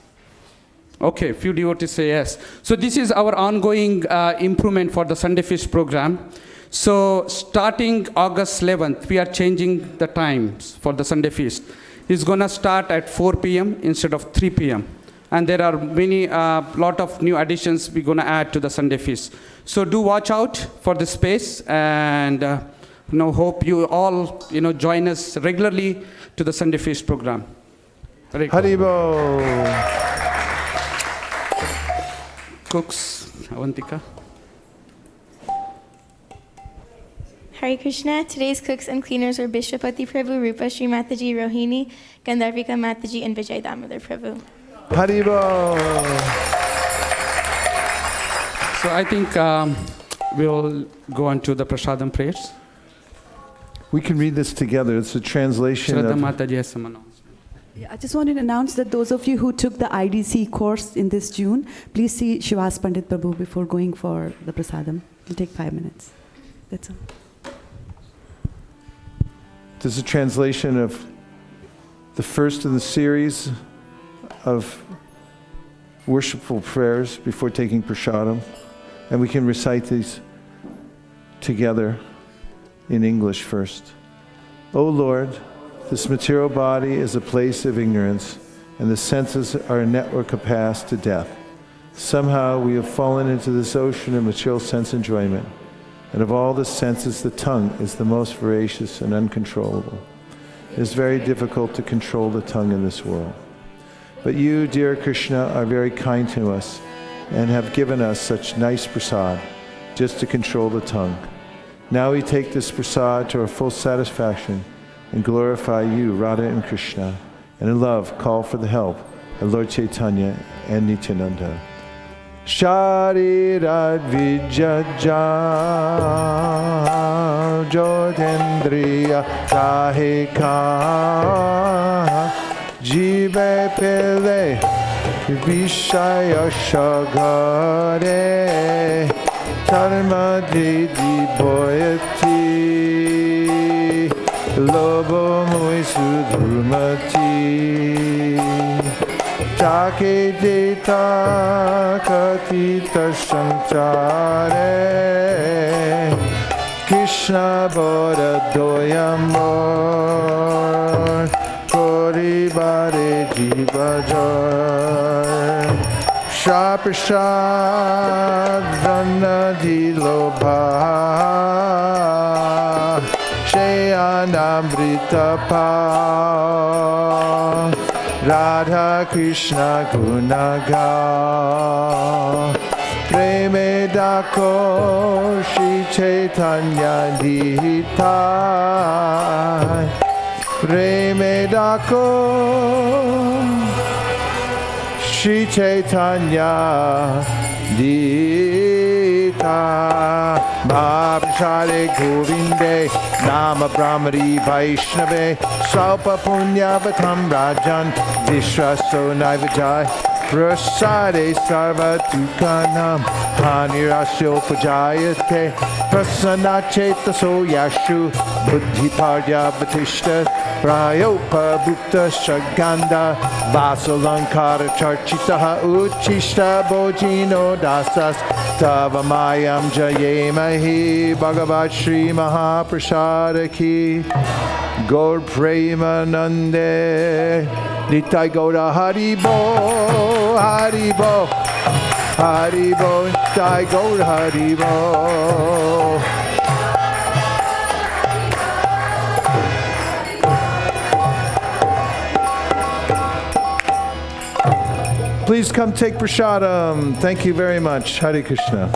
Okay, few devotees say yes. So this is our ongoing improvement for the Sunday Feast program. So starting August 11th, we are changing the times for the Sunday Feast. It's going to start at 4 p.m. instead of 3 p.m. And there are lot of new additions we're going to add to the Sunday Feast. So do watch out for the space, and hope you all join us regularly to the Sunday Feast program. Haribol. Cooks, Avantika. Hare Krishna. Today's cooks and cleaners are Bishwapati Prabhu, Rupa Sri Mataji, Rohini, Gandharvika Mataji, and Vijay Damodar Prabhu. Haribol. So I think we'll go on to the Prasadam prayers. We can read this together. It's a translation Shraddha of... Mataji has some announcement. I just wanted to announce that those of you who took the IDC course in this June, please see Shivas Pandit Prabhu before going for the Prasadam. It'll take 5 minutes. That's all. This is a translation of the first in the series of worshipful prayers before taking prasadam. And we can recite these together in English first. O Lord, this material body is a place of ignorance, and the senses are a network of paths to death. Somehow we have fallen into this ocean of material sense enjoyment, and of all the senses, the tongue is the most voracious and uncontrollable. It is very difficult to control the tongue in this world. But you, dear Krishna, are very kind to us and have given us such nice prasad just to control the tongue. Now we take this prasad to our full satisfaction and glorify you, Radha and Krishna, and in love call for the help of Lord Chaitanya and Nityananda. Sharirat Vijajal Jodendriya Kahika Jive Pele Vishaya Shagare Dharma Dedi Boyati Lobo Muisu Dhurmati Take Deta Katita Sanchare Krishna Bora Doyamor Kori Bare Jivajar Shaprashad Rana Dilobha Shayanamrita Pa Radha Krishna Gunaga Preme Dako Shri Chaitanya Dita Preme Dako Shri Chaitanya Dita Mahaprasade Govinde Nama Brahmari Vaishnave Salpa Punyavatam Rajan Vishwaso Naivajai Prasade Sarva Tukanam Hanirasyo Pujayate Prasana Chetaso Yashu Buddhi Parya Batishta Prayopa Bhutta Shaganda Vasalankara Charchitaha Uchishta Bojino Dasas Tavamayam Jayemahi Bhagavad Shri Mahaprasada Ki Gaur Premanande Nitai Gaura Haribo Haribo Haribo Nitai Gaura Haribo. Please come take prasadam. Thank you very much. Hare Krishna.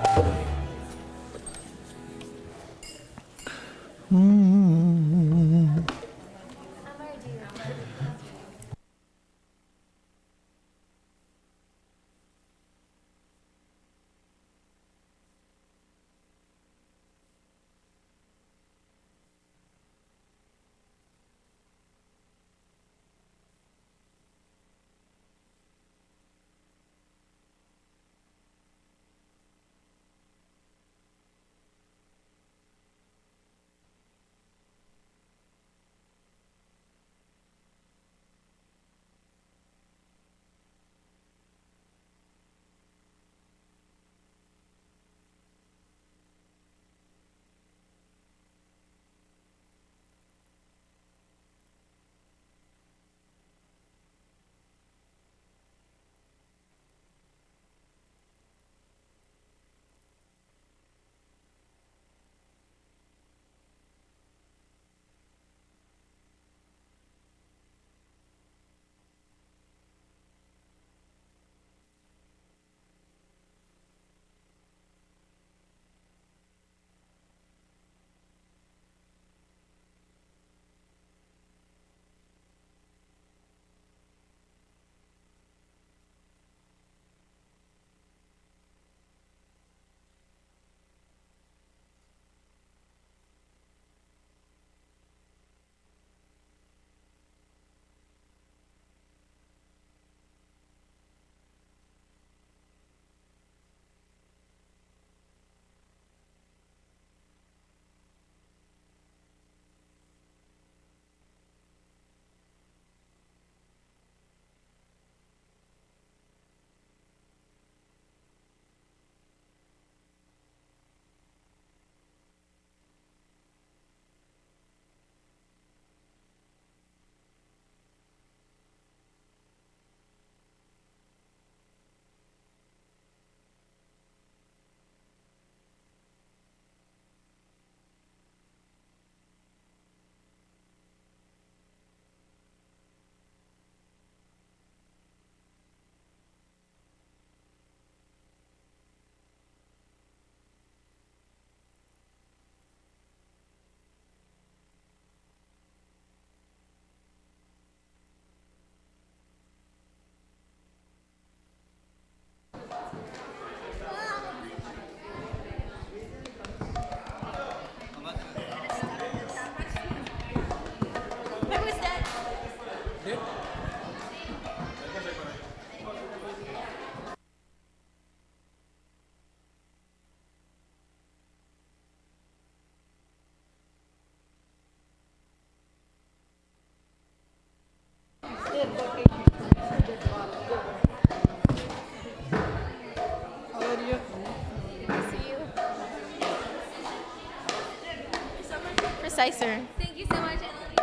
Sicer. Thank you so much. I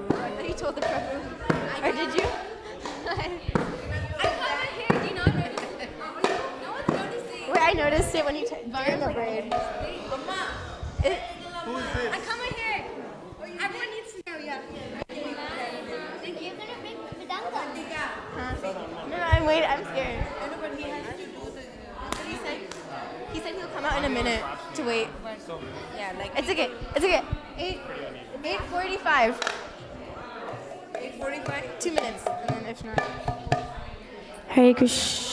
thought you told the Prabhu. Or did you? Do you not notice it? No one's noticing. Wait, I noticed it when you during the braid. I come in here. Everyone needs to know, yeah. Thank you. No, I'm waiting. I'm scared. But he has to do the. He said he'll come out in a minute to wait. Yeah, like It's okay. It's okay. 8:45. 8:45. 2 minutes, and then if not. Hare Krishna.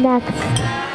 Next.